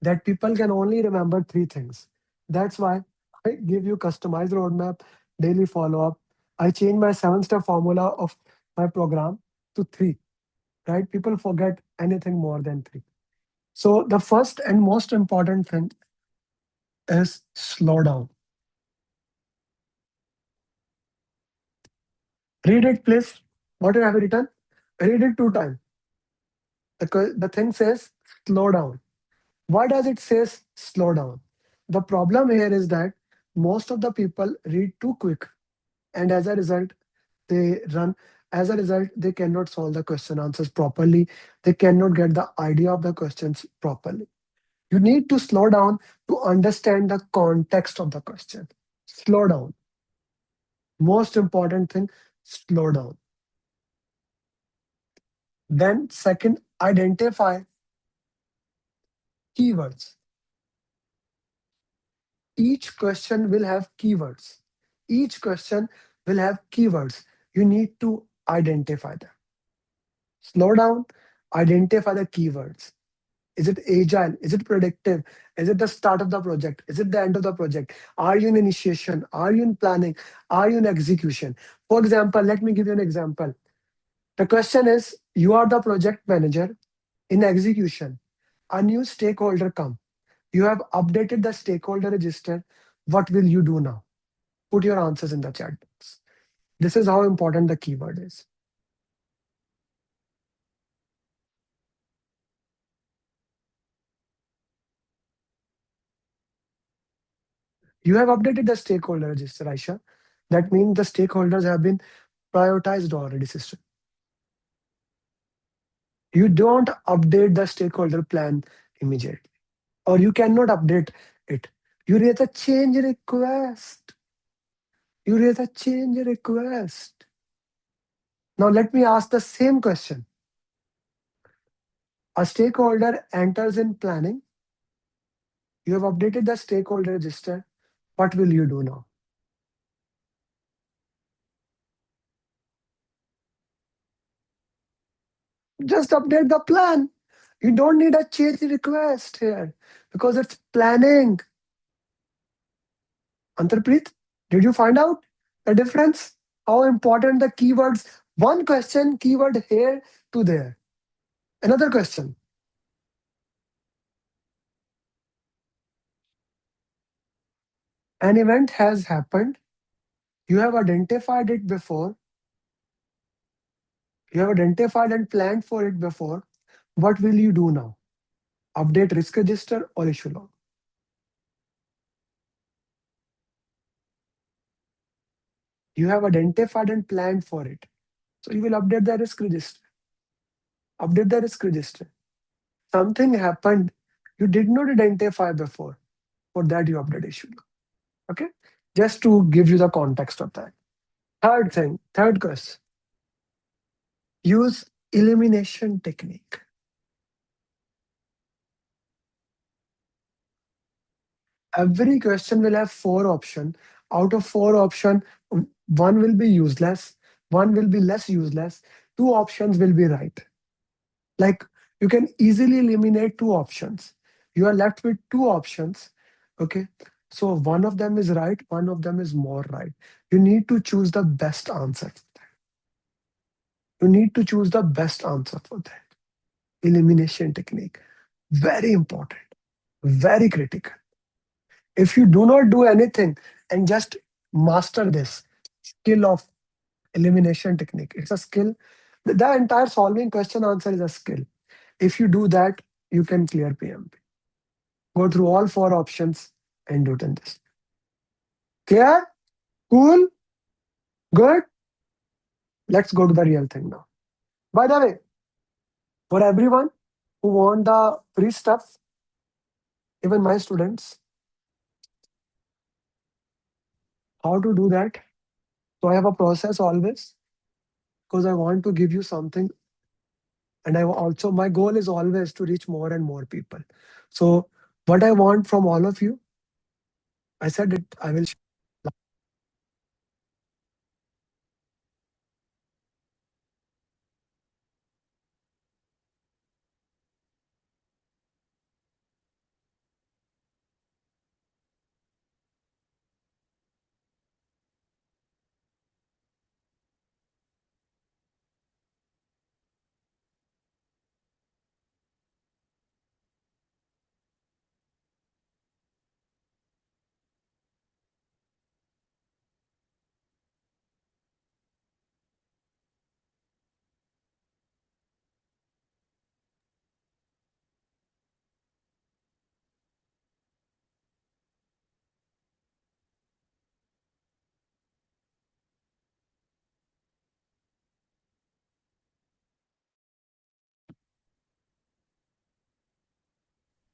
that people can only remember 3 things. That's why I give you customized roadmap, daily follow-up. I change my 7-step formula of my program to 3, right? People forget anything more than 3. So the first and most important thing is slow down. Read it, please. What you have written? Read it 2 times. The thing says slow down. Why does it says slow down? The problem here is that most of the people read too quick, and as a result, they run. As a result, they cannot solve the question answers properly. They cannot get the idea of the questions properly. You need to slow down to understand the context of the question. Slow down. Most important thing, slow down. Then, second, identify keywords. Each question will have keywords. Each question will have keywords. You need to identify them. Slow down, identify the keywords. Is it agile? Is it predictive? Is it the start of the project? Is it the end of the project? Are you in initiation? Are you in planning? Are you in execution? For example, let me give you an example. The question is, you are the project manager in execution. A new stakeholder come. You have updated the stakeholder register. What will you do now? Put your answers in the chat box. This is how important the keyword is. You have updated the stakeholder register, Aisha. That means the stakeholders have been prioritized already, sister. You don't update the stakeholder plan immediately, or you cannot update it. You raise a change request. You raise a change request. Now, let me ask the same question. A stakeholder enters in planning. You have updated the stakeholder register. What will you do now? Just update the plan. You don't need a change request here because it's planning. Antarpreet, did you find out the difference? How important the keywords? One question, keyword here to there. Another question. An event has happened. You have identified it before. You have identified and planned for it before. What will you do now? Update risk register or issue log? You have identified and planned for it. So you will update the risk register. Update the risk register. Something happened you did not identify before. For that, you update issue log. Okay? Just to give you the context of that. Third thing, third question. Use elimination technique. Every question will have four options. Out of four options, one will be useless, one will be less useless, two options will be right. Like you can easily eliminate two options. You are left with two options. Okay. So one of them is right, one of them is more right. You need to choose the best answer. You need to choose the best answer for that. Elimination technique. Very important, very critical. If you do not do anything and just master this skill of elimination technique, it's a skill. The entire solving question answer is a skill. If you do that, you can clear PMP. Go through all four options and do it in this. Clear? Cool? Good? Let's go to the real thing now. By the way, for everyone who want the free stuff, even my students, how to do that? So I have a process always because I want to give you something. And I also, my goal is always to reach more and more people. So what I want from all of you, I said it, I will.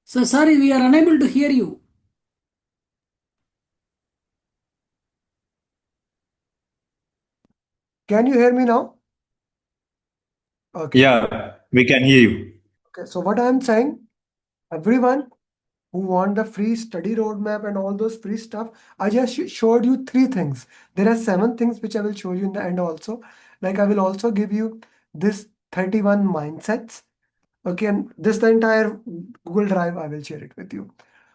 So sorry, we are unable to hear you. Can you hear me now? Okay. Yeah, we can hear you. Okay. So what I'm saying, everyone who want the free study roadmap and all those free stuff, I just showed you three things. There are seven things which I will show you in the end also. Like I will also give you this 31 mindsets. Okay, and this the entire Google Drive, I will share it with you.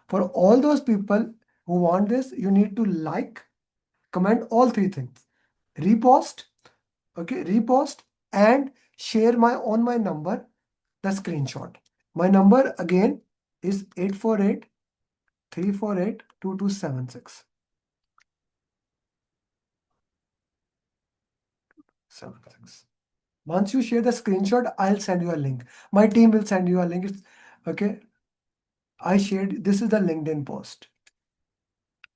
For all those people who want this, you need to like, comment all three things. Repost, okay, repost and share my on my number, the screenshot. My number again is 848 348 2276. 76. Once you share the screenshot, I'll send you a link. My team will send you a link. Okay. I shared, this is the LinkedIn post.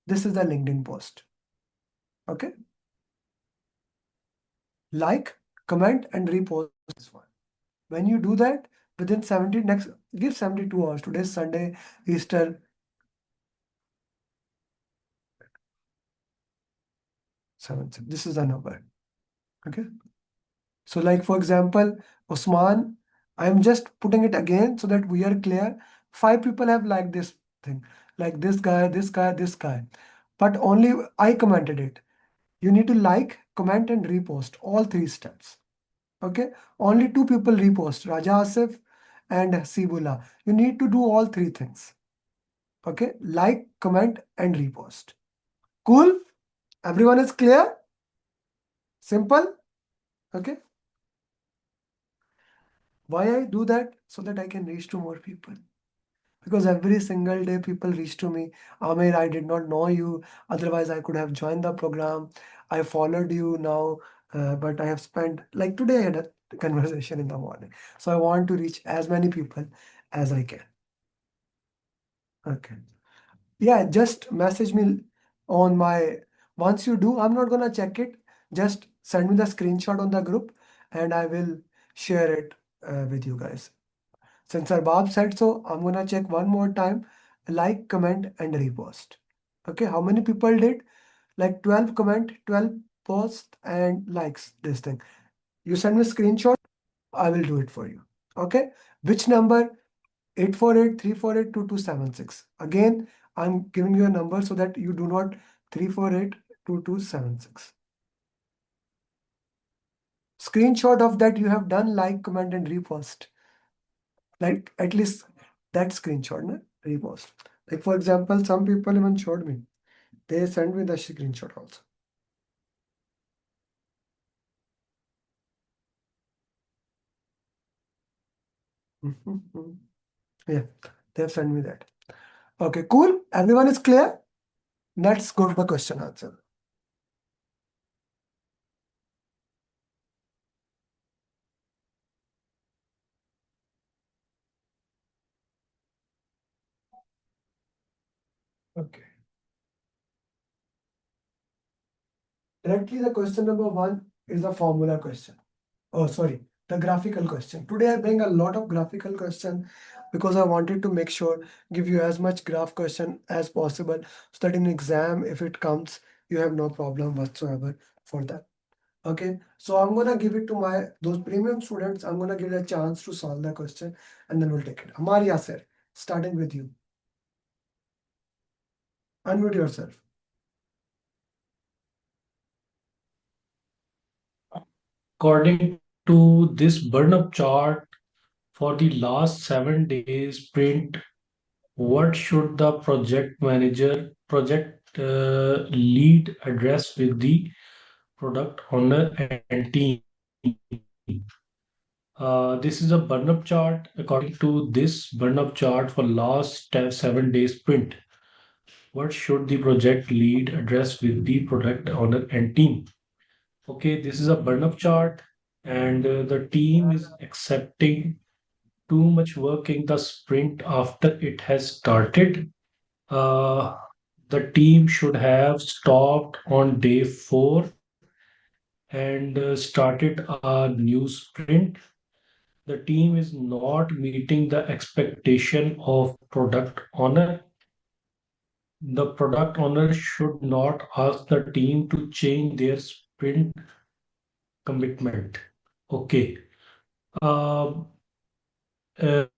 This is the LinkedIn post. Okay. Like, comment, and repost this one. When you do that, within 70 next, give 72 hours. Today is Sunday, Easter. 7. This is the number. Okay. So, like for example, Osman, I'm just putting it again so that we are clear. 5 people have liked this thing, like this guy, this guy, this guy. But only I commented it. You need to like, comment, and repost all three steps. Okay. Only 2 people repost, Raja Asif and Sibula. You need to do all three things. Okay. Like, comment, and repost. Cool. Everyone is clear? Simple. Okay. Why I do that? So that I can reach to more people. Because every single day people reach to me, Amer, I did not know you. Otherwise, I could have joined the program. I followed you now, but I have spent, like today, I had conversation in the morning. So I want to reach as many people as I can. Okay. Yeah, just message me on my, once you do, I'm not gonna check it. Just send me the screenshot on the group and I will share it with you guys. Since Arbab said so, I'm gonna check one more time. Like, comment, and repost. Okay, how many people did? Like 12 comment, 12 post, and likes this thing. You send me a screenshot, I will do it for you. Okay, which number? 848-348-2276. Again, I'm giving you a number so that you do not 348-2276. Screenshot of that you have done, like, comment, and repost. Like at least that screenshot, na? Repost. Like for example, some people even showed me. They sent me the screenshot also. Mhm. Yeah, they have sent me that. Okay, cool. Everyone is clear? Let's go to the question answer. Okay. Directly, the question number one is a formula question. Oh, sorry, the graphical question. Today I bring a lot of graphical question because I wanted to make sure give you as much graph question as possible so that in exam, if it comes, you have no problem whatsoever for that. Okay, so I'm gonna give it to my those premium students. I'm gonna give it a chance to solve the question and then we'll take it. Amaria sir, starting with you. Unmute yourself. According to this burn-up chart for the last 7 days print, what should the project manager, project lead address with the product owner and team? This is a burn-up chart. According to this burn-up chart for last 7 days print, what should the project lead address with the product owner and team? Okay, this is a burn-up chart, and the team is accepting too much work in the sprint after it has started. Uh, the team should have stopped on day 4 and started a new sprint. The team is not meeting the expectation of product owner. The product owner should not ask the team to change their sprint commitment. Okay. Uh, the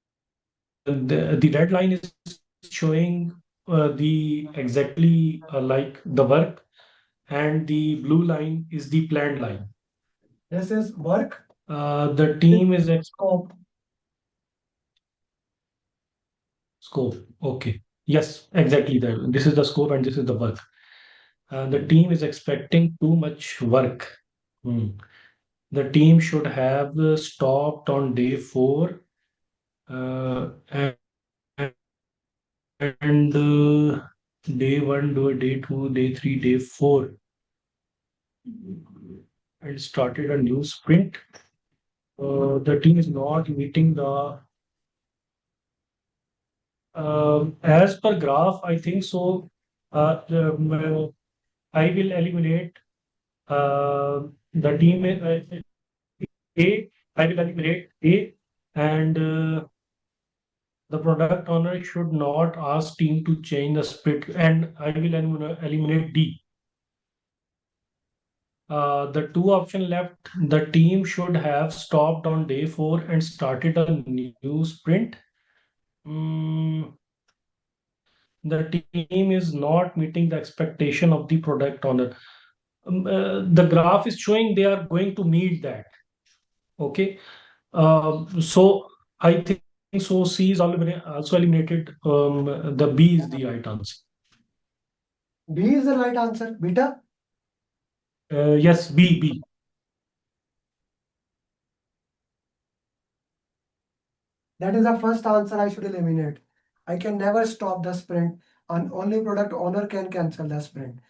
red line is showing the exactly like the work, and the blue line is the planned line. This is work. The team is Scope. scope. Okay. Yes, exactly. This is the scope and this is the work. The team is expecting too much work. Hmm. The team should have stopped on day 4 and day 1, day 2, day 3, day 4 and started a new sprint. The team is not meeting the as per graph. I think so. I will eliminate the team A. I will eliminate A, and the product owner should not ask team to change the sprint, and I will eliminate D. The two option left, the team should have stopped on day 4 and started a new sprint. Mm, the team is not meeting the expectation of the product owner. The graph is showing they are going to meet that. Okay. So I think so. C is also eliminated. The B is the right answer. B is the right answer. Beta. Yes, B. That is the first answer I should eliminate. I can never stop the sprint, and only product owner can cancel the sprint.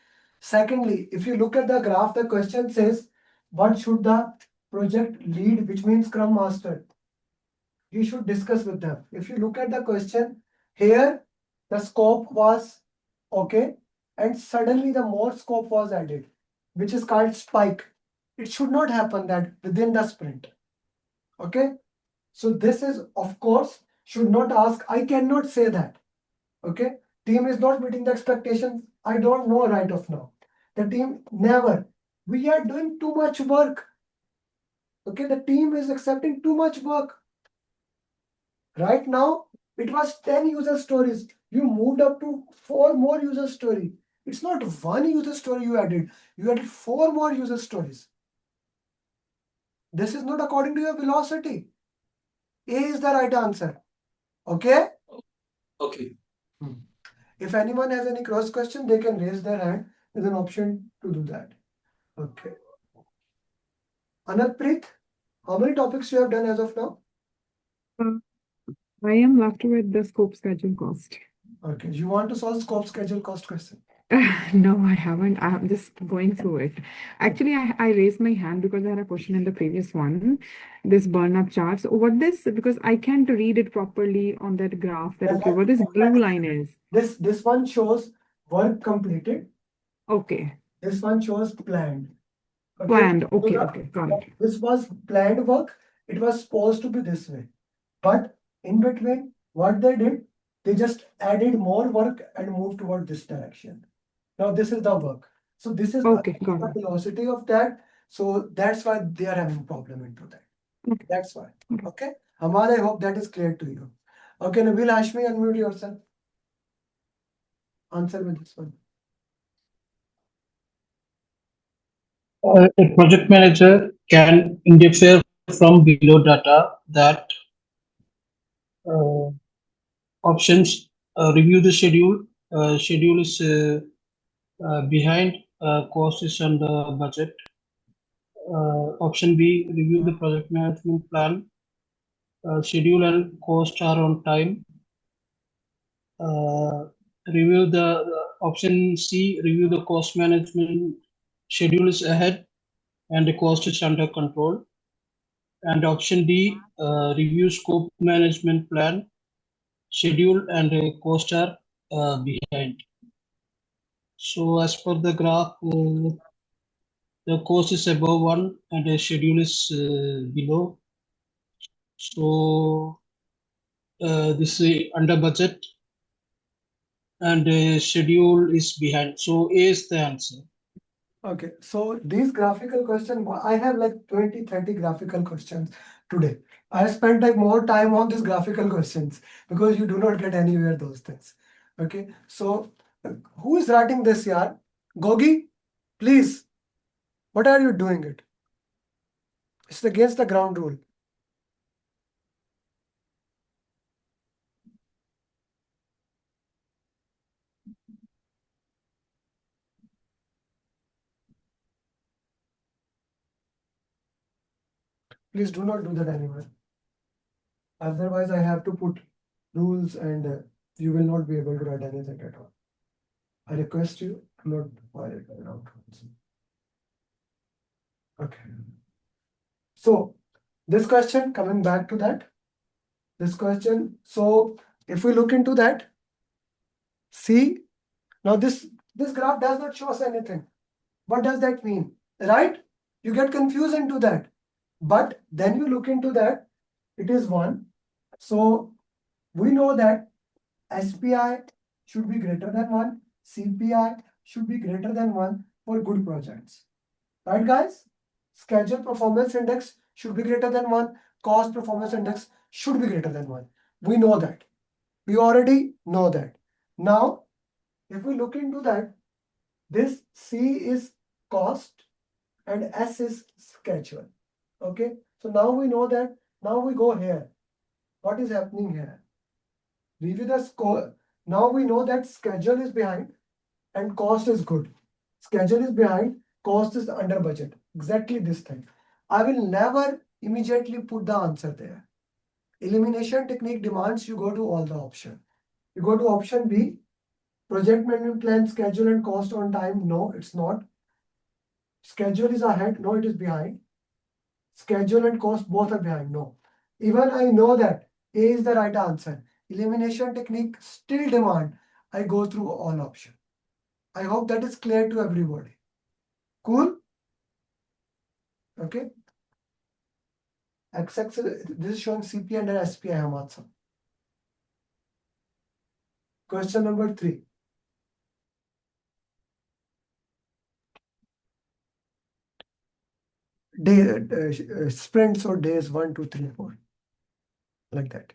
Secondly, if you look at the graph, the question says, what should the project lead, which means Scrum Master. You should discuss with them. If you look at the question, here the scope was okay, and suddenly the more scope was added, which is called spike. It should not happen that within the sprint. Okay, so this is, of course, should not ask. I cannot say that. Okay, team is not meeting the expectations. I don't know right of now. The team never. We are doing too much work. Okay, the team is accepting too much work. Right now, it was 10 user stories. You moved up to 4 more user story. It's not one user story you added. You added 4 more user stories. This is not according to your velocity. A is the right answer. Okay? Okay. If anyone has any cross question, they can raise their hand. There's an option to do that. Okay. Anatpreet, how many topics you have done as of now? Uh, I am left with the scope schedule cost. Okay. You want to solve scope schedule cost question? No, I haven't. I'm just going through it. Actually, I raised my hand because I had a question in the previous one, this burn up chart. So what this, because I can't read it properly on that graph that, okay, what this blue line is. This one shows work completed. Okay. This one shows planned. Okay. Planned. So Okay, okay, got it. this was planned work. It was supposed to be this way. But in between, what they did, they just added more work and moved toward this direction. Now this is the work. So this is Okay, got the it. velocity of that. So that's why they are having problem into that. Okay. That's why. Okay. Okay. Hamad, I hope that is clear to you. Okay, Nabil Hashmi, unmute yourself. Answer with this one. A project manager can interfere from below data that uh, options review the schedule. Schedule is behind, cost is under budget. Option B, review the project management plan. Schedule and cost are on time. Review the option C, review the cost management. Schedule is ahead and the cost is under control. And option D, review scope management plan, schedule and cost are behind. So as per the graph, the cost is above 1 and the schedule is below. So this is under budget and schedule is behind. So A is the answer. Okay, so these graphical questions, I have like 20, 30 graphical questions today. I spent like more time on these graphical questions because you do not get anywhere those things. Okay, so who is writing this here? Gogi, please. What are you doing it? It's against the ground rule. Please do not do that anywhere. Otherwise, I have to put rules and you will not be able to write anything at all. I request you to not violate the ground rules. Okay. So this question, coming back to that, this question. So if we look into that, see, now this graph does not show us anything. What does that mean? Right? You get confused into that. But then you look into that, it is 1. So we know that SPI should be greater than 1, CPI should be greater than 1 for good projects. Right, guys? Schedule performance index should be greater than 1, cost performance index should be greater than 1. We know that. We already know that. Now, if we look into that, this C is cost and S is schedule. Okay, so now we know that. Now we go here. What is happening here? Review the score. Now we know that schedule is behind and cost is good. Schedule is behind, cost is under budget. Exactly this thing. I will never immediately put the answer there. Elimination technique demands you go to all the option. You go to option B, project management plan, schedule and cost on time. No, it's not. Schedule is ahead. No, it is behind. schedule and cost both are behind. No. Even I know that A is the right answer. Elimination technique still demand I go through all options. I hope that is clear to everybody. Cool? Okay. XX, this is showing CP and SPI हम answer. Question number 3. Sprints or days 1, 2, 3, 4. Like that.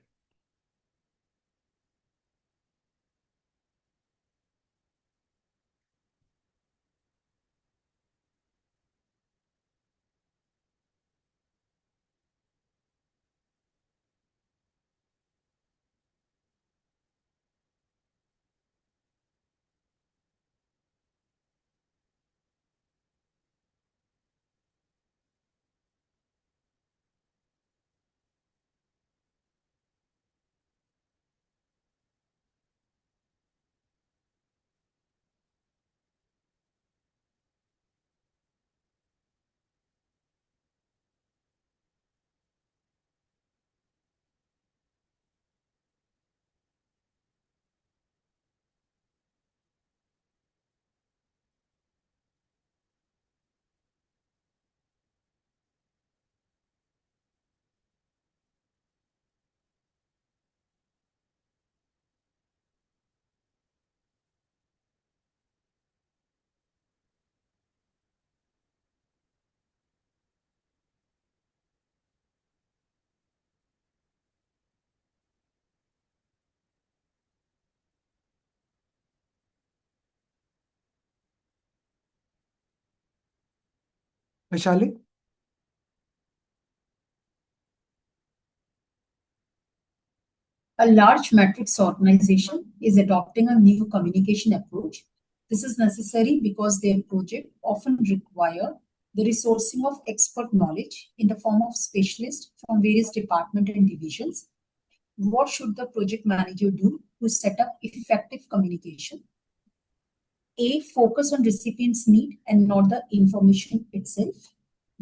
Vishali? A large matrix organization is adopting a new communication approach. This is necessary because their project often require the resourcing of expert knowledge in the form of specialists from various departments and divisions. What should the project manager do to set up effective communication? A, focus on recipient's need and not the information itself.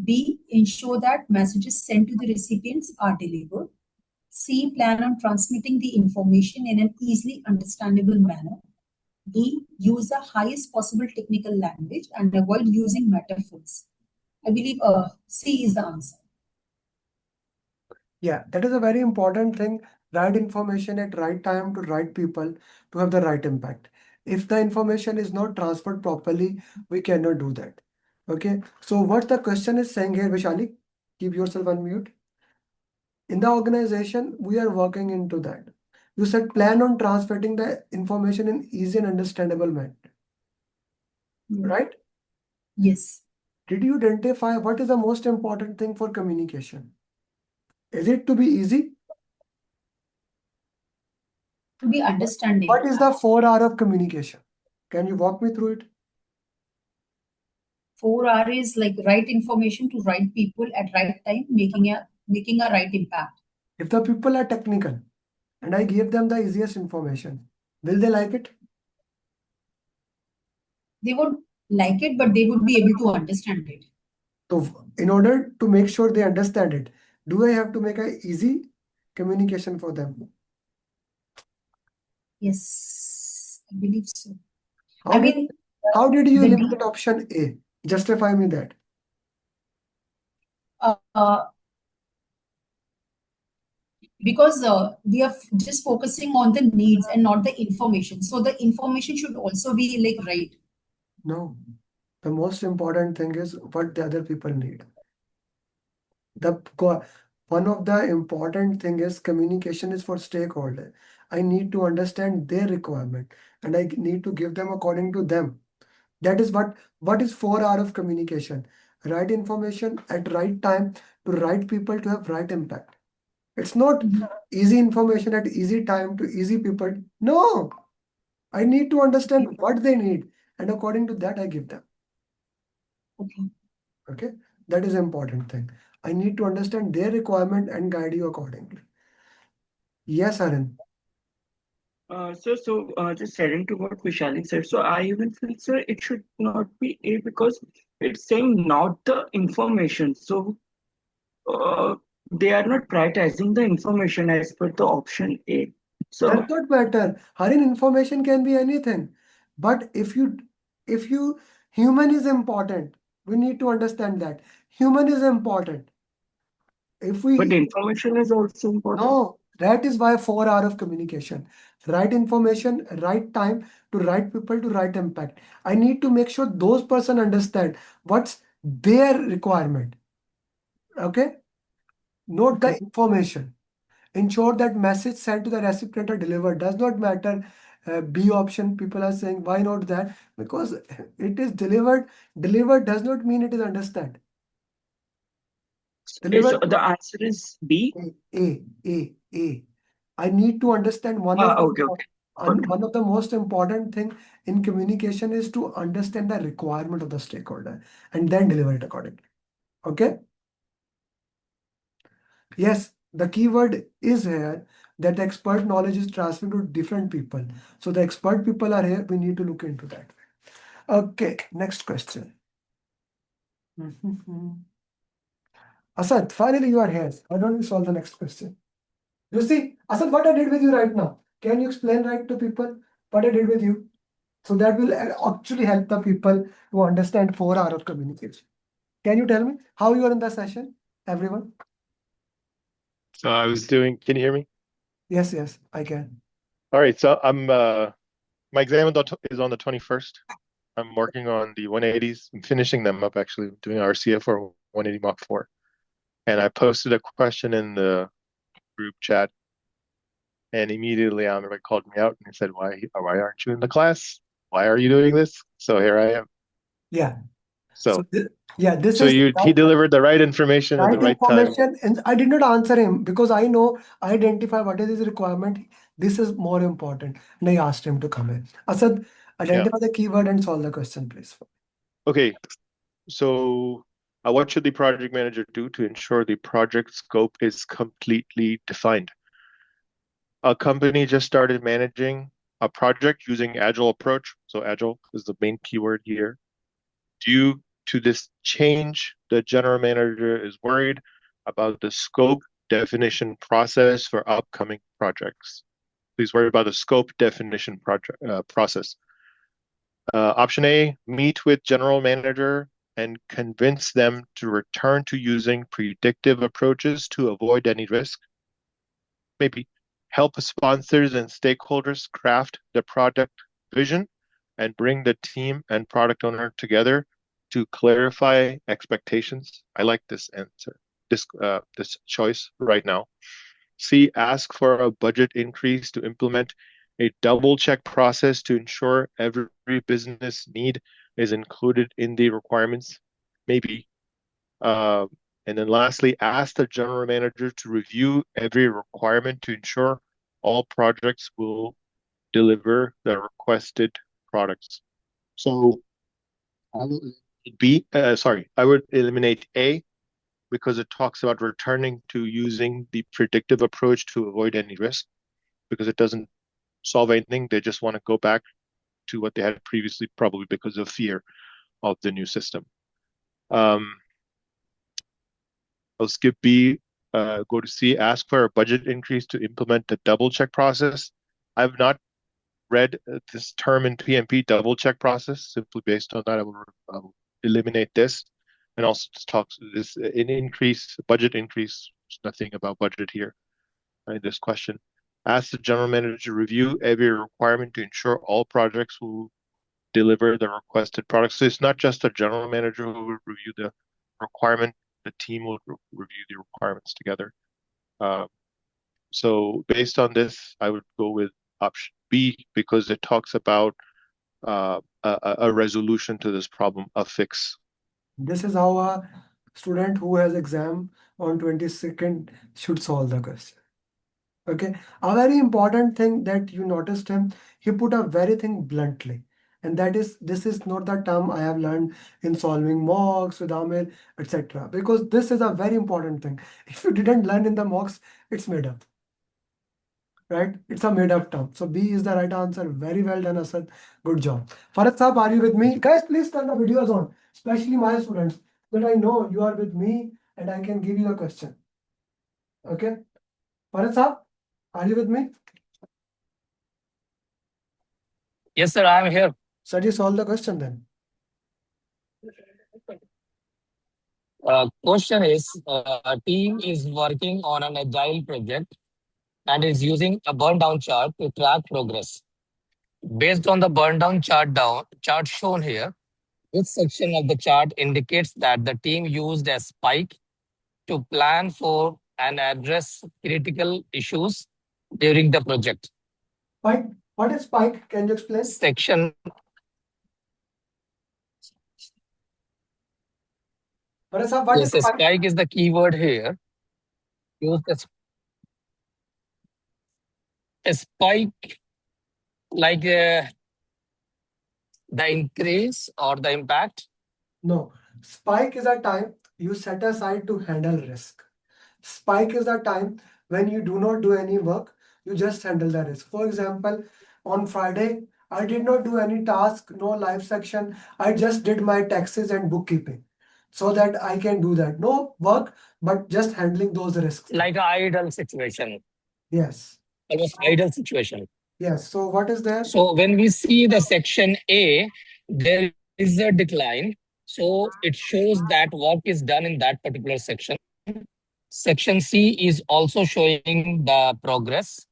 B, ensure that messages sent to the recipients are delivered. C, plan on transmitting the information in an easily understandable manner. D, use the highest possible technical language and avoid using metaphors. I believe C is the answer. Yeah, that is a very important thing. Right information at right time to right people to have the right impact. If the information is not transferred properly, we cannot do that. Okay. So what the question is saying here, Vishali, keep yourself on mute. In the organization, we are working into that. You said plan on transmitting the information in easy and understandable manner, right? Yes. Did you identify what is the most important thing for communication? Is it to be easy? To be understanding. What is the 4R of communication? Can you walk me through it? 4R is like right information to right people at right time, making a right impact. If the people are technical and I give them the easiest information, will they like it? They would like it, but they would be able to understand it. So in order to make sure they understand it, do I have to make a easy communication for them? Yes, I believe so. How did you the eliminate option A? Justify me that. Because we are just focusing on the needs and not the information. So the information should also be like right. No, the most important thing is what the other people need. One of the important thing is communication is for stakeholder. I need to understand their requirement and I need to give them according to them. That is what is 4R of communication. Right information at right time to right people to have right impact. It's not easy information at easy time to easy people. No, I need to understand what they need and according to that I give them. Okay, that is important thing. I need to understand their requirement and guide you accordingly. Yes, Arun. Just adding to what Vishali said, so I even feel, sir, it should not be A because it's saying not the information. So They are not prioritizing the information as per the option A. So, Does not matter. Harin, information can be anything. But if you, human is important. We need to understand that. Human is important. If but we, information is also important. no, that is why 4 hours of communication. Right information, right time to right people to right impact. I need to make sure those person understand what's their requirement. Okay? Note the Okay. information. Ensure that message sent to the recipient are delivered. Does not matter. B option, people are saying, why not that? Because it is delivered. Delivered does not mean it is understand. So Delivered. the answer is B. A. I need to understand one of the Okay, okay. Got it. one of the most important thing in communication is to understand the requirement of the stakeholder and then deliver it accordingly. Okay. Yes, the keyword is here that the expert knowledge is transferred to different people. So the expert people are here. We need to look into that. Okay, next question. Asad, finally you are here. Why don't we solve the next question? You see, Asad, what I did with you right now. Can you explain right to people what I did with you? So that will actually help the people to understand 4 hours of communication. Can you tell me how you are in the session, everyone? So I was doing, can you hear me? Yes, I can. All right, so my exam is on the 21st. I'm working on the 180s. I'm finishing them up actually, doing RCF or 180 Mach 4. And I posted a question in the group chat, and immediately Amer called me out and he said, why aren't you in the class? Why are you doing this? So here I am. Yeah. So This so is he delivered the right information at the right right time. information. And I did not answer him because I know I identify what is his requirement. This is more important. And I asked him to come in. Asad, Yeah. identify the keyword and solve the question, please. Okay. So what should the project manager do to ensure the project scope is completely defined? A company just started managing a project using Agile approach. So Agile is the main keyword here. Due to this change, the general manager is worried about the scope definition process for upcoming projects. Please worry about the scope definition process. Option A, meet with general manager and convince them to return to using predictive approaches to avoid any risk. Maybe help sponsors and stakeholders craft the product vision and bring the team and product owner together to clarify expectations. I like this answer, this choice right now. C, ask for a budget increase to implement a double check process to ensure every business need is included in the requirements. Maybe. And then lastly, ask the general manager to review every requirement to ensure all projects will deliver the requested products. So I would eliminate A because it talks about returning to using the predictive approach to avoid any risk because it doesn't solve anything. They just want to go back to what they had previously, probably because of fear of the new system. I'll skip B, go to C, ask for a budget increase to implement the double check process. I've not read this term in PMP, double check process. Simply based on that, I will eliminate this. And also just talks this an increase, budget increase. There's nothing about budget here in this question. Ask the general manager to review every requirement to ensure all projects will deliver the requested products. So it's not just the general manager who will review the requirement, the team will review the requirements together. So based on this, I would go with option B because it talks about a resolution to this problem, a fix. This is how a student who has exam on 22nd should solve the question. Okay. A very important thing that you noticed him, he put a very thing bluntly. And that is, this is not the term I have learned in solving mocks with Amer, etc. Because this is a very important thing. If you didn't learn in the mocks, it's made up. Right? It's a made up term. So B is the right answer. Very well done, Asad. Good job. Farad Saab, are you with me? Guys, please turn the videos on, especially my students, that I know you are with me and I can give you a question. Okay? Bharat Saab, are you with me? Yes, sir, I am here. Sir, you solve the question then. Question is, a team is working on an agile project and is using a burn down chart to track progress. Based on the burn down chart shown here, which section of the chart indicates that the team used a spike to plan for and address critical issues during the project? Spike? What is spike? Can you explain? Section. Bharat Saab, what is Yes, a spike? spike is the keyword here. Use a spike like the increase or the impact. No. Spike is a time you set aside to handle risk. Spike is a time when you do not do any work, you just handle the risk. For example, on Friday, I did not do any task, no live section. I just did my taxes and bookkeeping so that I can do that. No work, but just handling those risks. Like an idle situation. Yes. Almost idle situation. Yes. So what is there? So when we see the section A, there is a decline. So it shows that work is done in that particular section. Section C is also showing the progress.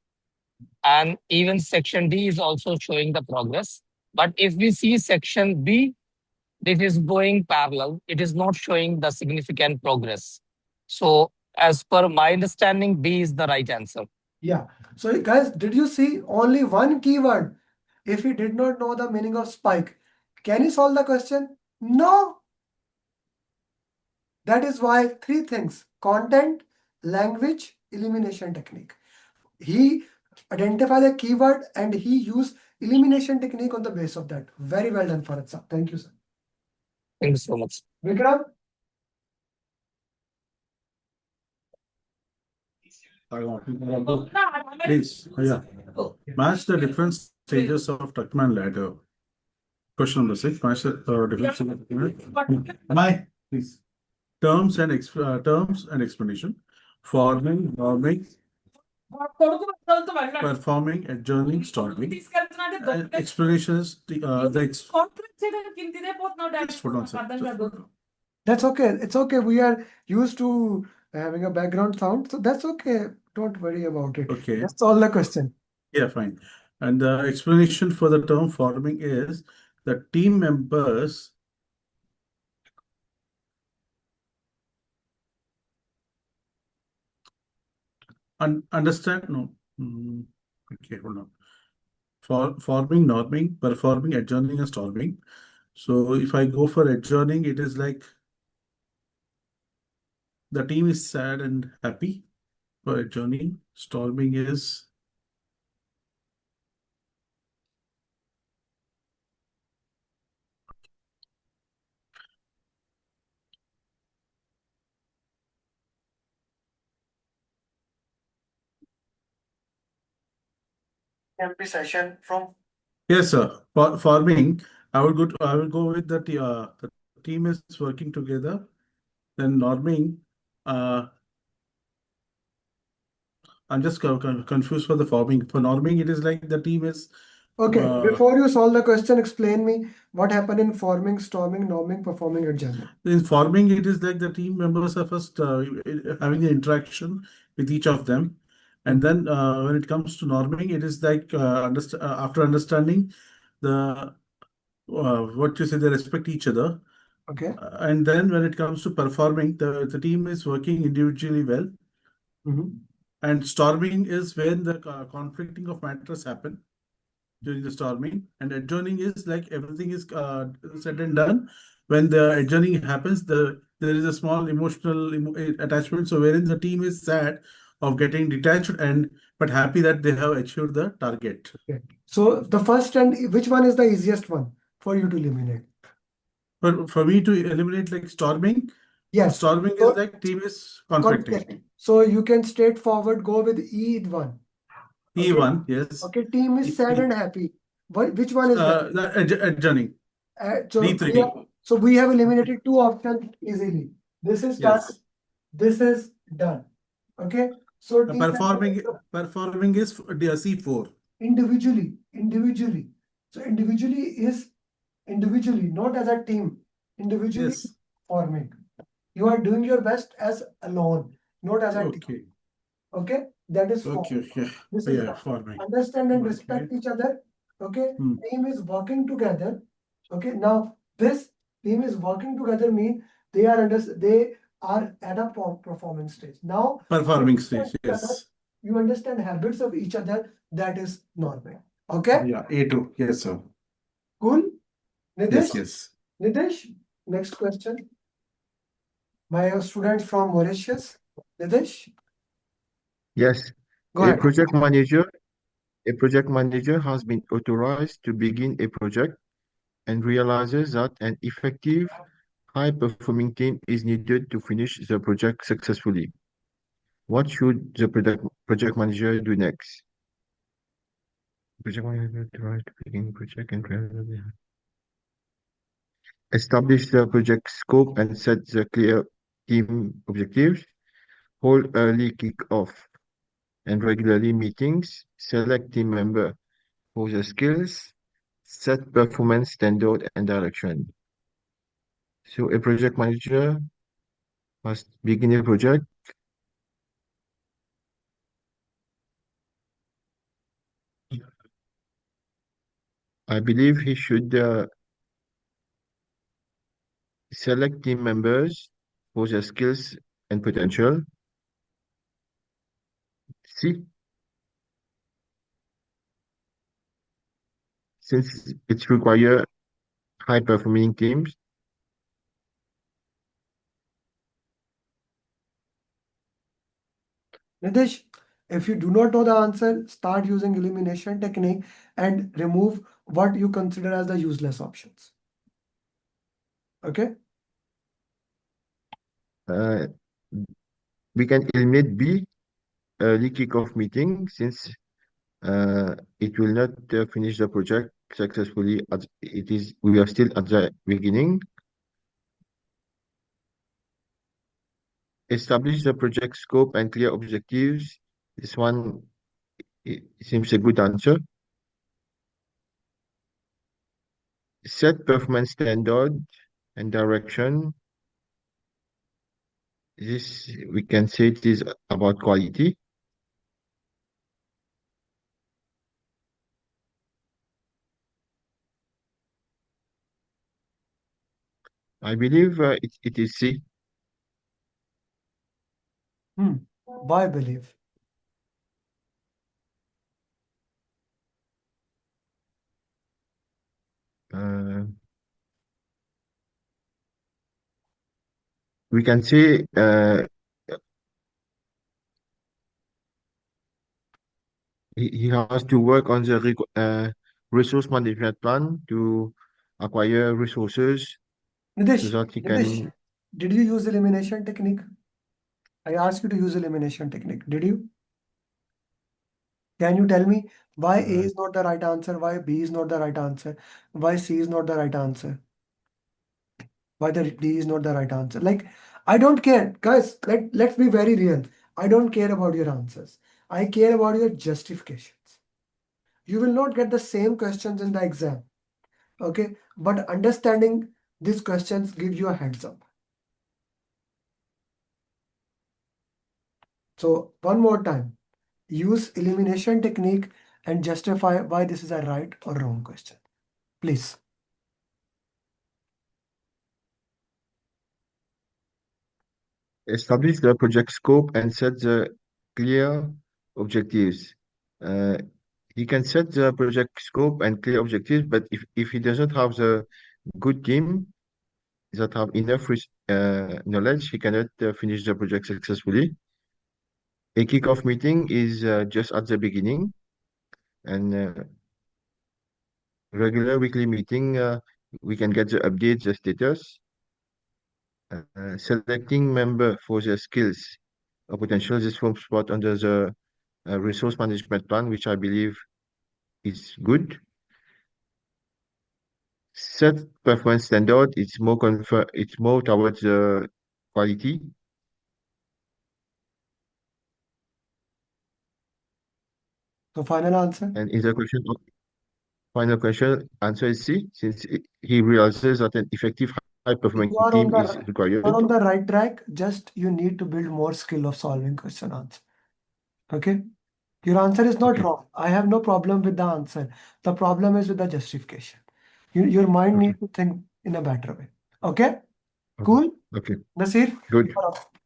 And even section D is also showing the progress. But if we see section B, it is going parallel. It is not showing the significant progress. So as per my understanding, B is the right answer. Yeah. So guys, did you see only one keyword? If you did not know the meaning of spike, can you solve the question? No. That is why three things: content, language, elimination technique. He identified a keyword and he used elimination technique on the base of that. Very well done, Farad sir. Thank you, sir. Thank you so much. Vikram? Please, yeah. Match the different stages of Tuckman ladder. Question number 6. Match the different stages. Please. Terms and explanation. Forming, norming, performing, adjourning, storming. Explanations. Just hold on, sir. Just hold on. That's okay. It's okay. We are used to having a background sound, so that's okay. Don't worry about it. Okay. That's all the question. Yeah, fine. And the explanation for the term forming is the team members understand. No. Okay, hold on. Forming, norming, performing, adjourning, and storming. So if I go for adjourning, it is like the team is sad and happy. For adjourning, storming is PMP session from. yes, sir. For forming, I will go with the team is working together. Then norming, I'm just confused for the forming. For norming, it is like the team is. Okay, before you solve the question, explain me what happened in forming, storming, norming, performing, adjourning. In forming, it is like the team members are first having an interaction with each of them. And then when it comes to norming, it is like after understanding the what you say, they respect each other. Okay. And then when it comes to performing, the team is working individually well. And storming is when the conflicting of matters happen during the storming. And adjourning is like everything is said and done. When the adjourning happens, there is a small emotional attachment. So wherein the team is sad of getting detached but happy that they have achieved the target. Okay. So the first and which one is the easiest one for you to eliminate? For me to eliminate like storming, yes. Storming is like team is conflicting. So you can straightforward go with E1. E1, yes. Okay, team is sad and happy. Which one is that? Adjourning. So we have eliminated two options easily. This is done. This is done. Okay. So team Performing is C4. individually. So individually, not as a team. Individually Yes. forming. You are doing your best as alone, not as a team. Okay. Okay, that is form. Okay. Okay. This is Yeah, forming. understand and Okay. respect each other. Okay, Hmm. team is working together. Okay, now this team is working together mean they are at a performance stage. Now Performing stage. Yes. you understand habits of each other. That is normal. Okay, Yeah. A2. Yes, sir. cool. Nidesh, Yes. Nidesh, next question. My student from Mauritius, Nidesh, Yes, go a ahead. project manager has been authorized to begin a project and realizes that an effective, high-performing team is needed to finish the project successfully. What should the project manager do next? Project manager authorized to begin project and establish the project scope and set the clear team objectives, hold early kick-off and regularly meetings, select team member for the skills, set performance standard and direction. So a project manager must begin a project. I believe he should select team members for their skills and potential. See, since it requires high-performing teams, Nitish, if you do not know the answer, start using elimination technique and remove what you consider as the useless options. Okay? we can eliminate B, early kickoff meeting, since it will not finish the project successfully as it is. We are still at the beginning. Establish the project scope and clear objectives. This one it seems a good answer. Set performance standard and direction. This we can say it is about quality. I believe it is C. Why believe? We can say he has to work on the resource management plan to acquire resources so Nitish, that he Nitish, can. did you use elimination technique? I asked you to use elimination technique. Did you? Can you tell me why A is not the right answer, why B is not the right answer, why C is not the right answer, why the D is not the right answer? Like, I don't care. Guys, let's be very real. I don't care about your answers. I care about your justifications. You will not get the same questions in the exam. Okay? But understanding these questions gives you a heads up. So one more time, use elimination technique and justify why this is a right or wrong question. Please. Establish the project scope and set the clear objectives. Uh, he can set the project scope and clear objectives, but if he doesn't have the good team that have enough knowledge, he cannot finish the project successfully. A kickoff meeting is just at the beginning, and regular weekly meeting, we can get the update, the status. Selecting member for their skills or potential, this forms part under the resource management plan, which I believe is good. Set performance standard, it's more towards the quality. So final answer. And is the question final question? Answer is C, since he realizes that an effective high-performing You are team on is the required. right track. Just you need to build more skill of solving question answer. Okay. Your answer is not Okay. wrong. I have no problem with the answer. The problem is with the justification. Your mind Okay. need to think in a better way. Okay. Okay. Cool. Okay. Nasir. Good. You are up.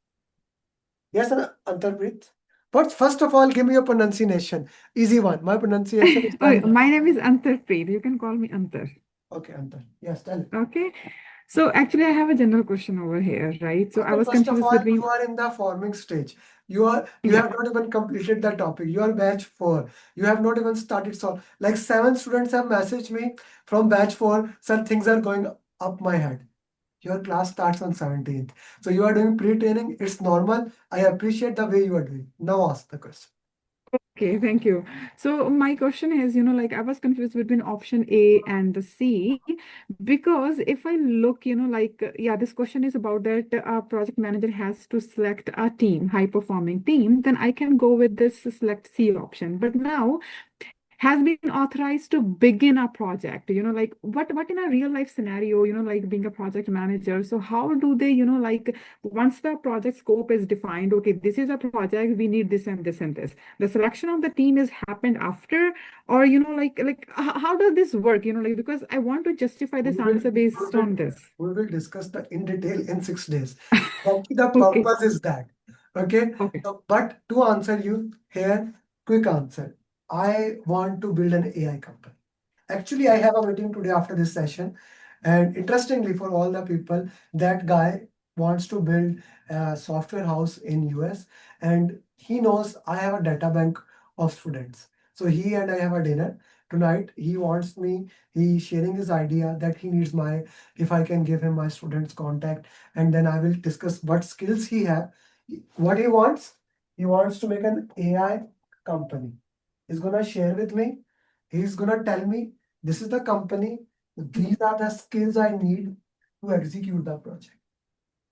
Yes, Antarpreet. But first of all, give me your pronunciation. Easy one. My pronunciation is Oh, very my name is Antarpreet. You can call me Antar. okay. Antar. Yes, tell it. Okay. So actually, I have a general question over here, right? So I was First of confused all, between. you are in the forming stage. You Yeah. have not even completed the topic. You are batch 4. You have not even started. So like 7 students have messaged me from batch 4. Sir, things are going up my head. Your class starts on 17th. So you are doing pre-training. It's normal. I appreciate the way you are doing. Now ask the question. Okay, thank you. So my question is, like I was confused between option A and the C, because if I look, yeah, this question is about that a project manager has to select a team, high performing team, then I can go with this select C option. But now has been authorized to begin a project, like what in a real life scenario, like being a project manager, so how do they, like once the project scope is defined, okay, this is a project, we need this and this and this, the selection of the team is happened after, or how does this work, like because I want to justify this answer based on this. We will discuss that in detail in 6 days. The Okay. purpose is that. Okay. Okay. But to answer you here, quick answer. I want to build an AI company. Actually, I have a meeting today after this session. And interestingly, for all the people, that guy wants to build a software house in US. And he knows I have a data bank of students. So he and I have a dinner tonight. He wants me, he's sharing his idea that he needs my, if I can give him my students contact. And then I will discuss what skills he have. What he wants to make an AI company. He's gonna share with me. He's gonna tell me this is the company. These are the skills I need to execute the project.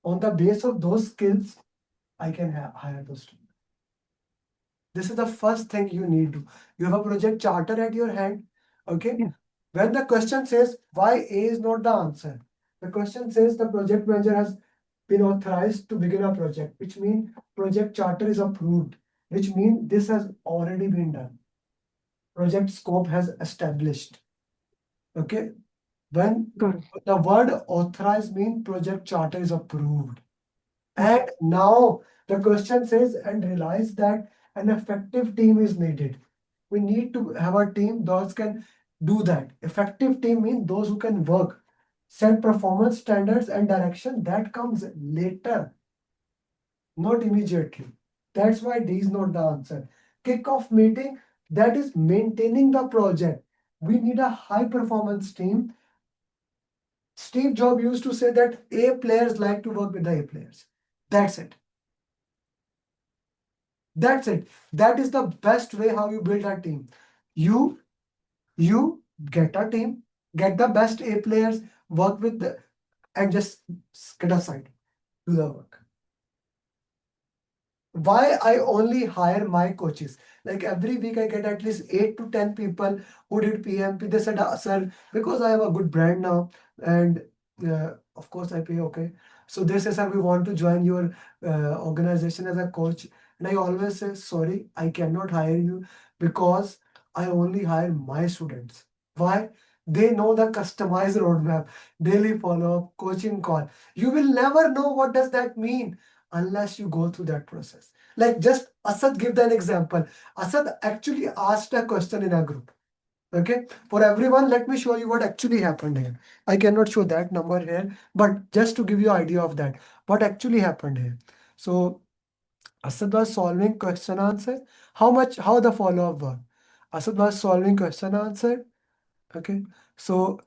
On the base of those skills, I can hire those students. This is the first thing you need to. You have a project charter at your hand. Okay. Yeah. When the question says why A is not the answer, the question says the project manager has been authorized to begin a project, which means project charter is approved, which means this has already been done. Project scope has established. Okay. When Got it. the word authorized means project charter is approved. And now the question says and realize that an effective team is needed. We need to have a team those can do that. Effective team means those who can work, set performance standards and direction. That comes later, not immediately. That's why D is not the answer. Kick-off meeting, that is maintaining the project. We need a high performance team. Steve Jobs used to say that A players like to work with the A players. That's it. That's it. That is the best way how you build a team. You get a team, get the best A players, work with the, and just get aside, do the work. Why I only hire my coaches? Like every week I get at least 8 to 10 people who did PMP. They said, sir, because I have a good brand now, and of course I pay okay. So they say, sir, we want to join your organization as a coach. And I always say, sorry, I cannot hire you because I only hire my students. Why? They know the customized roadmap, daily follow-up, coaching call. You will never know what does that mean unless you go through that process. Like just Asad give an example. Asad actually asked a question in a group. Okay, for everyone, let me show you what actually happened here. I cannot show that number here, but just to give you idea of that, what actually happened here. So Asad was solving question answer. How the follow-up work? Asad was solving question answer. Okay, so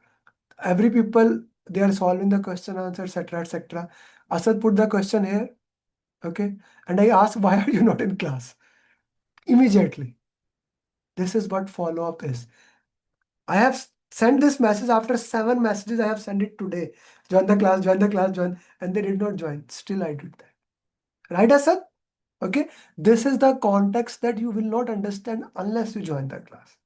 every people they are solving the question answer, etc. etc. Asad put the question here. Okay. And I asked, why are you not in class? Immediately. This is what follow-up is. I have sent this message after 7 messages. I have sent it today. Join the class, join the class, join. And they did not join. Still, I did that. Right, Asad? Okay, this is the context that you will not understand unless you join the class.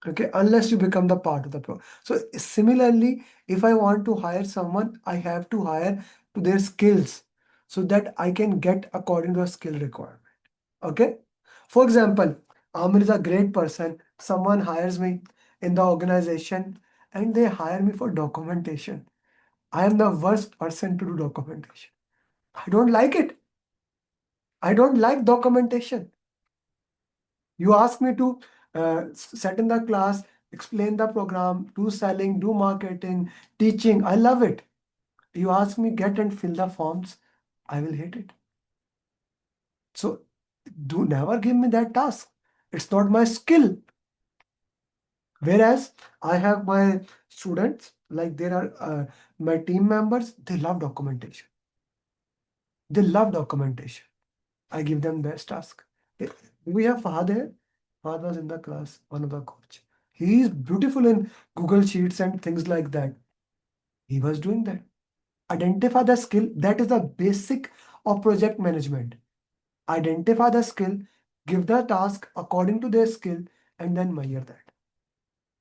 Okay, unless you become the part of the pro. So similarly, if I want to hire someone, I have to hire to their skills so that I can get according to a skill requirement. Okay, for example, Amir is a great person. Someone hires me in the organization and they hire me for documentation. I am the worst person to do documentation. I don't like it. I don't like documentation. You ask me to set in the class, explain the program, do selling, do marketing, teaching. I love it. You ask me get and fill the forms, I will hate it. So do never give me that task. It's not my skill. Whereas I have my students, like there are my team members, they love documentation. They love documentation. I give them best task. We have Fahad here. Fahad was in the class, one of the coach. He is beautiful in Google Sheets and things like that. He was doing that. Identify the skill. That is the basic of project management. Identify the skill, give the task according to their skill, and then measure that.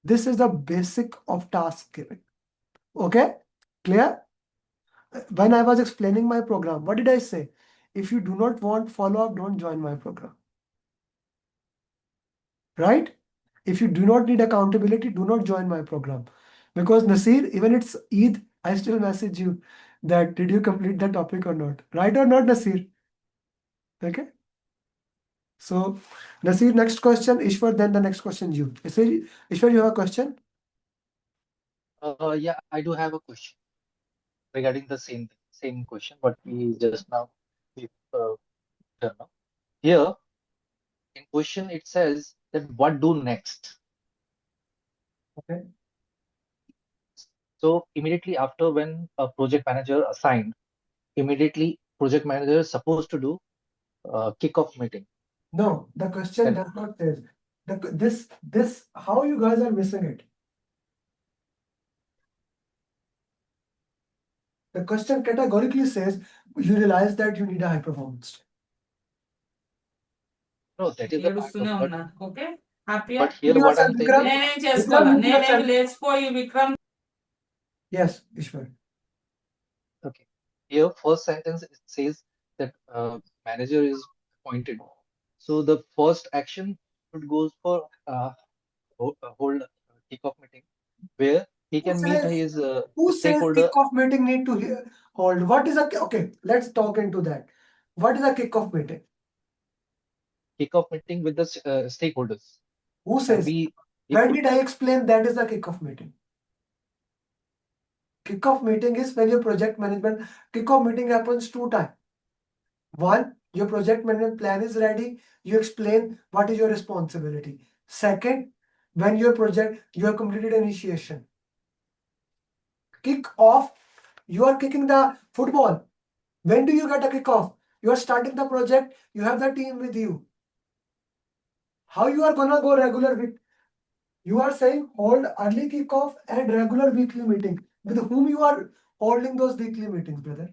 This is the basic of task giving. Okay? Clear? When I was explaining my program, what did I say? If you do not want follow-up, don't join my program. Right? If you do not need accountability, do not join my program. Because Nasir, even it's Eid, I still message you that did you complete the topic or not? Right or not, Nasir? Okay. So, Nasir, next question. Ishwar, then the next question you. Ishwar, you have a question? Yeah, I do have a question regarding the same question what we just now we done now. Here in question it says that what do next. Okay. So immediately after when a project manager assigned, immediately project manager is supposed to do kickoff meeting. No, the question Then does not say. This, how you guys are missing it? The question categorically says you realize that you need a high performance team. no, that is the part of but Okay. but Give here me what yourself, I'm saying Vikram. is Vikram, mute yourself. Vikram. Yes, Ishwar. okay. Here first sentence it says that manager is appointed. So the first action should goes for hold kickoff meeting where he Who can meet says his who says stakeholder. kickoff meeting need to hold? What is a okay? Let's talk into that. What is a kickoff meeting? Kickoff meeting with the stakeholders. Who says? We if When did I explain that is a kickoff meeting? Kickoff meeting is when your project management kickoff meeting happens two times. One, your project management plan is ready. You explain what is your responsibility. Second, when your project you have completed initiation. Kick off, you are kicking the football. When do you get a kickoff? You are starting the project, you have the team with you. How you are gonna go regular week? You are saying hold early kickoff and regular weekly meeting. With whom you are holding those weekly meetings, brother?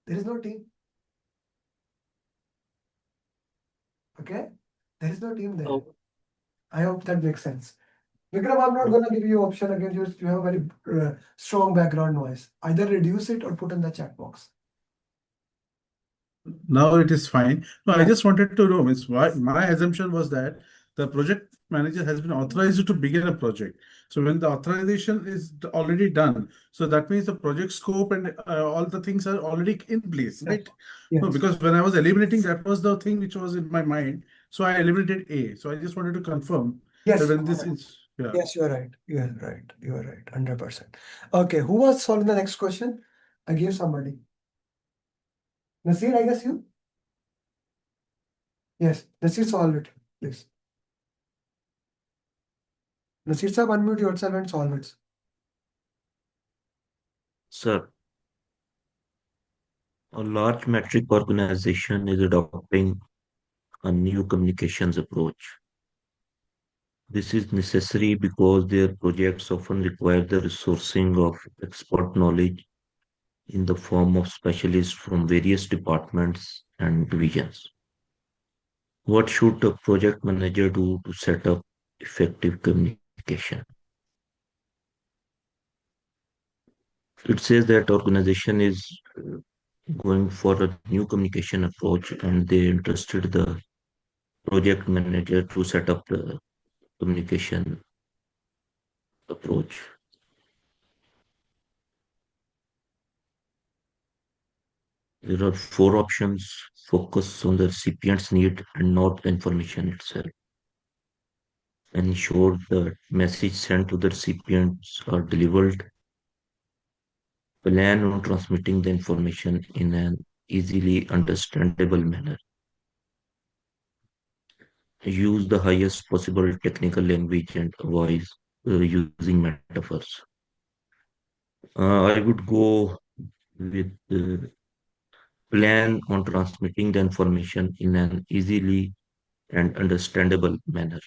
There is no team. Okay? There is no team there. oh, I hope that makes sense. Vikram, I'm not gonna give you option again. You have a very strong background noise. Either reduce it or put in the chat box. Now it is fine. No, I Yeah. just wanted to know, means why my assumption was that the project manager has been authorized to begin a project. So when the authorization is already done, so that means the project scope and all the things are already in place, Yes. right? No, Yes. because when I was eliminating, that was the thing which was in my mind. So I eliminated A. So I just wanted to confirm that Yes. when this is, yeah. Yes, you are right. You are right. You are right. 100%. Okay, who was solving the next question? I gave somebody. Nasir, I guess you? Yes, Nasir, solve it, please. Nasir sir, unmute yourself and solve it. Sir, a large metric organization is adopting a new communications approach. This is necessary because their projects often require the resourcing of expert knowledge in the form of specialists from various departments and divisions. What should a project manager do to set up effective communication? It says that organization is going for a new communication approach and they entrusted the project manager to set up the communication approach. There are four options: focus on the recipient's need and not the information itself. Ensure the message sent to the recipients are delivered. Plan on transmitting the information in an easily understandable manner. Use the highest possible technical language and avoid using metaphors. I would go with plan on transmitting the information in an easily and understandable manner.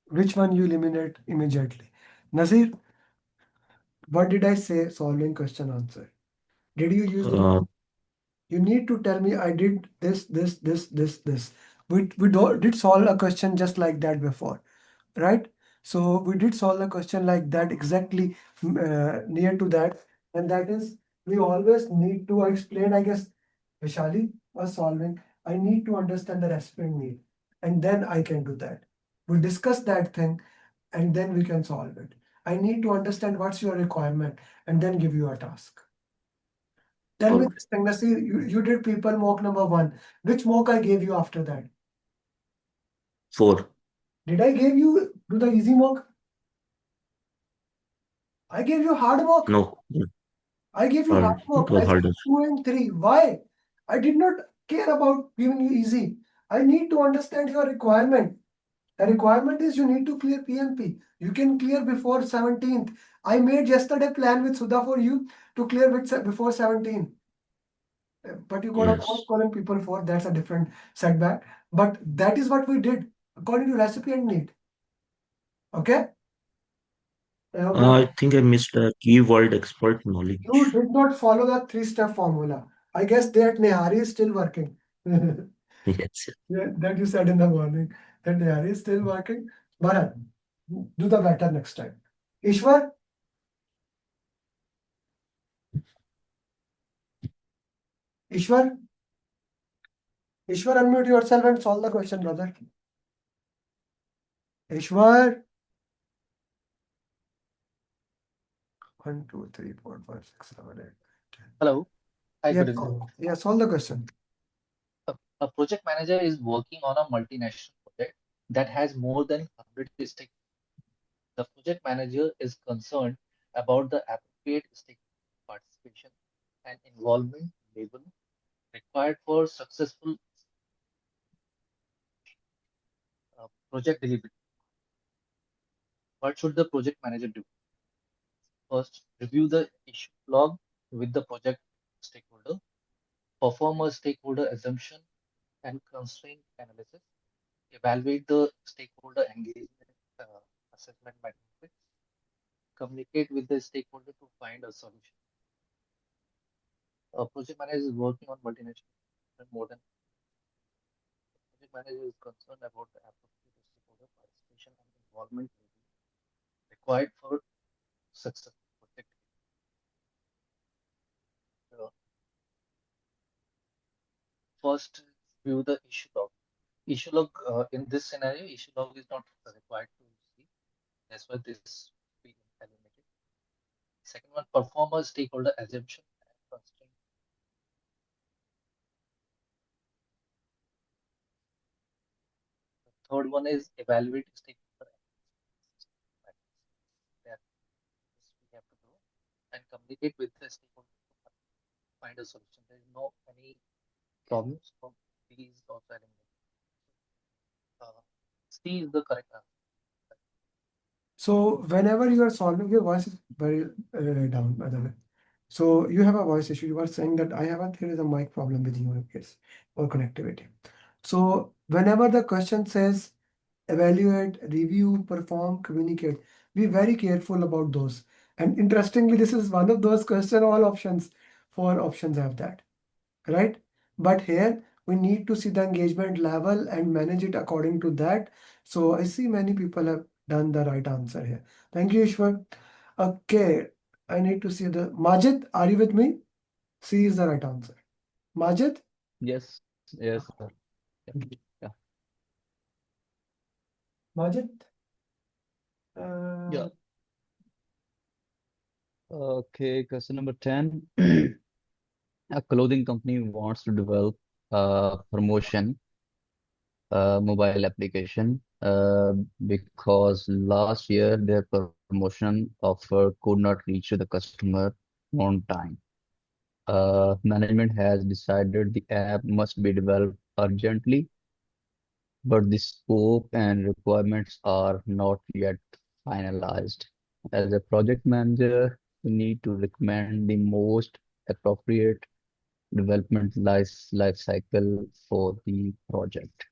Which one you eliminate immediately? Nazir, what did I say? Solving question answer. Did you use those? Uh, You need to tell me I did this. We did solve a question just like that before, right? So we did solve a question like that exactly near to that, and that is we always need to explain. I guess Vishali was solving. I need to understand the recipient need, and then I can do that. We discuss that thing, and then we can solve it. I need to understand what's your requirement, and then give you a task. Tell me okay. this thing, Nasir, you did people mock number one. Which mock I gave you after that? 4. Did I give you do the easy mock? I gave you hard mock. No, I gave you hard it mock. was I said harder. 2 and 3. Why? I did not care about giving you easy. I need to understand your requirement. The requirement is you need to clear PMP. You can clear before 17th. I made yesterday plan with Sudha for you to clear before 17th. But you got a Yes. course calling people for that's a different setback. But that is what we did according to recipient need. Okay? Okay. I think I missed a keyword expert You knowledge. did not follow the 3-step formula. I guess that Nehari is still working. Yes. Yeah, that you said in the morning. That Nehari is still working. Bharat, do the better next time. Ishwar, Ishwar, Ishwar, unmute yourself and solve the question, brother. Ishwar. 1, 2, 3, 4, 5, 6, 7, 8, 10. Hello. Hi, Yeah, good evening. yeah, solve the question. A project manager is working on a multinational project that has more than 100 stakeholders. The project manager is concerned about the appropriate stakeholder participation and involvement level required for successful project delivery. What should the project manager do? First, review the issue log with the project stakeholder, perform a stakeholder assumption and constraint analysis, evaluate the stakeholder engagement assessment metrics, communicate with the stakeholder to find a solution. A project manager is working on multinational more than project manager is concerned about the appropriate stakeholder participation and involvement required for successful project. Uh, First, view the issue log. Issue log in this scenario, issue log is not required to see. That's why this be eliminated. Second one, perform a stakeholder assumption and constraint. The third one is evaluate stakeholder that we have to do and communicate with the stakeholder to find a solution. There is no any problems from these also eliminated. C is the correct answer. So whenever you are solving, your voice is very down, by the way. So you have a voice issue. You are saying that I have a there is a mic problem with you in case or connectivity. So whenever the question says evaluate, review, perform, communicate, be very careful about those. And interestingly, this is one of those question all options, 4 options have that, right? But here we need to see the engagement level and manage it according to that. So I see many people have done the right answer here. Thank you, Ishwar. Okay, I need to see the Majid. Are you with me? C is the right answer. Majid? Yes, yes, sir. Yeah. Majid? Yeah. Okay, question number 10. A clothing company wants to develop a promotion mobile application because last year their promotion offer could not reach to the customer on time. Management has decided the app must be developed urgently, but the scope and requirements are not yet finalized. As a project manager, you need to recommend the most appropriate development life cycle for the project.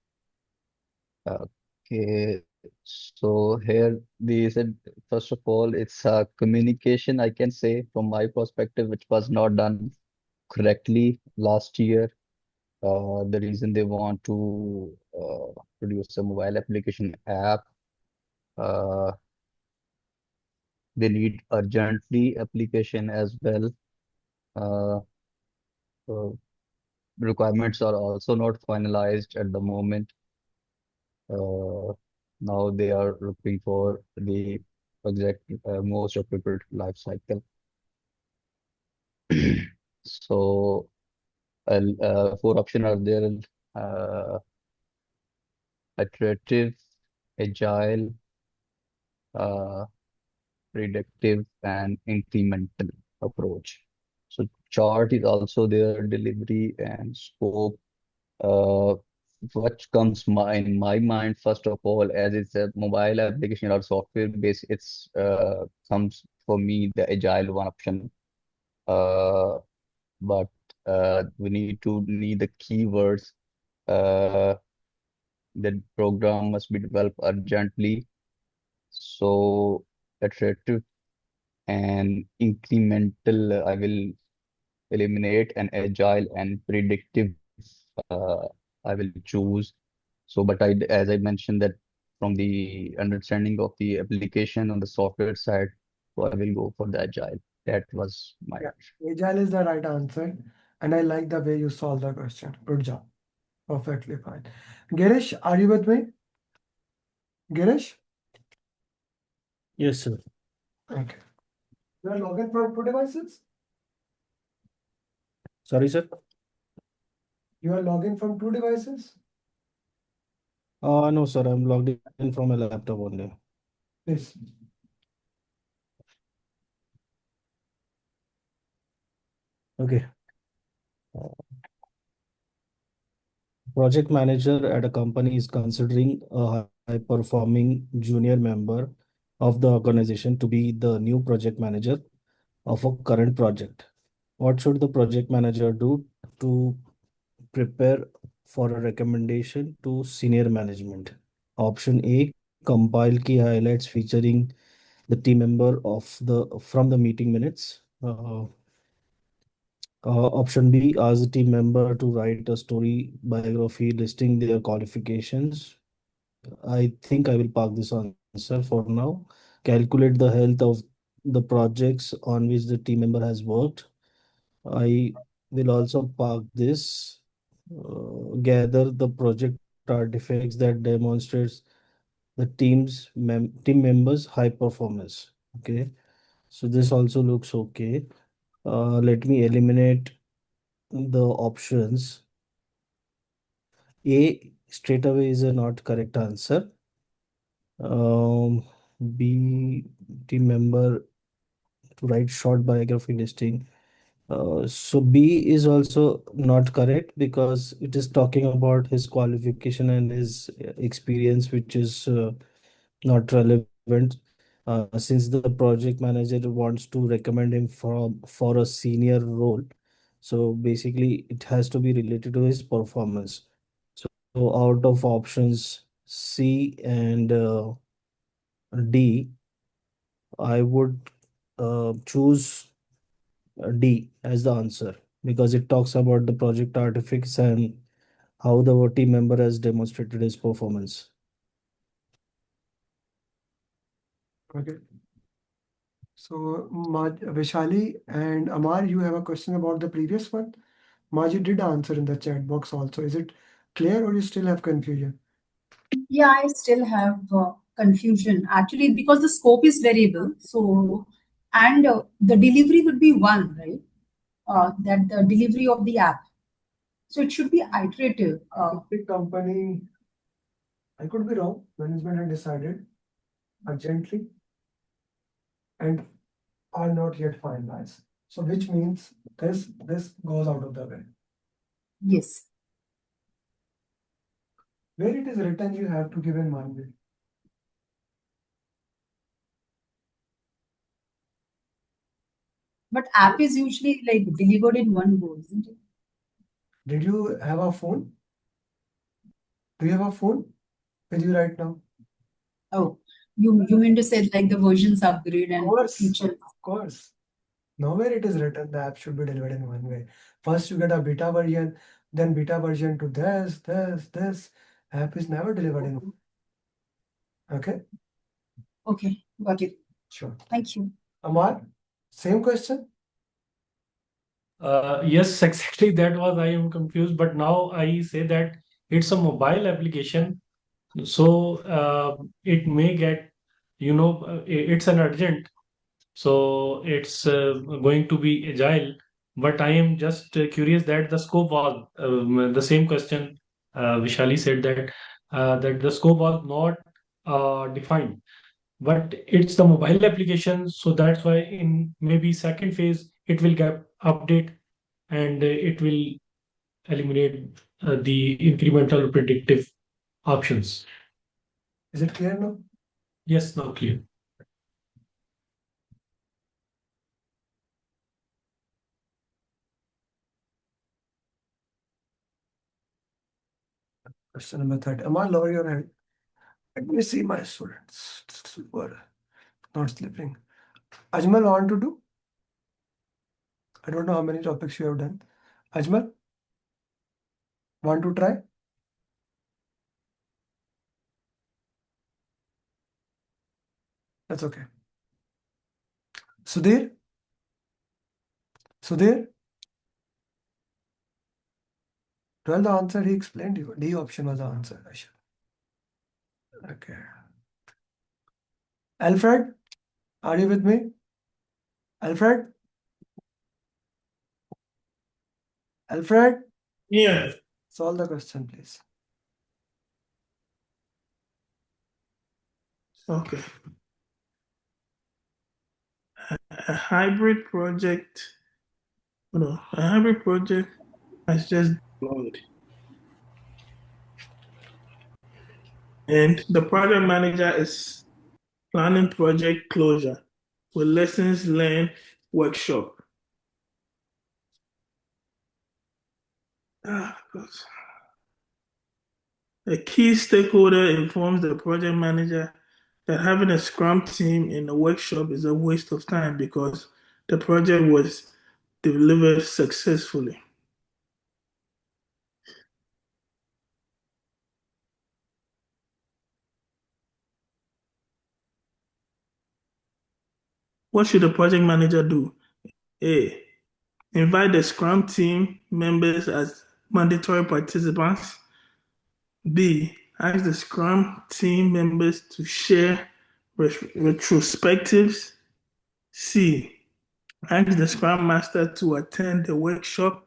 Okay, so here they said, first of all, it's communication, I can say, from my perspective, which was not done correctly last year. The reason they want to produce a mobile application app, uh, they need urgently application as well. Uh, uh, Requirements are also not finalized at the moment. Uh, Now they are looking for the exact most appropriate life cycle. So, 4 options are there: uh, iterative, agile, uh, predictive, and incremental approach. So, chart is also there, delivery and scope. Uh, what comes in my mind, first of all, as it's a mobile application or software based, it's comes for me the agile one option. Uh, but we need the keywords. Uh, the program must be developed urgently. So iterative and incremental, I will eliminate, and agile and predictive, uh, I will choose. So, but as I mentioned that from the understanding of the application on the software side, so I will go for the agile. That was my Yeah, answer. Agile is the right answer. And I like the way you solved the question. Good job. Perfectly fine. Girish, are you with me? Girish? Yes, sir. Okay. You are logged in from 2 devices? Sorry, sir. You are logging from 2 devices? No, sir. I'm logged in from a laptop only. Yes. Okay. Project manager at a company is considering a high-performing junior member of the organization to be the new project manager of a current project. What should the project manager do to prepare for a recommendation to senior management? Option A, compile key highlights featuring the team member of the from the meeting minutes. Option B, ask the team member to write a story biography listing their qualifications. I think I will park this answer for now. Calculate the health of the projects on which the team member has worked. I will also park this. Gather the project artifacts that demonstrates the team members' high performance. Okay, so this also looks okay. Let me eliminate the options. A straight away is a not correct answer. Um, B, team member to write short biography listing. So B is also not correct because it is talking about his qualification and his experience, which is not relevant since the project manager wants to recommend him for a senior role. So basically, it has to be related to his performance. So out of options C and D, I would choose D as the answer because it talks about the project artifacts and how the team member has demonstrated his performance. Okay. So, Vishali and Amar, you have a question about the previous one? Maji did answer in the chat box also. Is it clear or you still have confusion? Yeah, I still have confusion actually because the scope is variable. So, and the delivery would be one, right? That the delivery of the app. So it should be iterative. The company, I could be wrong. Management had decided urgently and are not yet finalized. So, which means this goes out of the way. Yes. Where it is written, you have to give in mind. But app is usually like delivered in one go, isn't it? Did you have a phone? Do you have a phone with you right now? Oh, you mean to say like the versions upgrade and features? Of course. Nowhere it is written the app should be delivered in one way. First you get a beta version, then beta version to this. App is never delivered in. Okay? Okay, got it. Sure. Thank you. Amar, same question? Yes, exactly. That was I am confused, but now I say that it's a mobile application, so it may get, it's an urgent, so it's going to be agile. But I am just curious that the scope was the same question. Vishali said that that the scope was not defined, but it's the mobile application, so that's why in maybe second phase it will get update and it will eliminate the incremental predictive options. Is it clear now? Yes, now clear. Question number 30. Amar, lower your hand. Let me see my students who are not sleeping. Ajmal, want to do? I don't know how many topics you have done. Ajmal, want to try? That's okay. Sudhir? Sudhir? 12 the answer he explained you. D option was the answer. Okay. Alfred, are you with me? Alfred? Alfred? Yeah. Solve the question, please. Okay. A hybrid project, no, a hybrid project has just deployed. And the project manager is planning project closure with lessons learned workshop. A key stakeholder informs the project manager that having a Scrum team in the workshop is a waste of time because the project was delivered successfully. What should the project manager do? A. Invite the Scrum team members as mandatory participants. B. Ask the Scrum team members to share retrospectives. C. Ask the Scrum Master to attend the workshop.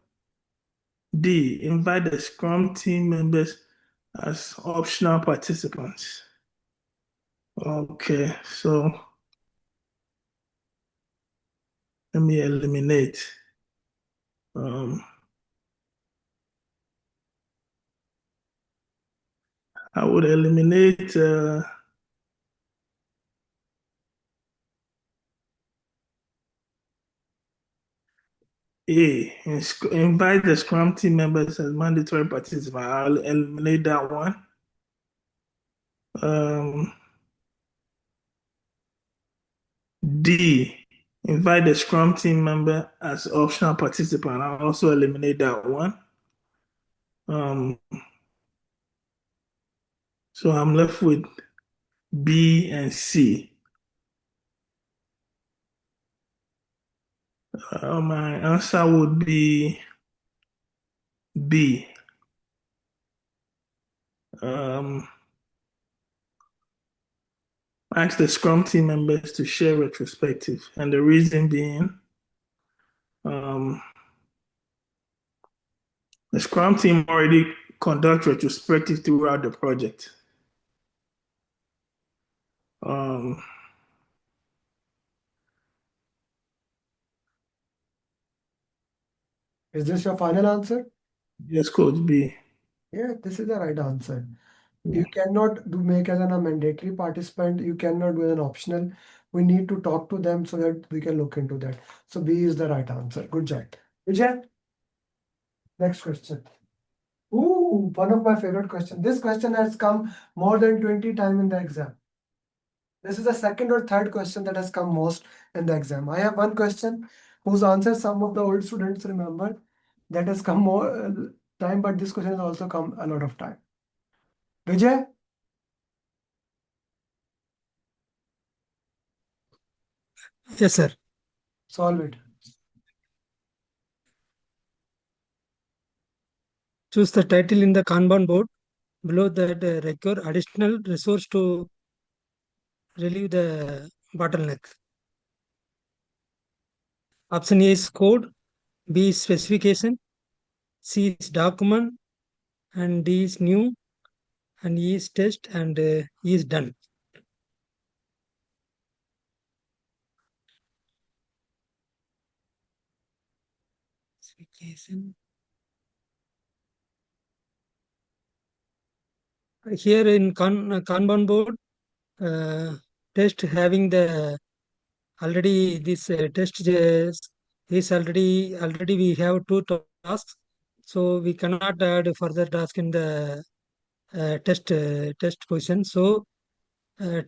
D. Invite the Scrum team members as optional participants. Okay, so let me eliminate. I would eliminate A. Invite the Scrum team members as mandatory participants. I'll eliminate that one. D. Invite the Scrum team member as optional participant. I'll also eliminate that one. So I'm left with B and C. My answer would be B. Ask the Scrum team members to share retrospective, and the reason being, the Scrum team already conduct retrospective throughout the project. Is this your final answer? Yes, Coach B. Yeah, this is the right answer. You cannot make as a mandatory participant. You cannot do as an optional. We need to talk to them so that we can look into that. So B is the right answer. Good job. Vijay, next question. Ooh, one of my favorite questions. This question has come more than 20 times in the exam. This is the second or third question that has come most in the exam. I have one question whose answer some of the old students remember that has come more time, but this question has also come a lot of time. Vijay? Yes, sir. Solve it. Choose the title in the Kanban board. Below that, require additional resource to relieve the bottleneck. Option A is code, B is specification, C is document, and D is new, and E is test, and E is done. Specification. Here in Kanban board, test having the already this test is already we have two tasks, so we cannot add further task in the test position. So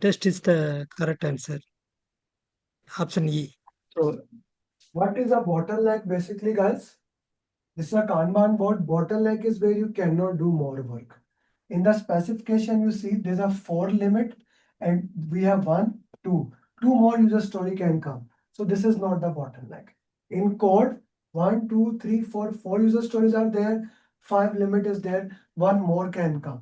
test is the correct answer. Option E. So what is a bottleneck basically, guys? This is a Kanban board. Bottleneck is where you cannot do more work. In the specification, you see there's a 4 limit and we have 1, 2. 2 more user story can come. So this is not the bottleneck. In code, 1, 2, 3, 4, 4 user stories are there. 5 limit is there. 1 more can come.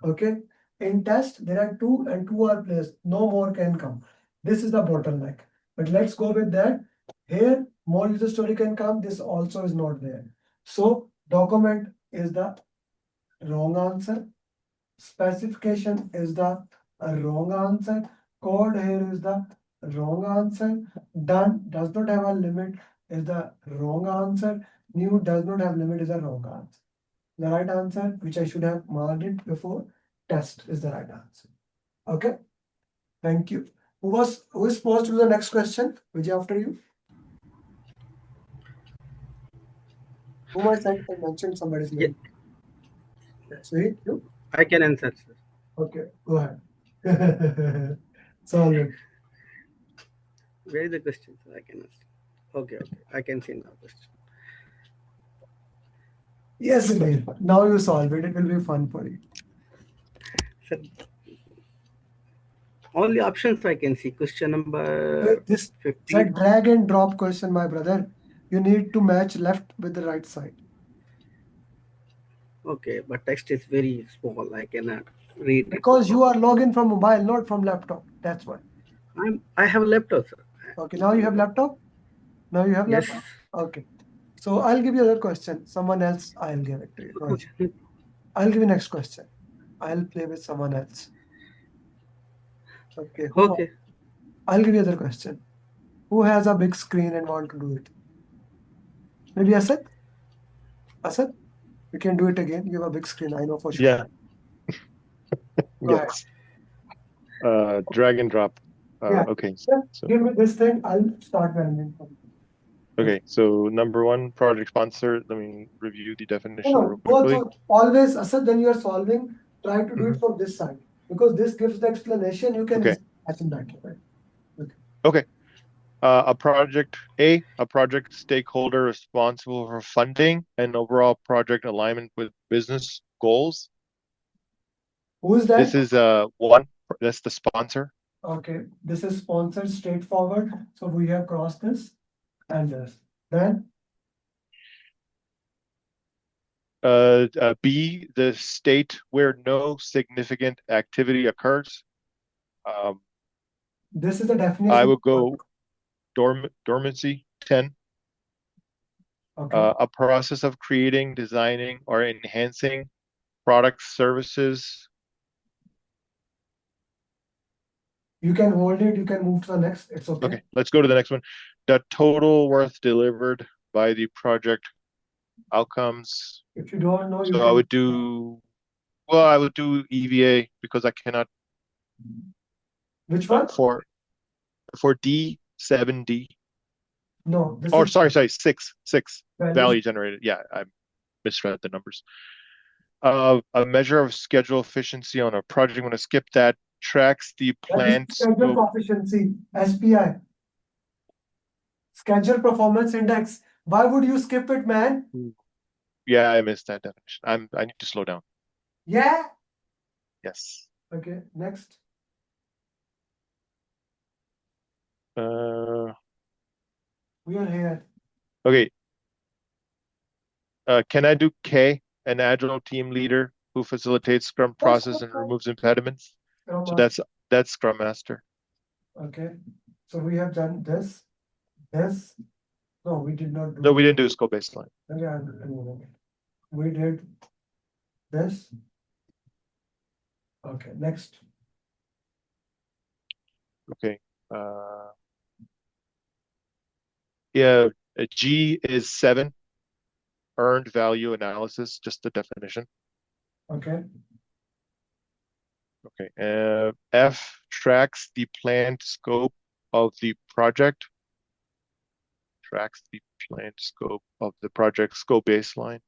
Okay. In test, there are 2 and 2 are placed. No more can come. This is the bottleneck. But let's go with that. Here, more user story can come. This also is not there. So document is the wrong answer. Specification is the wrong answer. Code here is the wrong answer. Done does not have a limit is the wrong answer. New does not have limit is the wrong answer. The right answer, which I should have marked it before, test is the right answer. Okay. Thank you. Who is supposed to do the next question? Vijay, after you. Whom I said I mentioned somebody's name. Sweet, you? I can answer, sir. Okay, go ahead. Solve it. Where is the question, sir? I can answer. Okay, I can see now question. Yes, Sunil. Now you solve it. It will be fun for you. Sir, only options I can see. Question number this 15. It's a drag and drop question, my brother. You need to match left with the right side. Okay, but text is very small. I cannot read. Because you are logging from mobile, not from laptop. That's why. I have laptop, sir. Okay, now you have laptop? Now you have Yes. laptop? Okay. So I'll give you another question. Someone else, I'll give it to you. No issue. I'll give you next question. I'll play with someone else. Okay. Okay. I'll give you another question. Who has a big screen and want to do it? Maybe Asad? Asad? You can do it again. You have a big screen. I know for sure. Yeah. Go ahead. Yes. Drag and drop. Yeah. Okay. So, give me this thing. I'll start managing. okay. So number 1, project sponsor. Let me review the definition real Go quickly. through always, Asad, when you are solving, try to do it from this side. Because this gives the explanation. You can Okay. imagine that. Right? Okay. A project stakeholder responsible for funding and overall project alignment with business goals. Who is that? This is one. That's the sponsor. Okay, this is sponsored straightforward. So we have crossed this and this. Then B, the state where no significant activity occurs. This is the definition. I would go dormancy 10. Okay. A process of creating, designing, or enhancing products, services. You can hold it. You can move to the next. It's okay. Okay, let's go to the next one. The total worth delivered by the project outcomes. If you don't know, you So can. I would do, well, I would do EVA because I cannot. Which one? For D, 7D. No. This Oh, is sorry, 6. value. Value generated. Yeah, I misread the numbers. A measure of schedule efficiency on a project. I'm going to skip that. Tracks the planned Schedule scope. efficiency, SPI. Schedule performance index. Why would you skip it, man? Yeah, I missed that definition. I need to slow down. Yeah. Yes. Okay, next. We are here. Okay. Can I do K, an agile team leader who facilitates Scrum process and removes impediments? Scrum So Master. that's Scrum Master. Okay. So we have done this. No, we did not do. No, we didn't do scope baseline. Okay, we did this. Okay, next. Okay. Yeah, G is 7. Earned value analysis, just the definition. Okay. Okay. F tracks the planned scope of the project. Tracks the planned scope of the project scope baseline.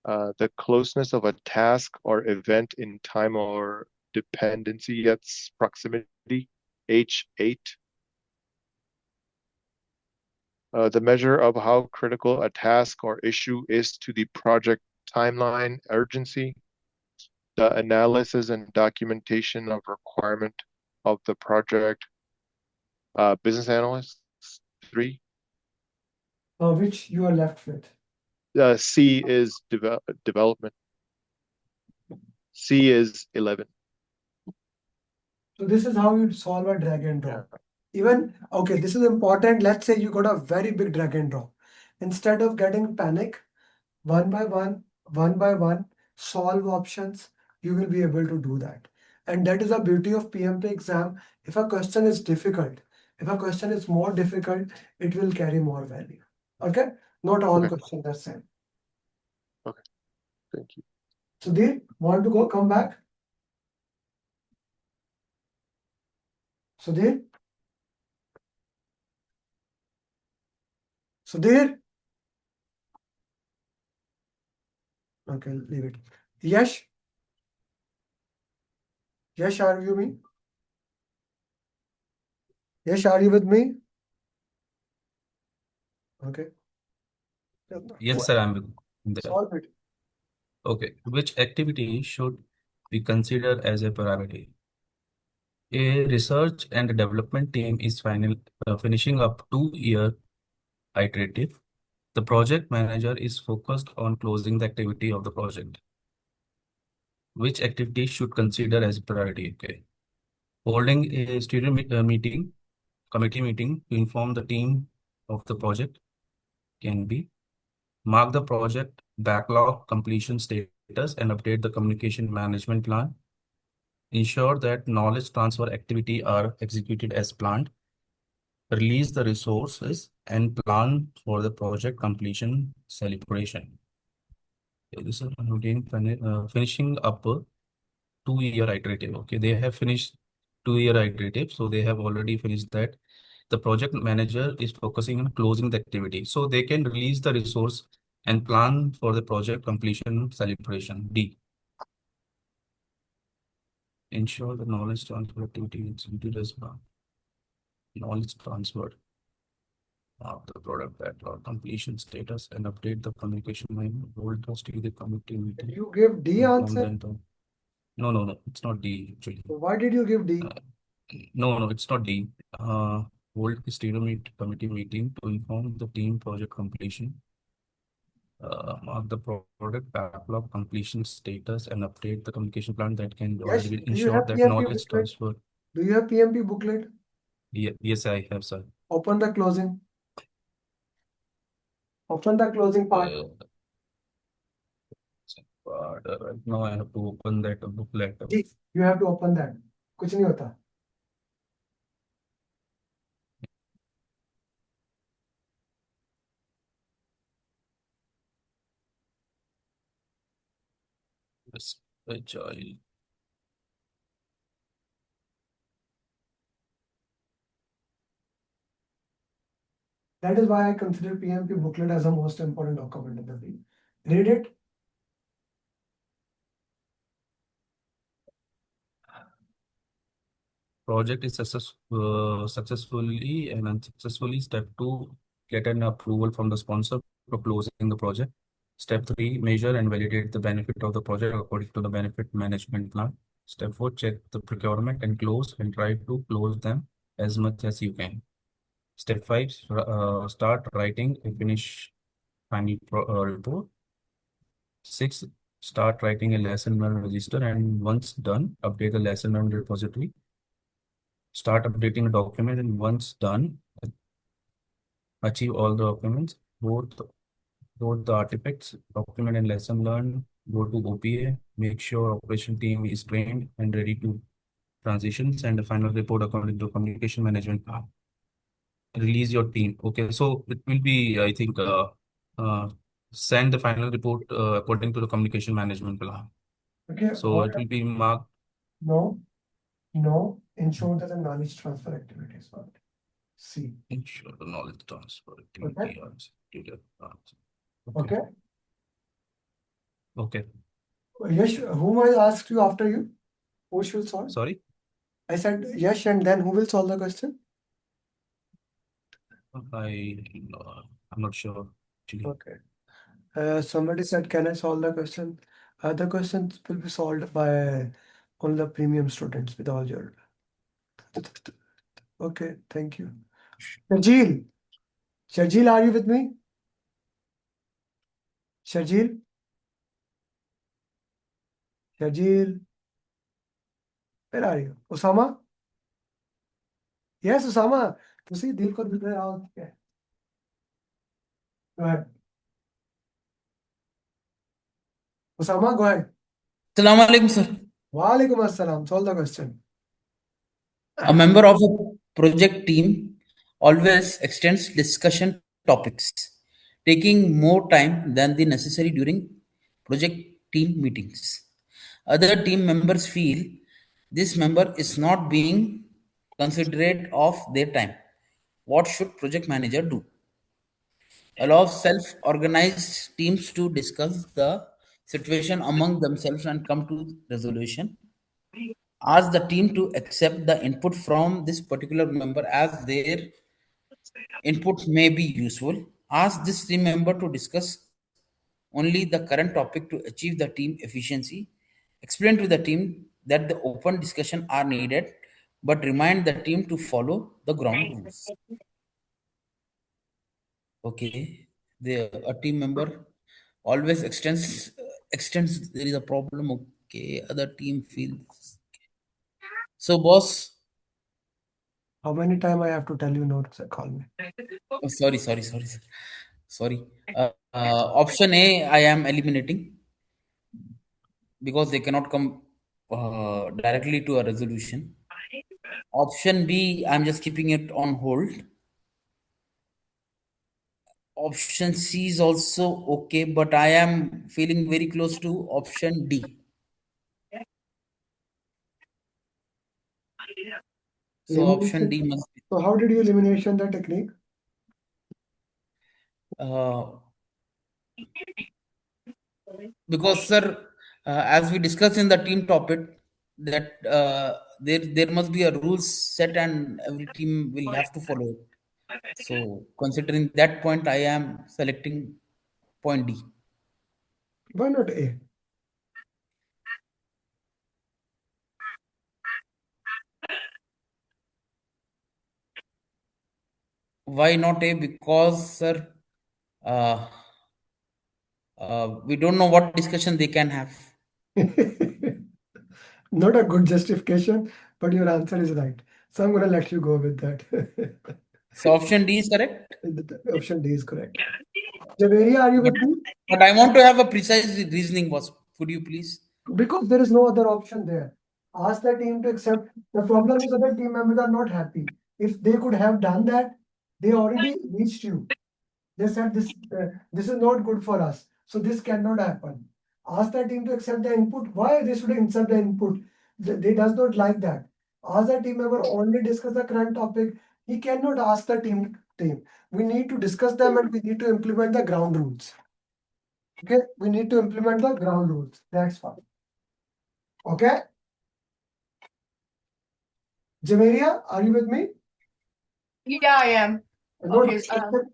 The closeness of a task or event in time or dependency, that's proximity, H8. The measure of how critical a task or issue is to the project timeline, urgency. The analysis and documentation of requirement of the project. Business analyst, 3. Which you are left with. C is development. C is 11. So this is how you solve a drag and drop. Even, okay, this is important. Let's say you got a very big drag and drop. Instead of getting panic, one by one, solve options, you will be able to do that. And that is the beauty of PMP exam. If a question is difficult, if a question is more difficult, it will carry more value. Okay? Not all questions are same. Okay, thank you. Sudhir, want to come back? Sudhir? Sudhir? Okay, leave it. Yash? Yash, are you me? Yash, are you with me? Okay. Yes, sir, I'm there. Solve it. Okay, which activity should we consider as a priority? A research and development team is finishing up 2-year iterative. The project manager is focused on closing the activity of the project. Which activity should consider as a priority? Okay. Holding a steering committee meeting to inform the team of the project can be. Mark the project backlog completion status and update the communication management plan. Ensure that knowledge transfer activity are executed as planned. Release the resources and plan for the project completion celebration. Okay, this is finishing up a 2-year iterative. Okay, they have finished 2-year iterative, so they have already finished that. The project manager is focusing on closing the activity, so they can release the resource and plan for the project completion celebration. D. Ensure the knowledge transfer activity is executed as planned. knowledge transfer of the product backlog, completion status, and update the communication line. Hold trustee the committee meeting. You give D inform answer? them. No, it's not D actually. Why did you give D? No, it's not D. Hold the steering committee meeting to inform the team project completion. Mark the product backlog completion status and update the communication plan that can Yes, will do you ensure have that PMP knowledge booklet? transfer. Do you have PMP booklet? Yes, I have, sir. Open the closing. Open the closing part. Right now I have to open that booklet. जी, you have to open that. कुछ नहीं होता. Yes, Agile. That is why I consider PMP booklet as the most important document in the field. Read it. Project is successfully and unsuccessfully. Step 2, get an approval from the sponsor for closing the project. Step 3, measure and validate the benefit of the project according to the benefit management plan. Step 4, check the procurement and close and try to close them as much as you can. Step 5, start writing a finish final report. 6, start writing a lesson learned register, and once done, update the lesson learned repository. Start updating a document, and once done, achieve all the documents, both the artifacts, document and lesson learned, go to OPA, make sure operation team is trained and ready to transitions, and the final report according to communication management plan. Release your team. Okay, so it will be, I think, send the final report according to the communication management plan. Okay. So it will be marked. No. Ensure that the knowledge transfer activity is marked. C. Ensure the knowledge transfer activity. Okay. Okay. Yes, whom I asked you after you? Who should solve? Sorry? I said yes, and then who will solve the question? I'm not sure actually. Okay. Somebody said, can I solve the question? The questions will be solved by all the premium students with all your. Okay, thank you. Shajil, are you with me? Shajil, where are you? Osama? Yes, Osama. You see, दिल को दिल में आओ क्या है? Go ahead. Osama, go ahead. Assalamu alaikum, sir. Walaikum assalam. Solve the question. A member of a project team always extends discussion topics, taking more time than the necessary during project team meetings. Other team members feel this member is not being considerate of their time. What should project manager do? Allow self-organized teams to discuss the situation among themselves and come to resolution. Ask the team to accept the input from this particular member as their input may be useful. Ask this team member to discuss only the current topic to achieve the team efficiency. Explain to the team that the open discussion are needed, but remind the team to follow the ground rules. Okay, a team member always extends. There is a problem. Okay, other team feels. So, boss. How many times I have to tell you no to call me? Oh, sorry. Option A, I am eliminating because they cannot come directly to a resolution. Option B, I'm just keeping it on hold. Option C is also okay, but I am feeling very close to option D. So option D must be. So how did you elimination the technique? Because, sir, as we discussed in the team topic, that there must be a rules set and every team will have to follow it. So considering that point, I am selecting point D. Why not A? Why not A? Because, sir, we don't know what discussion they can have. Not a good justification, but your answer is right. So I'm going to let you go with that. So option D is correct. Option D is correct. Javeria, are you with me? But I want to have a precise reasoning, boss. Could you please? Because there is no other option there. Ask the team to accept. The problem is other team members are not happy. If they could have done that, they already reached you. They said this is not good for us. So this cannot happen. Ask the team to accept the input. Why they should accept the input? They does not like that. Ask the team member only discuss the current topic. He cannot ask the team. We need to discuss them and we need to implement the ground rules. Okay, we need to implement the ground rules. That's fine. Okay. Jameria, are you with me? Yeah, I am. Okay,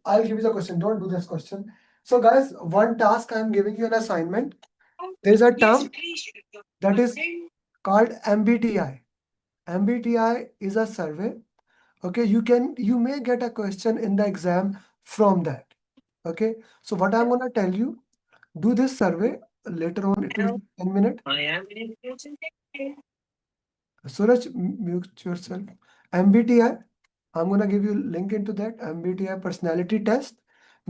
I'll give you the question. Don't do this question. So, guys, one task I'm giving you an assignment. There's a term that is called MBTI. MBTI is a survey. Okay, you may get a question in the exam from that. Okay, so what I'm gonna tell you, do this survey later on. It will take 10 minutes. Suraj, mute yourself. MBTI. I'm gonna give you link into that MBTI personality test.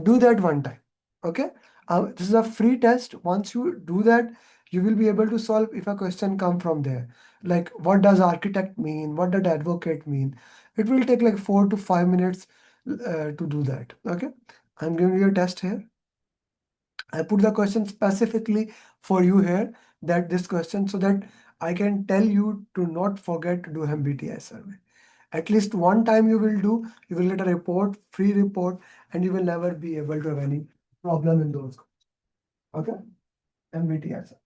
Do that one time. Okay. This is a free test. Once you do that, you will be able to solve if a question come from there. Like what does architect mean? What does advocate mean? It will take like 4 to 5 minutes to do that. Okay. I'm giving you a test here. I put the question specifically for you here, that this question, so that I can tell you to not forget to do MBTI survey. At least one time you will do, you will get a report, free report, and you will never be able to have any problem in those. Okay? MBTI survey.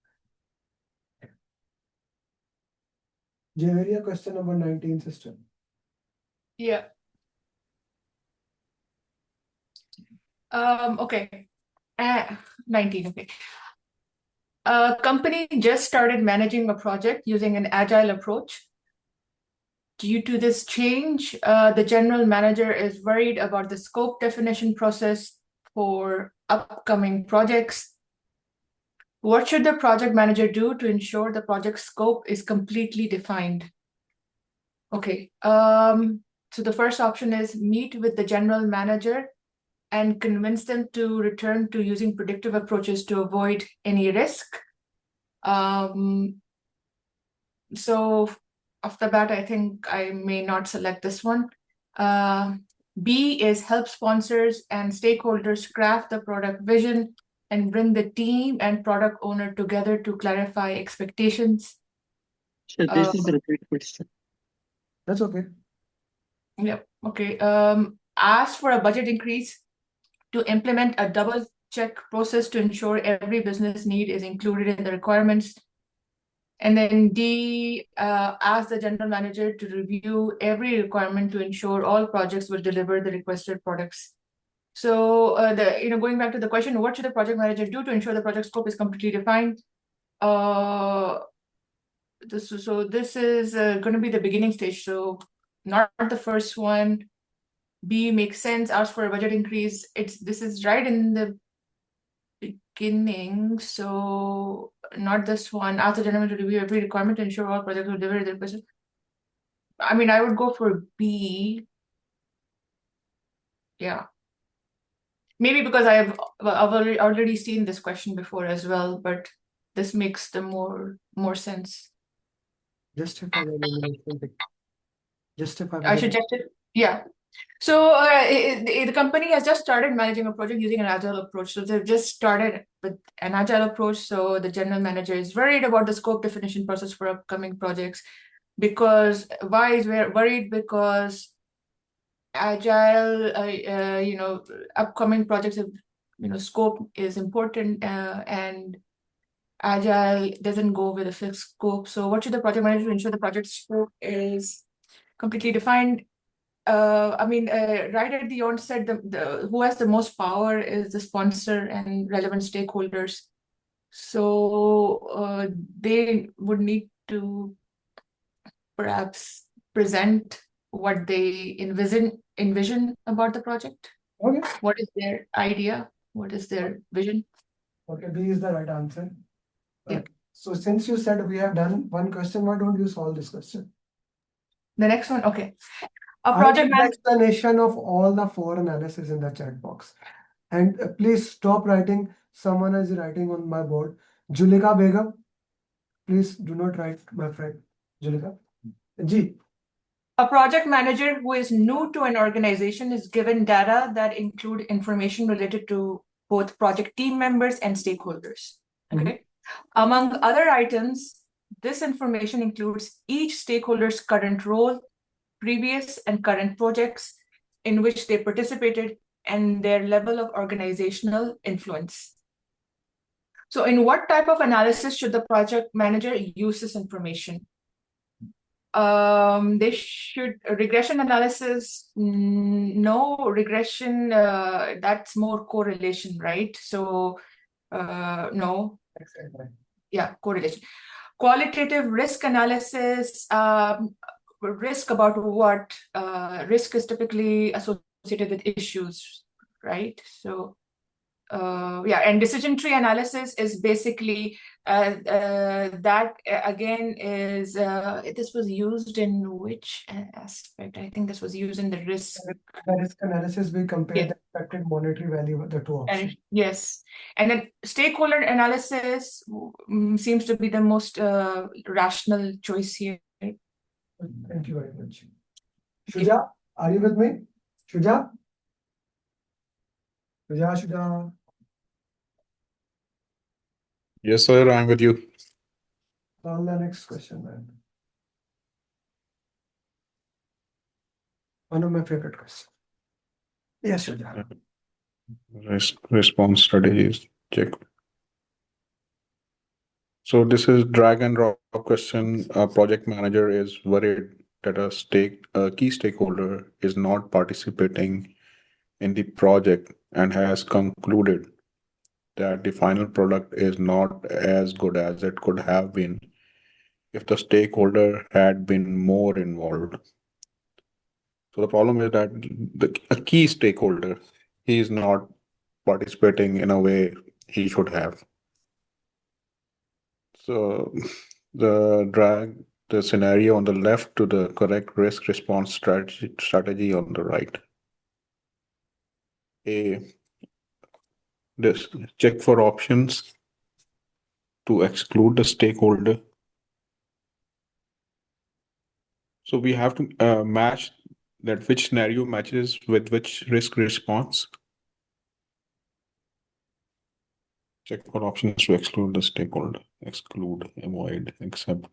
Javeria, question number 19, sister. Yeah. Okay. 19, okay. A company just started managing a project using an agile approach. Due to this change, the general manager is worried about the scope definition process for upcoming projects. What should the project manager do to ensure the project scope is completely defined? Okay, so the first option is meet with the general manager and convince them to return to using predictive approaches to avoid any risk. So off the bat, I think I may not select this one. B is help sponsors and stakeholders craft the product vision and bring the team and product owner together to clarify expectations. So this is a repeat question. That's okay. Yep. Okay. Ask for a budget increase to implement a double check process to ensure every business need is included in the requirements. And then D, ask the general manager to review every requirement to ensure all projects will deliver the requested products. So going back to the question, what should the project manager do to ensure the project scope is completely defined? This is going to be the beginning stage. So not the first one. B makes sense. Ask for a budget increase. This is right in the beginning, so not this one. Ask the gentleman to review every requirement to ensure all projects will deliver the requested. I mean, I would go for B. Yeah, maybe because I've already seen this question before as well, but this makes the more sense. Justify the elimination. Justify. I should just yeah. So the company has just started managing a project using an agile approach. So they've just started with an agile approach. So the general manager is worried about the scope definition process for upcoming projects. Because why is worried? Because agile, upcoming projects, scope is important, and Agile doesn't go with a fixed scope. So what should the project manager do to ensure the project scope is completely defined? Right at the onset, the who has the most power is the sponsor and relevant stakeholders. So they would need to perhaps present what they envision about the project. Okay. What is their idea? What is their vision? Okay, B is the right answer. Yeah. Okay. So since you said we have done one question, why don't you solve this question? The next one, okay. A I project put the explanation of all the four analysis in the chat box. And please stop writing. Someone is writing on my board. Julika Begum, please do not write, my friend. Julika. G. A project manager who is new to an organization is given data that include information related to both project team members and stakeholders. Okay. Among other items, this information includes each stakeholder's current role, previous and current projects in which they participated, and their level of organizational influence. So in what type of analysis should the project manager use this information? They should regression analysis. No regression. That's more correlation, right? So no. Yeah, correlation. Qualitative risk analysis. Risk about what? Risk is typically associated with issues, right? So yeah, and decision tree analysis is basically that again is this was used in which aspect? I think this was used in the risk. The risk analysis, we compare the expected monetary value of the two options. Yes, and then stakeholder analysis seems to be the most rational choice here. Thank you very much. Shuja, are you with me? Shuja? Shuja. Yes, sir, I'm with you. On the next question, man. One of my favorite questions. Yes, Shuja. Response strategies, check. So this is drag and drop question. A project manager is worried that a key stakeholder is not participating in the project and has concluded that the final product is not as good as it could have been if the stakeholder had been more involved. So the problem is that a key stakeholder, he is not participating in a way he should have. So drag the scenario on the left to the correct risk response strategy on the right. This check for options to exclude the stakeholder. So we have to match that which scenario matches with which risk response. Check for options to exclude the stakeholder. Exclude, avoid, accept.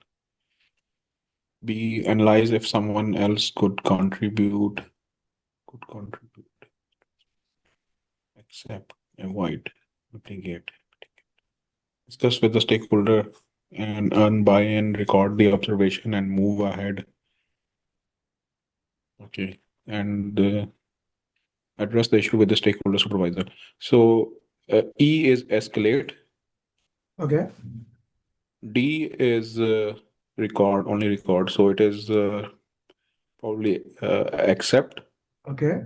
B, analyze if someone else could contribute. Accept, avoid, mitigate. Discuss with the stakeholder and earn buy-in, record the observation and move ahead. Okay, and address the issue with the stakeholder supervisor. So E is escalate. Okay. D is only record. So it is probably accept. Okay.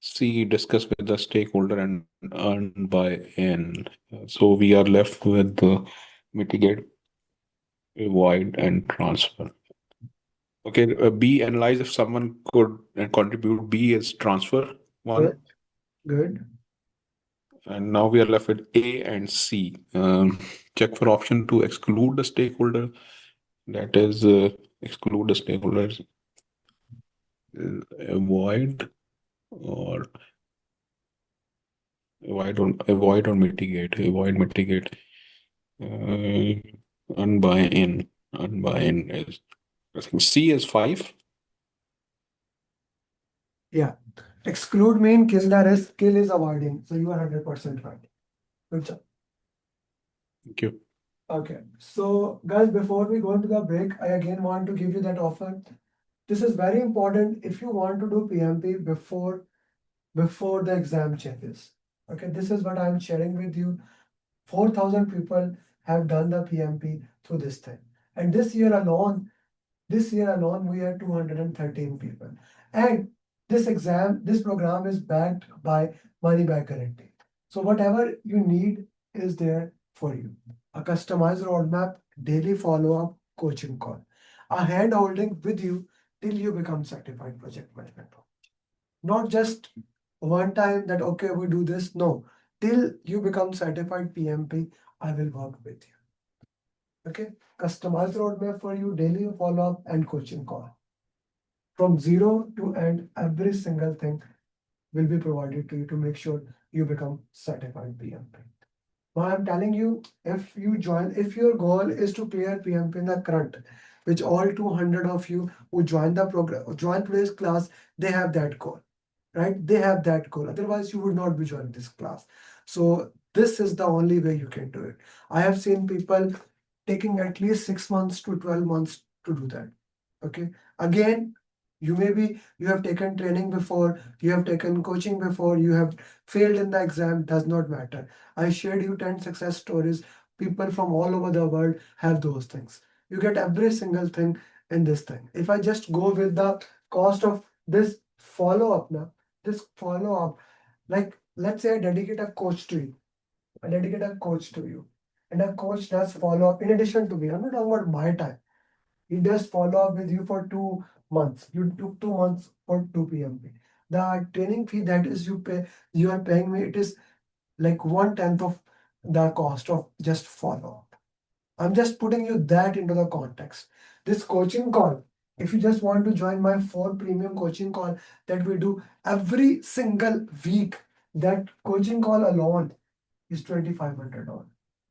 C, discuss with the stakeholder and earn buy-in. So we are left with the mitigate, avoid, and transfer. Okay, B, analyze if someone could contribute. B is transfer one. Good. And now we are left with A and C. Check for option to exclude the stakeholder. That is exclude the stakeholders. Avoid or mitigate. Avoid, mitigate. Unbuy-in. Unbuy-in is, I think C is 5. Yeah. Exclude mean kill the risk, kill is avoiding. So you are 100% right. Good job. Thank you. Okay, so guys, before we go into the break, I again want to give you that offer. This is very important if you want to do PMP before the exam changes. Okay, this is what I'm sharing with you. 4,000 people have done the PMP through this thing. And this year alone, we had 213 people. And this program is backed by money back guarantee. So whatever you need is there for you. A customized roadmap, daily follow-up, coaching call. A hand holding with you till you become certified project management. Not just one time that, okay, we do this. No, till you become certified PMP, I will work with you. Okay, customized roadmap for you, daily follow-up and coaching call. From zero to end, every single thing will be provided to you to make sure you become certified PMP. Now I'm telling you, if your goal is to clear PMP in the current, which all 200 of you who join the program, join today's class, they have that goal, right? They have that goal. Otherwise, you would not be joining this class. So this is the only way you can do it. I have seen people taking at least 6 months to 12 months to do that. Okay. Again, you have taken training before, you have taken coaching before, you have failed in the exam, does not matter. I shared you 10 success stories. People from all over the world have those things. You get every single thing in this thing. If I just go with the cost of this follow-up now, this follow-up, like let's say I dedicate a coach to you. I dedicate a coach to you. And a coach does follow up in addition to me. I'm not talking about my time. He does follow up with you for 2 months. You took 2 months for 2 PMP. The training fee that is you are paying me, it is like 1/10 of the cost of just follow up. I'm just putting you that into the context. This coaching call, if you just want to join my 4 premium coaching call that we do every single week, that coaching call alone is $2,500.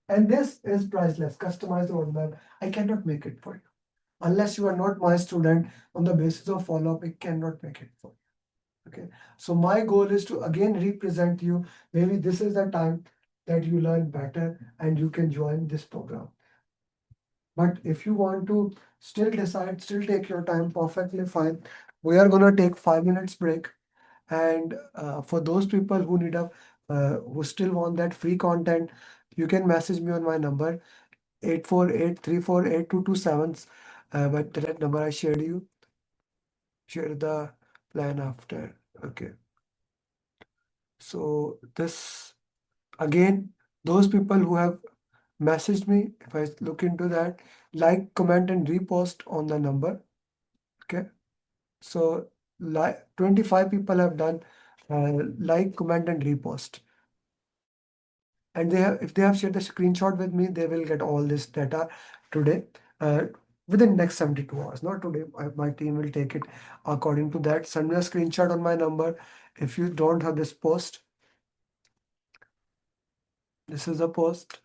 And this is priceless, customized roadmap. I cannot make it for you. Unless you are not my student on the basis of follow-up, I cannot make it for you. Okay. So my goal is to again represent you. Maybe this is the time that you learn better and you can join this program. But if you want to still decide, still take your time, perfectly fine. We are gonna take 5 minutes break. And for those people who who still want that free content, you can message me on my number 848-348-227. But that number I shared you. Share the plan after. Okay. So this again, those people who have messaged me, if I look into that, like, comment, and repost on the number. Okay. So 25 people have done like, comment, and repost. And if they have shared the screenshot with me, they will get all this data today, within next 72 hours. Not today, my team will take it according to that. Send me a screenshot on my number. If you don't have this post, this is a post.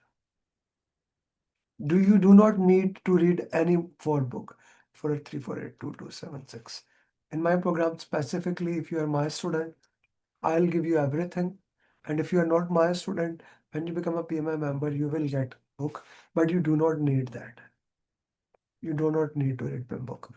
Do not need to read any workbook for a 3482276. In my program specifically, if you are my student, I'll give you everything. And if you are not my student, when you become a PMI member, you will get book, but you do not need that. You do not need to read PIM book.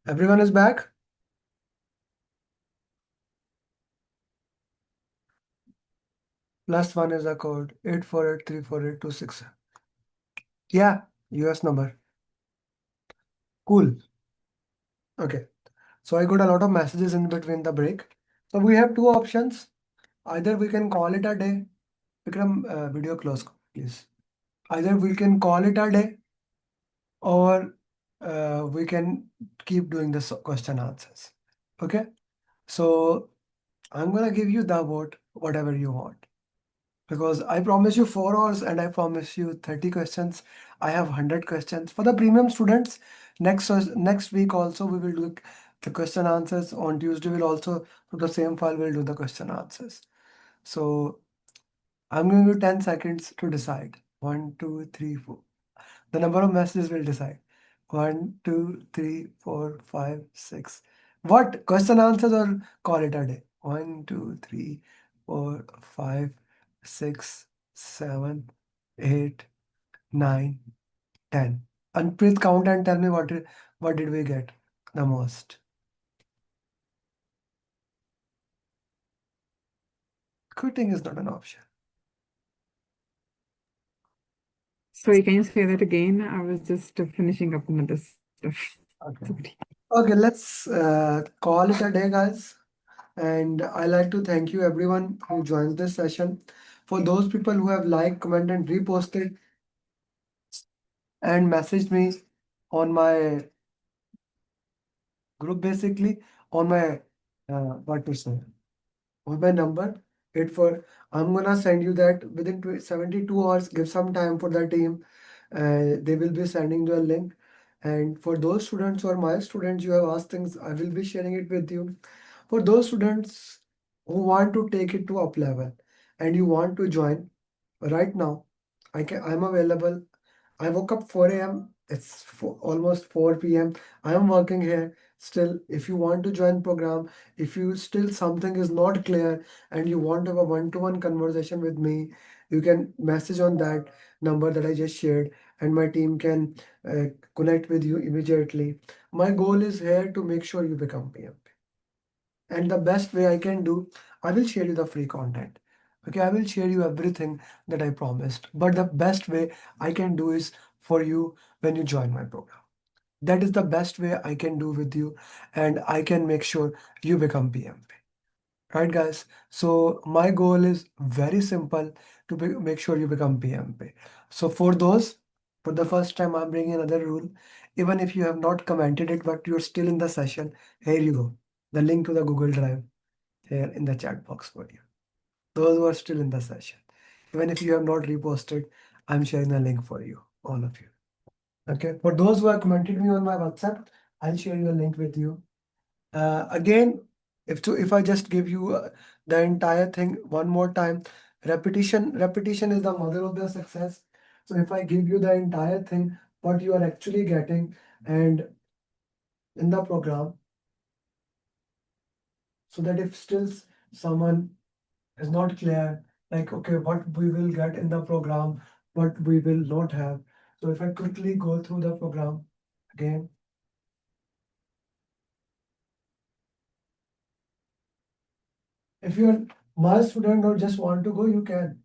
Everyone is back? +1 is the code 848348267. Yeah, US number. Cool. Okay. So I got a lot of messages in between the break. So we have two options. Either we can call it a day. Vikram, video close, please. Either we can call it a day, or we can keep doing the question answers. Okay. So I'm gonna give you the vote, whatever you want. Because I promise you 4 hours and I promise you 30 questions. I have 100 questions. For the premium students, next week also we will do the question answers. On Tuesday we'll also do the same file, we'll do the question answers. So I'm giving you 10 seconds to decide. 1, 2, 3, 4. The number of messages will decide. 1, 2, 3, 4, 5, 6. What? Question answers or call it a day? 1, 2, 3, 4, 5, 6, 7, 8, 9, 10. And please count and tell me what did we get the most? Quitting is not an option. Sorry, can you say that again? I was just finishing up another stuff. Okay. Okay, let's call it a day, guys. And I like to thank you everyone who joins this session. For those people who have liked, commented, and reposted and messaged me on my group, basically on my what to say, on my number 84. I'm gonna send you that within 72 hours. Give some time for the team. They will be sending you a link. And for those students who are my students, you have asked things, I will be sharing it with you. For those students who want to take it to up level and you want to join right now, I'm available. I woke up 4 a.m. It's almost 4 p.m. I am working here still. If you want to join program, if you still something is not clear and you want to have a one-to-one conversation with me, you can message on that number that I just shared, and my team can connect with you immediately. My goal is here to make sure you become PMP. And the best way I can do, I will share you the free content. Okay, I will share you everything that I promised. But the best way I can do is for you when you join my program. That is the best way I can do with you, and I can make sure you become PMP. Right, guys? So my goal is very simple to make sure you become PMP. So for those, for the first time, I'm bringing another rule. Even if you have not commented it, but you're still in the session, here you go. The link to the Google Drive here in the chat box for you. Those who are still in the session. Even if you have not reposted, I'm sharing the link for you, all of you. Okay. For those who have commented me on my WhatsApp, I'll share you a link with you. Again, if I just give you the entire thing one more time, repetition is the mother of the success. So if I give you the entire thing, what you are actually getting, and in the program, so that if still someone is not clear, like, okay, what we will get in the program, what we will not have. So if I quickly go through the program again, if you're my student or just want to go, you can.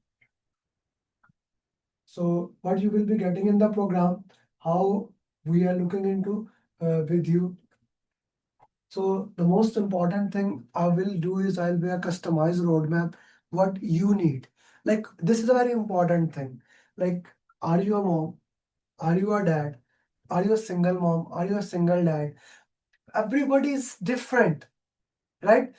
So what you will be getting in the program, how we are looking into with you. So the most important thing I will do is I'll be a customized roadmap, what you need. Like this is a very important thing. Like, are you a mom? Are you a dad? Are you a single mom? Are you a single dad? Everybody is different, right?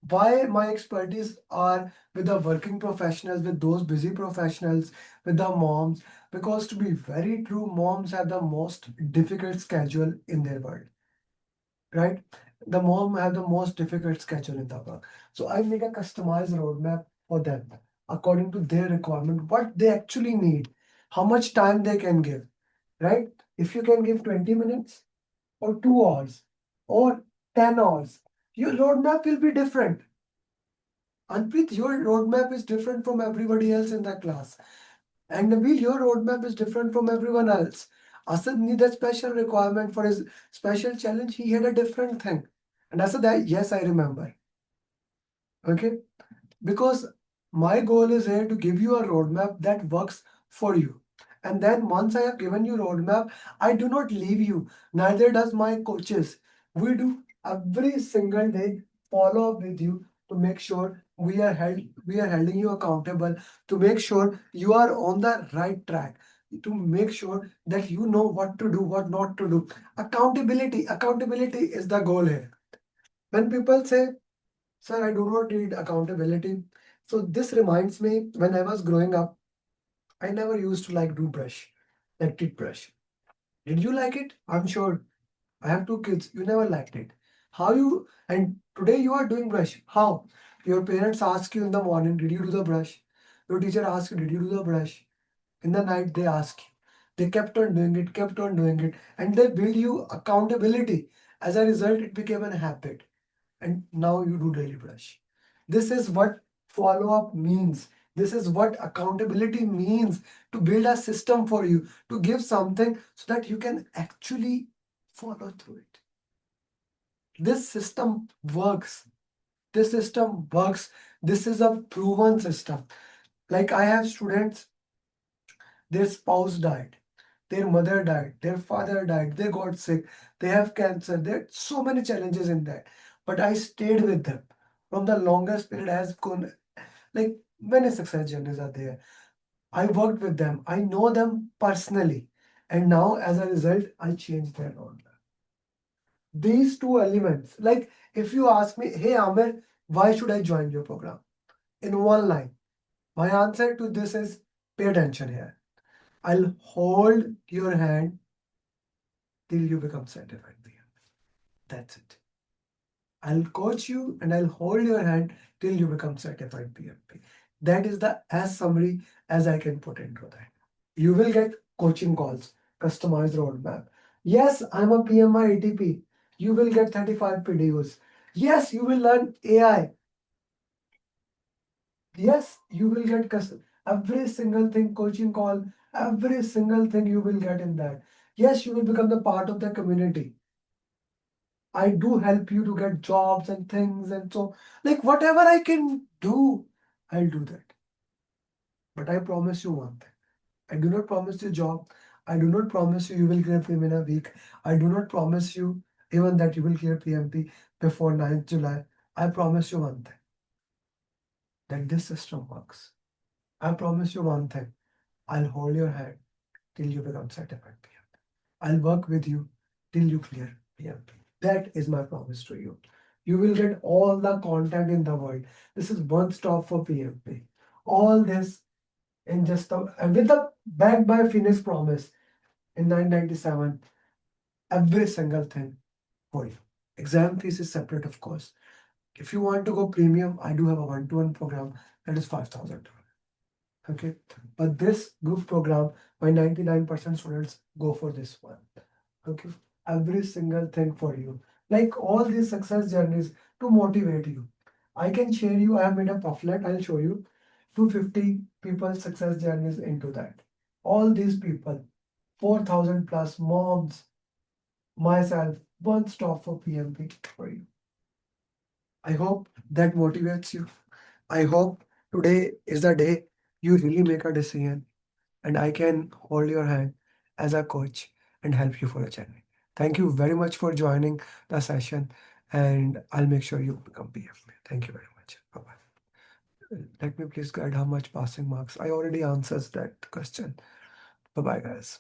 Why my expertise are with the working professionals, with those busy professionals, with the moms, because to be very true, moms have the most difficult schedule in their world, right? The mom have the most difficult schedule in the world. So I make a customized roadmap for them according to their requirement, what they actually need, how much time they can give, right? If you can give 20 minutes or 2 hours or 10 hours, your roadmap will be different. Anpreet, your roadmap is different from everybody else in that class. And Nabil, your roadmap is different from everyone else. Asad needed special requirement for his special challenge. He had a different thing. And I said that, yes, I remember. Okay. Because my goal is here to give you a roadmap that works for you. And then once I have given you roadmap, I do not leave you. Neither does my coaches. We do every single day follow up with you to make sure we are holding you accountable, to make sure you are on the right track, to make sure that you know what to do, what not to do. Accountability is the goal here. When people say, sir, I do not need accountability. So this reminds me, when I was growing up, I never used to like do brush, like teeth brush. Did you like it? I'm sure. I have two kids. You never liked it. How you, and today you are doing brush. How? Your parents ask you in the morning, did you do the brush? Your teacher asks you, did you do the brush? In the night, they ask you. They kept on doing it, and they build you accountability. As a result, it became a habit. And now you do daily brush. This is what follow up means. This is what accountability means, to build a system for you, to give something so that you can actually follow through it. This system works. This system works. This is a proven system. Like I have students, their spouse died, their mother died, their father died, they got sick, they have cancer. There are so many challenges in that. But I stayed with them from the longest period. Has gone, like, many success journeys are there. I worked with them. I know them personally. And now as a result, I changed their roadmap. These two elements, like if you ask me, hey Amer, why should I join your program? In one line, my answer to this is pay attention here. I'll hold your hand till you become certified PM. That's it. I'll coach you and I'll hold your hand till you become certified PMP. That is the as summary as I can put into that. You will get coaching calls, customized roadmap. Yes, I'm a PMI ATP. You will get 35 PDUs. Yes, you will learn AI. Yes, you will get every single thing, coaching call, every single thing you will get in that. Yes, you will become the part of the community. I do help you to get jobs and things, and so, like, whatever I can do, I'll do that. But I promise you one thing. I do not promise you job. I do not promise you will clear PM in a week. I do not promise you even that you will clear PMP before 9th July. I promise you one thing, that this system works. I promise you one thing. I'll hold your hand till you become certified PMP. I'll work with you till you clear PMP. That is my promise to you. You will get all the content in the world. This is one stop for PMP. All this in just and with the backed by Finish promise in 997, every single thing for you. Exam fees is separate, of course. If you want to go premium, I do have a one-to-one program that is 5,000. Okay, but this group program, my 99% students go for this one. Okay, every single thing for you, like all these success journeys to motivate you. I can share you. I have made a pamphlet. I'll show you 250 people success journeys into that. All these people, 4,000 plus moms, myself, one stop for PMP for you. I hope that motivates you. I hope today is the day you really make a decision and I can hold your hand as a coach and help you for a journey. Thank you very much for joining the session, and I'll make sure you become PMP. Thank you very much. Bye-bye. Let me please guide how much passing marks. I already answered that question. Bye-bye, guys.